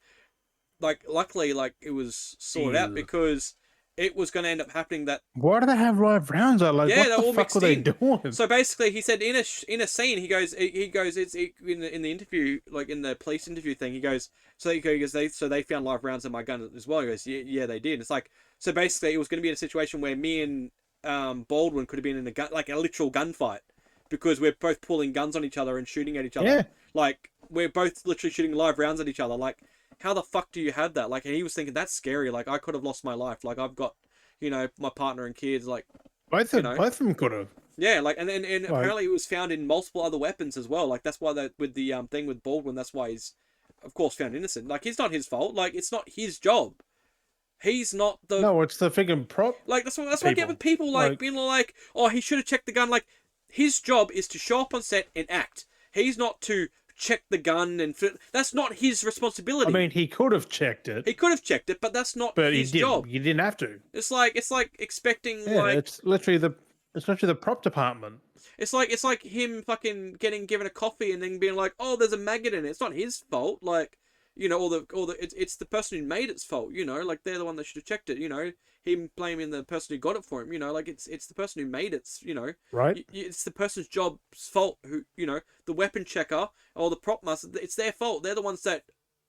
like luckily like it was sorted out Ew. because it was going to end up happening that Why do they have live rounds? Like, yeah, what they're the all fuck were mixed they in. doing? So basically, he said in a scene, he goes it's in the interview, like in the police interview thing, he goes they found live rounds in my gun as well. He goes yeah they did. It's like so basically it was going to be in a situation where me and Baldwin could have been in a gun like a literal gunfight because we're both pulling guns on each other and shooting at each other. Yeah. Like we're both literally shooting live rounds at each other. Like how the fuck do you have that? Like and he was thinking that's scary. Like I could have lost my life. Like I've got my partner and kids. Like Both of them could have. yeah, like and Like, apparently it was found in multiple other weapons as well. Like that's why that with the thing with Baldwin, that's why he's of course found innocent. Like it's not his fault. Like it's not his job. He's not the no, it's the friggin' prop. like that's what I get with people like being like, oh, he should have checked the gun. Like his job is to show up on set and act. He's not to check the gun and that's not his responsibility. I mean, he could have checked it. He could have checked it, but that's not his job. He didn't have to. It's like expecting it's literally the prop department. It's like him fucking getting given a coffee and then being like, oh, there's a maggot in it. It's not his fault. Like, it's the person who made it's fault. Like they're the one that should have checked it. Him blaming the person who got it for him. Like it's the person who made it. Right. It's the person's job's fault. Who the weapon checker or the prop master. It's their fault. They're the ones that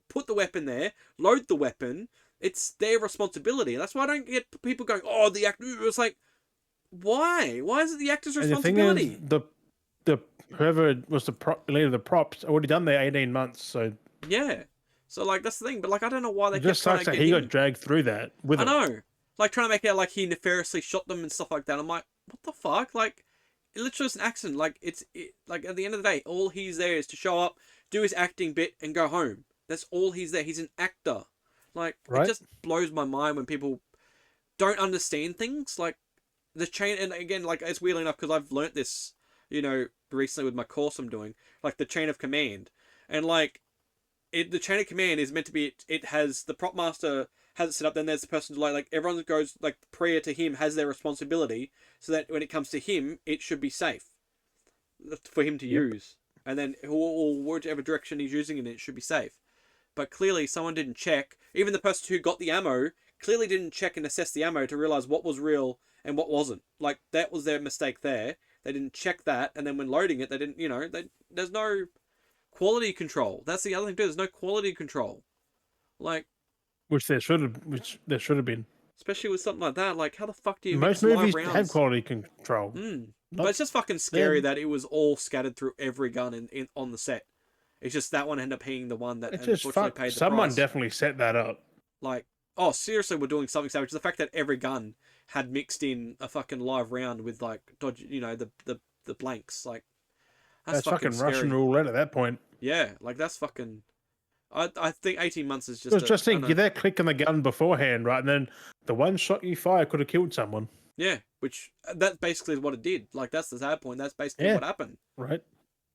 put the weapon there, load the weapon. It's their responsibility. That's why I don't get people going, oh, the actor. It's like. Why? Why is it the actor's responsibility? And the thing is, the whoever was the leader of the props already done their 18 months, so yeah. So like that's the thing, but like I don't know why they it kept just trying sucks to that get he him. got dragged through that with I him. know, like trying to make it out like he nefariously shot them and stuff like that. I'm like, what the fuck? Like, it literally is an accident. Like like at the end of the day, all he's there is to show up, do his acting bit, and go home. That's all he's there. He's an actor. Like Right? it just blows my mind when people don't understand things. Like the chain, and again, like it's weird enough because I've learnt this, recently with my course I'm doing, like the chain of command, and like the chain of command is meant to be. It has the prop master has it set up. Then there's the person like everyone goes like prior to him has their responsibility, so that when it comes to him, it should be safe for him to use, and then or whichever direction he's using it should be safe. But clearly, someone didn't check. Even the person who got the ammo clearly didn't check and assess the ammo to realize what was real and what wasn't. Like that was their mistake there. They didn't check that, and then when loading it, they didn't. There's no quality control. That's the other thing too. There's no quality control. Like Which there should have been. especially with something like that. Like how the fuck do you Most mix live movies rounds? have quality control. But it's just fucking scary that it was all scattered through every gun in on the set. It's just that one ended up being the one that It's just unfortunately fuck. paid the Someone price. definitely set that up. Like, oh, seriously, we're doing something savage. The fact that every gun had mixed in a fucking live round with like dodge, the blanks. Like, that's fucking fucking Russian scary. roulette at that point. Yeah, like that's fucking. I think 18 months is just. Because just think, you're there clicking the gun beforehand, right? And then the one shot you fire could have killed someone. Yeah, which that's basically what it did. Like that's the sad point. That's basically what happened. Right.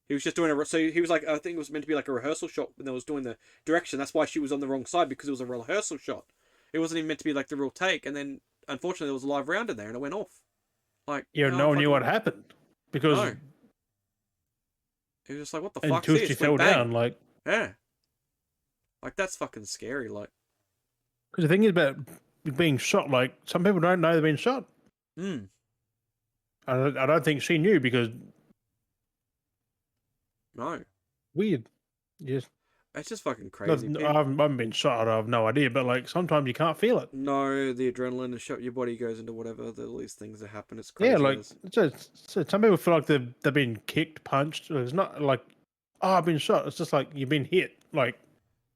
He was just doing so he was like, I think it was meant to be like a rehearsal shot when they was doing the direction. That's why she was on the wrong side, because it was a rehearsal shot. It wasn't even meant to be like the real take. And then unfortunately there was a live round in there and it went off. Like, no one knew what happened because no. It was just like, what the fuck? until she fell down, like, yeah, like that's fucking scary. Like, because the thing is about being shot, like some people don't know they've been shot. I don't think she knew because no, weird. Yes. it's just fucking crazy. I haven't been shot. I have no idea, but like sometimes you can't feel it. No, the adrenaline and shot, your body goes into whatever. All these things that happen. It's crazy. Yeah, like so some people feel like they've been kicked, punched. It's not like, oh, I've been shot. It's just like you've been hit. Like,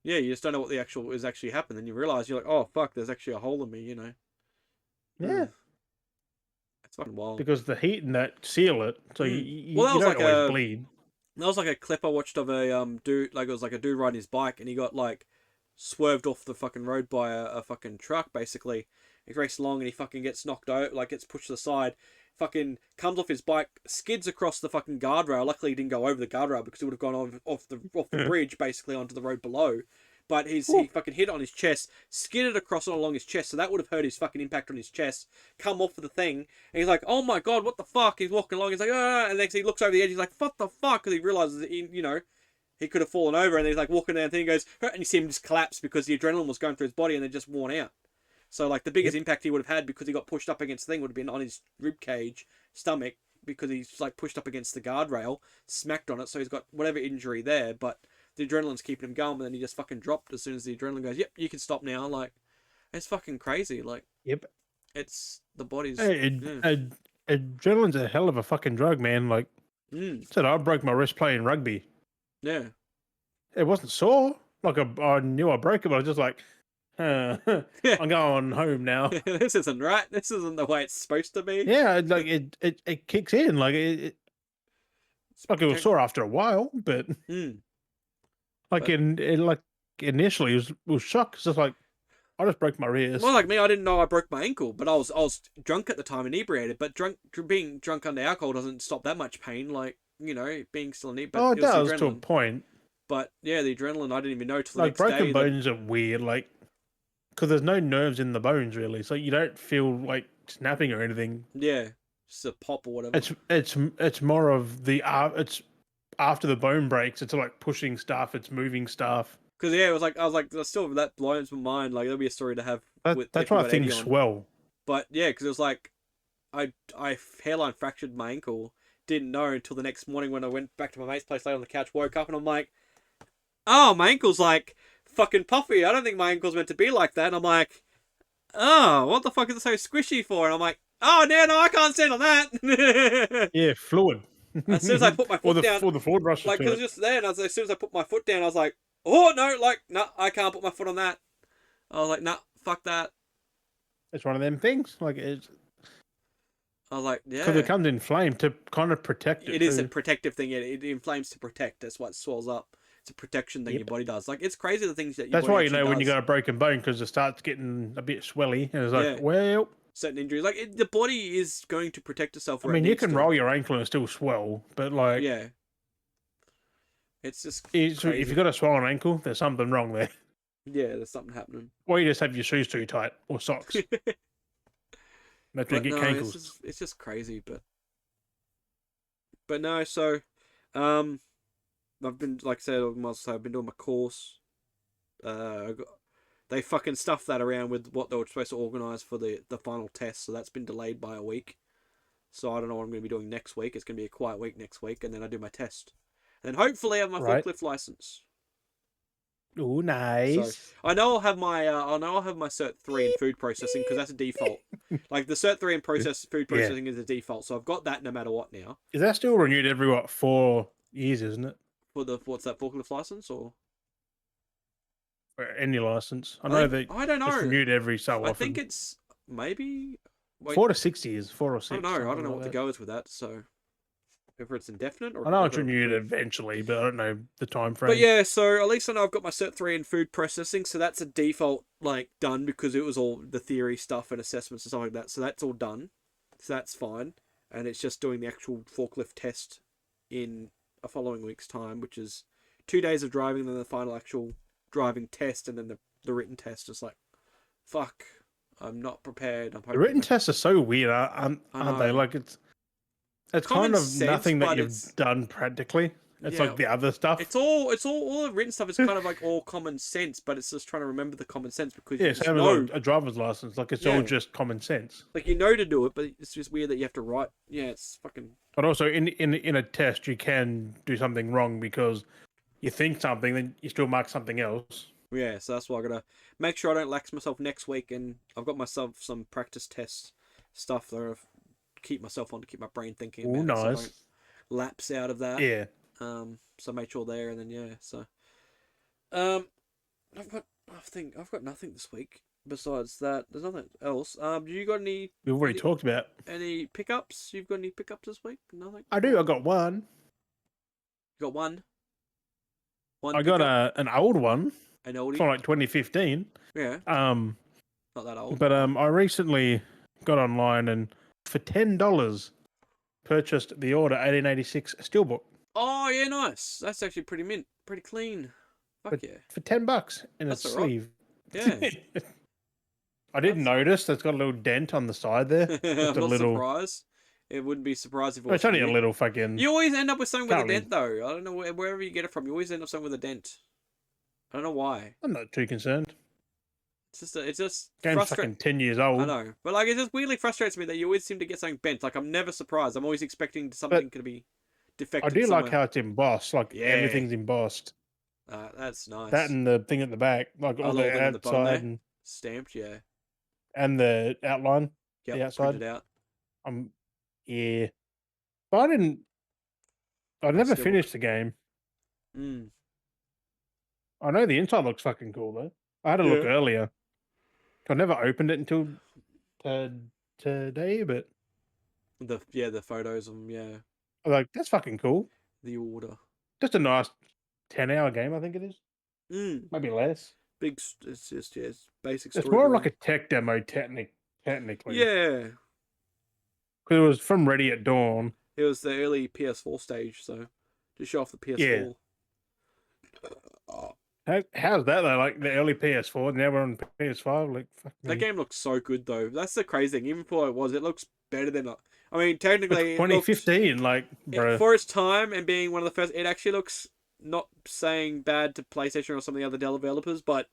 yeah, you just don't know what the actual is actually happened. Then you realize you're like, oh fuck, there's actually a hole in me. Yeah, it's fucking wild. Because the heat and that seal it, so you that was don't like always bleed. That was like a clip I watched of a dude, like it was like a dude riding his bike and he got like swerved off the fucking road by a fucking truck. Basically, he raced along and he fucking gets knocked out, like gets pushed to the side. Fucking comes off his bike, skids across the fucking guardrail. Luckily, he didn't go over the guardrail because he would have gone off the bridge, basically onto the road below. But he fucking hit on his chest, skidded across and along his chest, so that would have hurt his fucking impact on his chest. Come off of the thing, and he's like, "Oh my god, what the fuck?" He's walking along, he's like, "Ah!" And next he looks over the edge, he's like, "What the fuck?" Because he realizes that he could have fallen over, and he's like walking down, and he goes, and you see him just collapse because the adrenaline was going through his body and then just worn out. So like the biggest impact he would have had because he got pushed up against the thing would have been on his rib cage, stomach, because he's like pushed up against the guardrail, smacked on it, so he's got whatever injury there, but the adrenaline's keeping him going, but then he just fucking dropped as soon as the adrenaline goes, yep, you can stop now. Like, it's fucking crazy. Like, it's the body's. Adrenaline's a hell of a fucking drug, man. Like, said I broke my wrist playing rugby. Yeah. It wasn't sore. Like, I knew I broke it, but I was just like, I'm going home now. This isn't right. This isn't the way it's supposed to be. Yeah, like it kicks in. Like it like it was sore after a while, but like initially it was shock. It's just like I just broke my wrist. Well, like me, I didn't know I broke my ankle, but I was drunk at the time, inebriated. But being drunk under alcohol doesn't stop that much pain. Like being still inebriated. Oh, it does to a point. But yeah, the adrenaline I didn't even know till the next broken day. Bones are weird, like because there's no nerves in the bones really, so you don't feel like snapping or anything. Yeah, just a pop or whatever. It's more of the it's after the bone breaks. It's like pushing stuff. It's moving stuff. Because it was like I was like still that blows my mind. Like there'll be a story to have. That's why things swell. But yeah, because it was like I hairline fractured my ankle. Didn't know until the next morning when I went back to my mate's place, lay on the couch, woke up, and I'm like, oh, my ankle's like fucking puffy. I don't think my ankle's meant to be like that. And I'm like, oh, what the fuck is it so squishy for? And I'm like, oh, no, I can't stand on that. Yeah, fluid. As soon as I put my foot down, or the forward rush, like, because just there, and as soon as I put my foot down, I was like, oh no, like, no, I can't put my foot on that. I was like, nah, fuck that. It's one of them things. Like it's. I was like, yeah. Because it comes inflamed to kind of protect it. It is a protective thing. Yeah, it inflames to protect. That's why it swells up. It's a protection thing your body does. Like, it's crazy the things that your That's body why you know does. when you got a broken bone because it starts getting a bit swelly. And it's like, well. Certain injuries. Like, the body is going to protect itself. I mean, you can roll your ankle and still swell, but like. Yeah. It's just if you've got a swollen ankle, there's something wrong there. Yeah, there's something happening. Or you just have your shoes too tight or socks. Get ankles. It's just crazy, but no. So, I've been, like I said, I've been doing my course. They fucking stuffed that around with what they were supposed to organise for the final test, so that's been delayed by a week. So I don't know what I'm going to be doing next week. It's going to be a quiet week next week, and then I do my test, and hopefully I have my forklift license. Oh, So nice. I know I'll have my Cert 3 in food processing because that's a default. Like the Cert 3 in food Yeah. processing is a default, so I've got that no matter what now. Is that still renewed every, what, 4 years, isn't it? For the what's that forklift license or For any license. I I know think that I don't it's know. renewed every so I think often. it's maybe wait. 4 to 6 years, 4 or 6, I don't something know like what the that. go is with that. So whether it's indefinite or I know I've it's got to renewed renew. eventually, but I don't know the time But frame. yeah, so at least I know I've got my Cert 3 in food processing, so that's a default like done because it was all the theory stuff and assessments and stuff like that. So that's all done. So that's fine. And it's just doing the actual forklift test in a following week's time, which is 2 days of driving, then the final actual driving test, and then the written test. It's like, fuck, I'm not prepared. I'm The hoping. written tests are so weird, aren't I they? know. Like it's Common kind of sense, nothing that but you've done practically. It's yeah, like the other stuff. all the written stuff is kind of like all common sense, but it's just trying to remember the common sense because you Yeah, just same as like know. a driver's license. Like it's all Yeah, just common sense. like you know to do it, but it's just weird that you have to write. Yeah, it's fucking. But also in a test, you can do something wrong because you think something, then you still mark something else. Yeah, so that's why I gotta make sure I don't lax myself next week, and I've got myself some practice test stuff that I keep myself on to keep my brain thinking Oh, about it, so I don't nice. lapse out of that. Yeah. So I make sure there, and then yeah, so um, I've got I've got nothing this week besides that. There's nothing else. You got We've already talked about. any pickups? You've got any pickups this week? Nothing. I do. I got one. You got one I got pickup, an old one an oldie. from like 2015. Yeah, Um, not that old. but I recently got online and for $10 purchased the order 1886 steelbook. Oh yeah, nice. That's actually pretty mint, pretty clean. Fuck For, yeah, for $10 in its that's alright. sleeve. Yeah, I didn't that's. notice. It's got a little dent on the side there. Just I'm a not little. surprised. It wouldn't be surprised if it It's wasn't only a you. little fucking. You always end up with something with a Can't dent, really. though. I don't know wherever you get it from. You always end up something with a dent. I don't know why. I'm not too concerned. It's just Game's frustrating. fucking 10 years I old. know, but like it just weirdly frustrates me that you always seem to get something bent. Like I'm never surprised. I'm always expecting something But to be I defected do like somewhere. how it's embossed. Like Yeah, everything's embossed. that's That nice. and the thing at the back, like A all little the thing on the bottom outside there, and, stamped. Yeah, and the outline, yep, the outside. printed out. Yeah. But I Nice never steelbook. finished the game. Mm. I know the inside looks fucking cool though. I had a look Yeah. earlier. I never opened it until to, today, but The photos of them. Yeah, I was like, that's fucking cool. the order. Just a nice 10-hour game, I think it is. Mm. Maybe less. It's just yeah, it's basic It's story more like building. a tech demo, technically. Yeah, Because it was from Ready at Dawn. it was the early PS4 stage, so to show off the Yeah. PS4. Oh, How's that though? Like the early PS4, now we're on PS5. Like, fuck that me. game looks so good though. That's the crazy thing. Even for what it was, it looks better than. I mean, For technically, it looked 2015, like, bro. for its time and being one of the first. It actually looks not saying bad to PlayStation or some of the other developers, but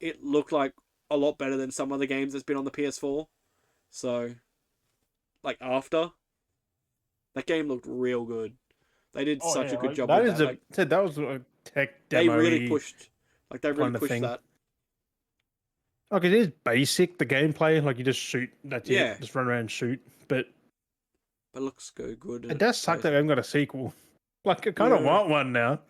it looked like a lot better than some other games that's been on the PS4. So, like after that game looked real good. They did Oh such yeah, a good like, job that with is that. Like that was a tech they demo really pushed, they really kind of pushed thing. that. Like it is basic, the gameplay. Like you just shoot, that's Yeah, it. Just run around and shoot. But but it looks good and it it does suck plays. that they haven't got a sequel. Like I kind of Yeah, want one now.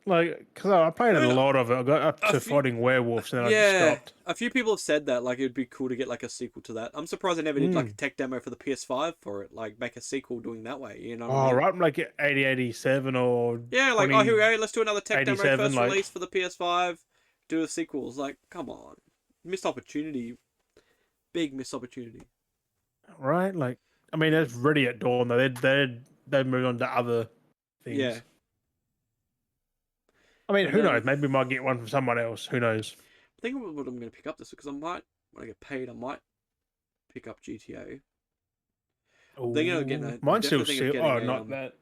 Like, because I played I a mean, lot of it. I got up a to few, fighting werewolves and then I just yeah, stopped. a few people have said that like it'd be cool to get like a sequel to that. I'm surprised they never did like a Mm. tech demo for the PS5 for it. Like make a sequel doing that way. You know what I Oh, mean? right, like 8087 or Yeah, like oh here we 2087. go. Let's do another tech demo first Like, release for the PS5. Do the sequels. Like come on, missed opportunity. Big missed opportunity. right? Like, I mean, it's Ready at Dawn though. They've moved on to other Yeah, things. I mean, and who then knows? Maybe we might get one from someone else. Who knows? I think what I'm going to pick up this because I might when I get paid I might pick up GTA. I'm thinking of getting Oh, a mine's still definitely thinking of sealed. getting Oh, a not that.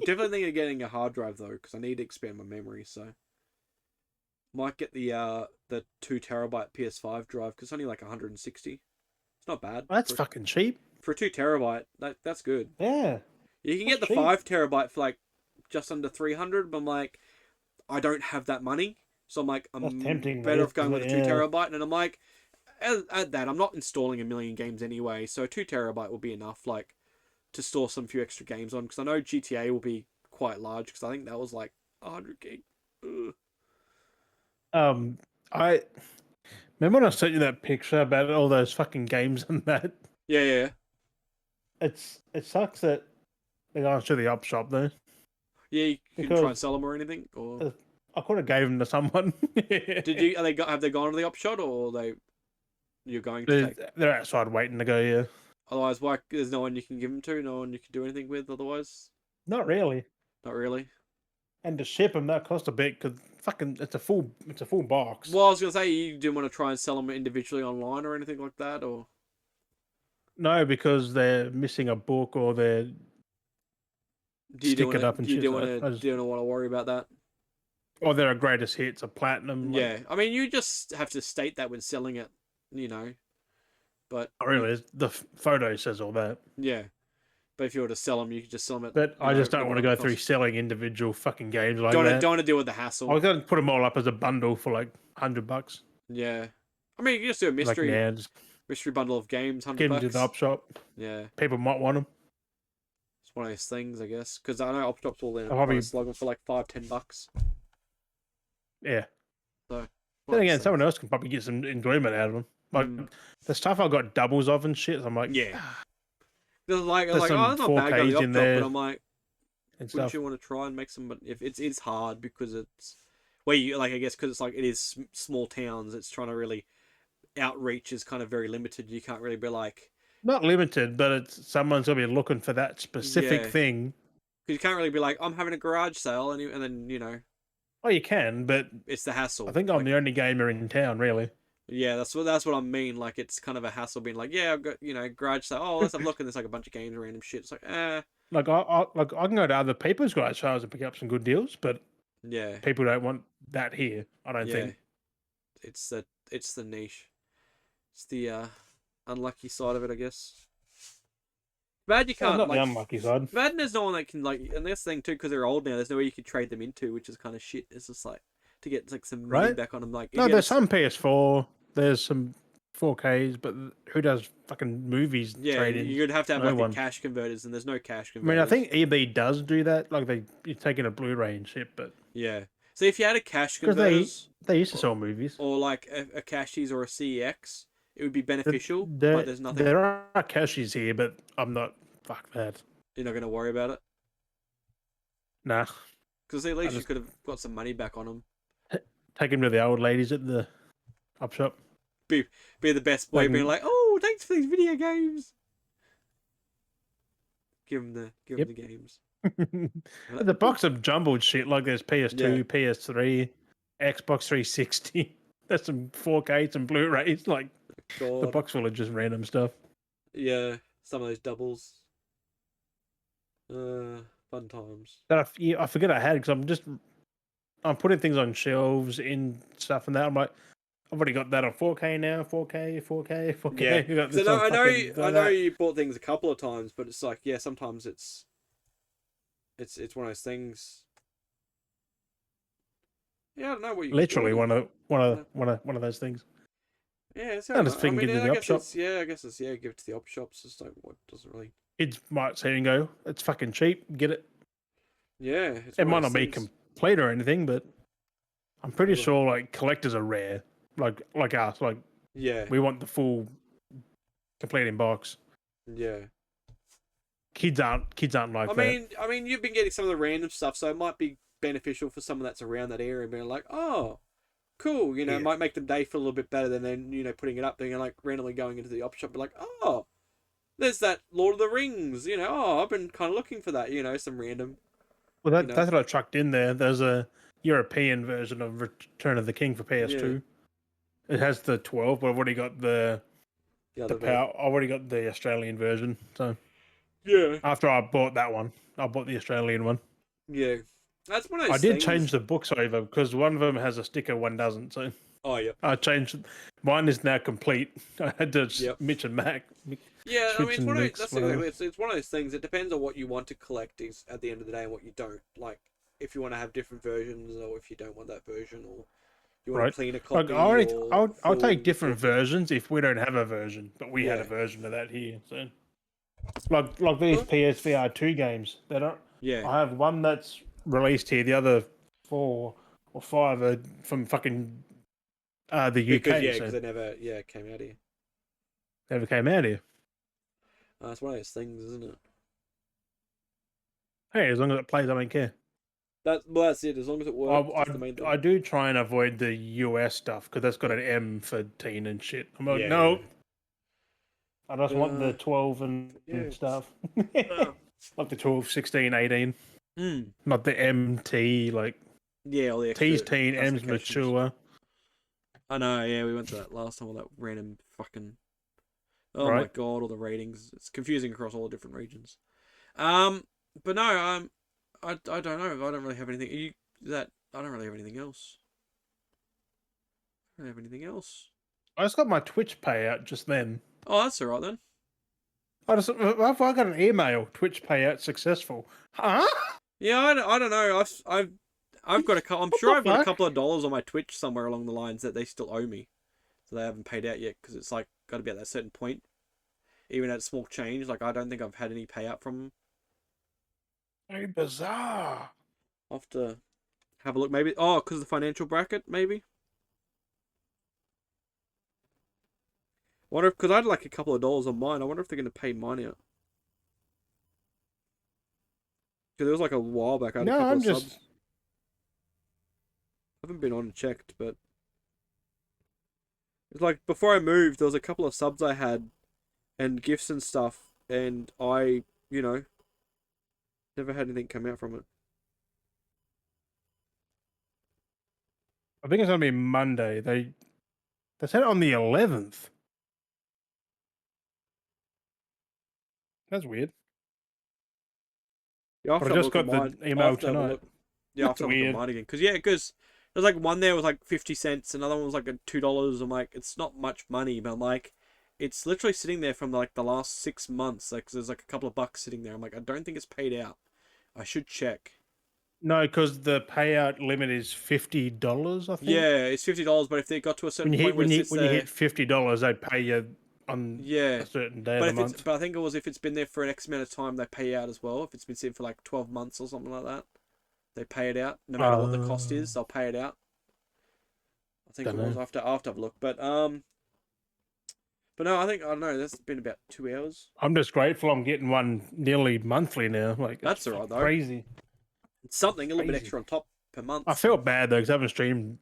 definitely thinking of getting a hard drive though because I need to expand my memory. So might get the 2 terabyte PS5 drive because it's only like 160. It's not bad That's fucking cheap. for 2 terabyte. That's good. Yeah, You can that's get the cheap. 5 terabyte for like just under 300, but I'm like I don't have that money. So I'm like, That's I'm tempting, better though. off going with a 2 Yeah. terabyte. And I'm like, at that, I'm not installing a million games anyway, so 2 terabyte will be enough, like, to store some few extra games on. Because I know GTA will be quite large, because I think that was like 100 gig. Ugh. I remember when I sent you that picture about all those fucking games and that. Yeah, yeah, It sucks that they go to the op shop though, yeah. You can try and because sell them or anything, or I could have gave them to someone. did you? Have they gone to the op shop, or you're going to they're, take? they're outside waiting to go. Yeah, Otherwise, why? There's no one you can give them to, no one you can do anything with. Otherwise, not really. not really. And to ship them, that cost a bit because fucking it's a full box. Well, I was gonna say you didn't want to try and sell them individually online or anything like that, or No, because they're missing a book or they're do you do stick want it to? up and Do you shit. do want So to? Do you not want to worry about that? or they're a greatest hits, a platinum. Like, Yeah, I mean, you just have to state that when selling it, you know. But not really. The photo says all that. yeah, but if you were to sell them, you could just sell them at But I just don't want to whatever go it through costs. selling individual fucking games like Don't want to, that. don't want to deal with the I hassle. was going to put them all up as a bundle for like $100. Yeah, I mean, you can just do a Like, now, just mystery bundle of games, hundred get them to the bucks. op shop. Yeah, People might want them. it's one of those things, I guess. Because I know Optop's all in I'll trying probably, to slug them for like $5-10. yeah. So Then one of those again, someone things. else can probably get some enjoyment out of them. Like Mm, the stuff I got doubles of and shit. I'm like, yeah, they're like, there's oh, some that's not bad. Go to the 4Ks in Optop, but there I'm like, and wouldn't stuff. you want to try and make some? But if it's hard because it's well, you like I guess because it's like it is small towns. It's trying to really outreach is kind of very limited. You can't really be like Not limited, but it's someone's gonna be looking for that specific yeah, thing. because you can't really be like I'm having a garage sale and then Oh, you can, but it's the I hassle. think I'm Like the only gamer in town, really. yeah, that's what I mean. Like it's kind of a hassle being like yeah I've got garage sale. Oh let's have a look and there's like a bunch of games random shit. It's like Like I can go to other people's garage sales and pick up some good deals, but yeah people don't want that here. I don't yeah think. it's the niche. It's the unlucky side of it, I guess. Bad you Well, can't not the like. unlucky side. Imagine there's no one that can like, and this thing too, because they're old now. There's no way you could trade them into, which is kind of shit. It's just like to get like some money Right? back on them. Like, if No, you had there's some PS4, there's some 4Ks, but who does fucking movies yeah, trade-ins? you'd have to have No like the one. cash converters, and there's no cash I mean, I converters. think EB does do that. Like you're taking a Blu-ray and shit, but Yeah. So if you had a cash because converters they used to or, sell movies. or like a cashies or a CEX, it would be beneficial. But There there's nothing. there are cashies here, but I'm not. Fuck that. You're not gonna worry about it Nah, because at I least you just could have got some money back on them. take them to the old ladies at the op shop. Be the best boy, Like, being like, oh, thanks for these video games. Give yep. them the games. The box of jumbled shit. Like there's PS2, Yeah. PS3, Xbox 360. There's some 4K, some Blu-rays. Like the God. box full of just random stuff. Yeah, some of those doubles. Fun times. That I forget I had because I'm putting things on shelves in stuff and that. I'm like, I've already got that on 4K now. 4K, 4K, 4K. Yeah, You got 'cause this on fucking I know that. you bought things a couple of times, but it's like, yeah, sometimes it's one of those things. Yeah, I don't know what you Literally what you, one of those things. yeah. It's I just I think mean, give to I the op guess shop. it's yeah, I guess it's yeah, give it to the op shops. It's like what doesn't really. Kids might see it and go, "It's fucking cheap. Get it." Yeah, it's It one might of not those be things. complete or anything, but I'm pretty Well, sure like collectors are rare. Like us, like yeah, we want the full complete in box. yeah. Kids aren't like that. I mean, you've been getting some of the random stuff, so it might be beneficial for someone that's around that area, being like, oh, cool. It Yeah. might make the day feel a little bit better than then putting it up, being like randomly going into the op shop, be like, oh, there's that Lord of the Rings. Oh, I've been kind of looking for that. Some random. Well, You know, that's what I chucked in there. There's a European version of Return of the King for yeah, PS2. It has the 12, but I've already got the other bit. power. I've already got the Australian version. So Yeah, after I bought that one, I bought the Australian one. yeah. That's one of I those did things. change the books over because one of them has a sticker, one doesn't. So Oh yeah. I changed. Mine is now complete. I had to Yep. Mitch and Mac. Yeah, I mean, Switch it's and one of mix, that's whatever. exactly it's one of those things. It depends on what you want to collect is at the end of the day and what you don't. Like if you want to have different versions or if you don't want that version or You want a right. cleaner Like copy or I'll take full different copy? versions if we don't have a version, but we had Yeah. a version of that here. So like these Huh? PSVR 2 games, they don't. Yeah. I have one that's released here. The other 4 or 5 are from fucking the Because UK, yeah, because so they never came out here. never came out here. It's one of those things, isn't it? Hey, as long as it plays, I don't care. That's it. As long as it I works, that's the main thing. I do try and avoid the US stuff because that's got an M for teen and shit. I'm like, Yeah, no, yeah. I just want the But 12 and yeah. stuff. Uh, Like the 12, 16, 18. mm, Not the MT, like yeah, all the T's extra teen, M's classifications. mature, I know. Yeah, we went to that last time. All that random fucking. Oh my right? god, all the ratings. It's confusing across all the different regions. But no, I don't know. I don't really have anything. I don't really have anything else. I don't have anything else. I just got my Twitch payout just then. Oh, that's alright then. I got an email, Twitch payout successful. Huh? Yeah, I don't know. I've got I'm What sure the I've got a fuck? couple of dollars on my Twitch somewhere along the lines that they still owe me, so they haven't paid out yet because it's like got to be at that certain point, even at small change. Like I don't think I've had any payout from them. Very bizarre. I'll have to have a look. Maybe because of the financial bracket. Maybe. Wonder if because I had like a couple of dollars on mine. I wonder if they're gonna pay mine out. Because it was like a while back. I had a No, couple I'm of subs. just. I haven't been on and checked, but it's like before I moved, there was a couple of subs I had and gifts and stuff, and I, never had anything come out from it. I think it's gonna be Monday. They said it on the 11th. That's weird. Yeah, I'll have But to I have a just look at got the mine. I'll email have to have a tonight. look. Yeah, I'll have That's to have a look at weird. mine again. Because there's like one there was like 50 cents, another one was like a $2. I'm like, it's not much money, but like, it's literally sitting there from like the last 6 months. Like, there's like a couple of bucks sitting there. I'm like, I don't think it's paid out. I should check. No, because the payout limit is $50, I think. Yeah, it's $50, but if they got to a certain point where it sits When you there, hit $50, they pay you on yeah. a certain day of the month. But I think it was if it's been there for an X amount of time, they pay out as well. If it's been sitting for like 12 months or something like that, they pay it out. No matter what the cost is, they'll pay it out. I think it Don't was. know. I'll have to have a look. But no, I don't know. That's been about 2 hours. I'm just grateful I'm getting one nearly monthly now. Like That's it's alright though. crazy. It's something a little bit Crazy. extra on top per month. I felt bad though because I haven't streamed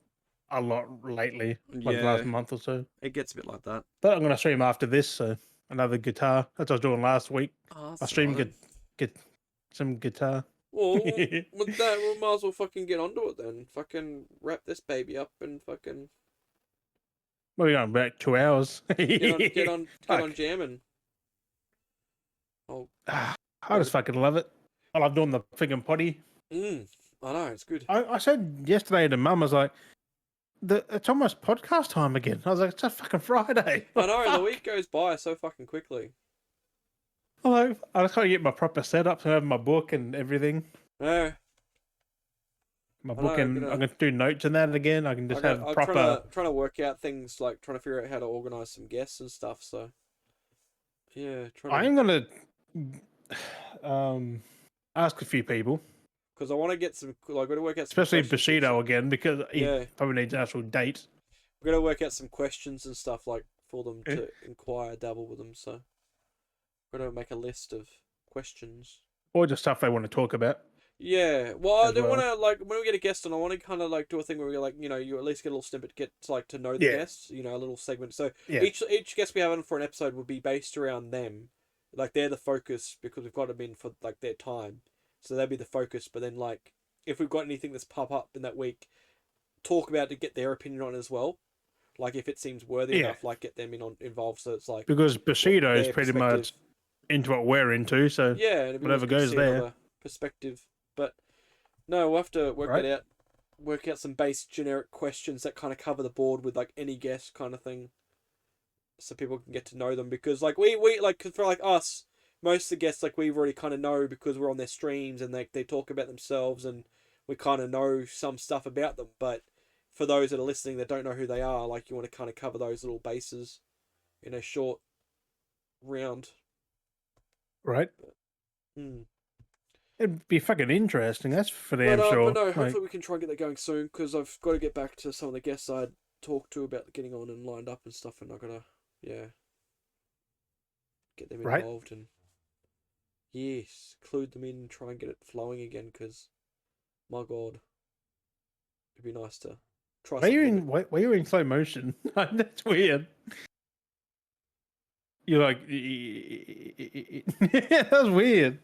a lot lately, like the last Yeah, month or so. it gets a bit like that. But I'm gonna stream after this, so another guitar. That's what I was doing last week. Oh, I that's streamed alright then. get some guitar. Well, with that, we might as well fucking get onto it then. Fucking wrap this baby up and fucking Well, we're going back 2 hours. get Fuck. on jamming. Oh, I just fucking love it. I love doing the friggin' potty. I know it's good. I said yesterday to Mum, I was like, it's almost podcast time again. I was like, it's just fucking Friday. I know Fuck. the week goes by so fucking quickly. I'm like, I just gotta get my proper setup to have my book and everything. Yeah, My I book know, and I'm gonna do notes in that again. I can just have I'm proper. trying to work out things like trying to figure out how to organize some guests and stuff. So yeah, I am gonna ask a few people, because I want to get some like got to work out some especially questions and Bushido stuff. again because he Yeah, probably needs an actual date. we're gonna work out some questions and stuff like for them Yeah. to inquire, dabble with them. So we're gonna make a list of questions. Or just stuff they want to talk about. Yeah, well, I As do want well. to like when we get a guest on, I want to kind of like do a thing where we like you at least get a little snippet, get to like to know the Yeah. guests, a little segment. So Yeah. each guest we have on for an episode would be based around them, like they're the focus because we've got them in for like their time, so they'll be the focus. But then like if we've got anything that's pop up in that week, talk about it to get their opinion on it as well. Like if it seems worthy Yeah. enough, like get them involved. So it's like Because Bushido is their pretty perspective. much into what we're into, so Yeah, and it'd be whatever always good to goes see there. another perspective. But no, we'll have to work Right. that out. Work out some base generic questions that kind of cover the board with like any guest kind of thing, so people can get to know them. Because like we like for like us, most of the guests like we've already kind of know because we're on their streams and they talk about themselves and we kind of know some stuff about them. But for those that are listening that don't know who they are, like you want to kind of cover those little bases in a short round. Right. Mm. It'd be fucking interesting. That's for damn sure. But no, Like, hopefully we can try and get that going soon because I've got to get back to some of the guests I'd talked to about getting on and lined up and stuff, and I gotta, get them right. involved and yes, include them in, try and get it flowing again because my god, it'd be nice to try something. Why are you in slow motion? That's weird. You're like, that was weird.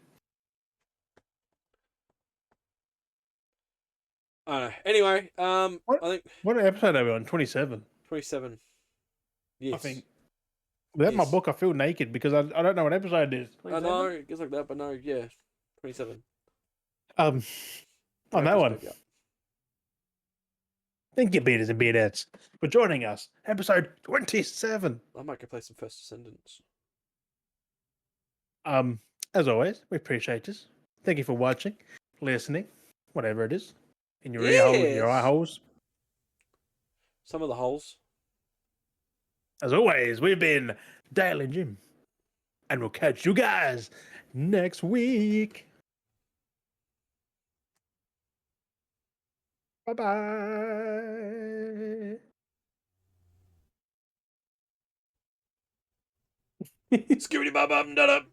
I don't know. Anyway, I think What episode are we on? 27. 27. Yes. I think. Without my book, I feel naked because I don't know what episode it is. 27? I know, it gets like that, but no, yeah. 27. On that one. Baby up. Thank you, beaters and beatettes, for joining us. Episode 27. I might go play some First Descendants. As always, we appreciate this. Thank you for watching, listening, whatever it is. In your ear holes, your eye holes. Some of the holes. As always, we've been Dale and Jim. And we'll catch you guys next week. Bye-bye. Scooby-Doo-Bop-Bop-Dub-Dub.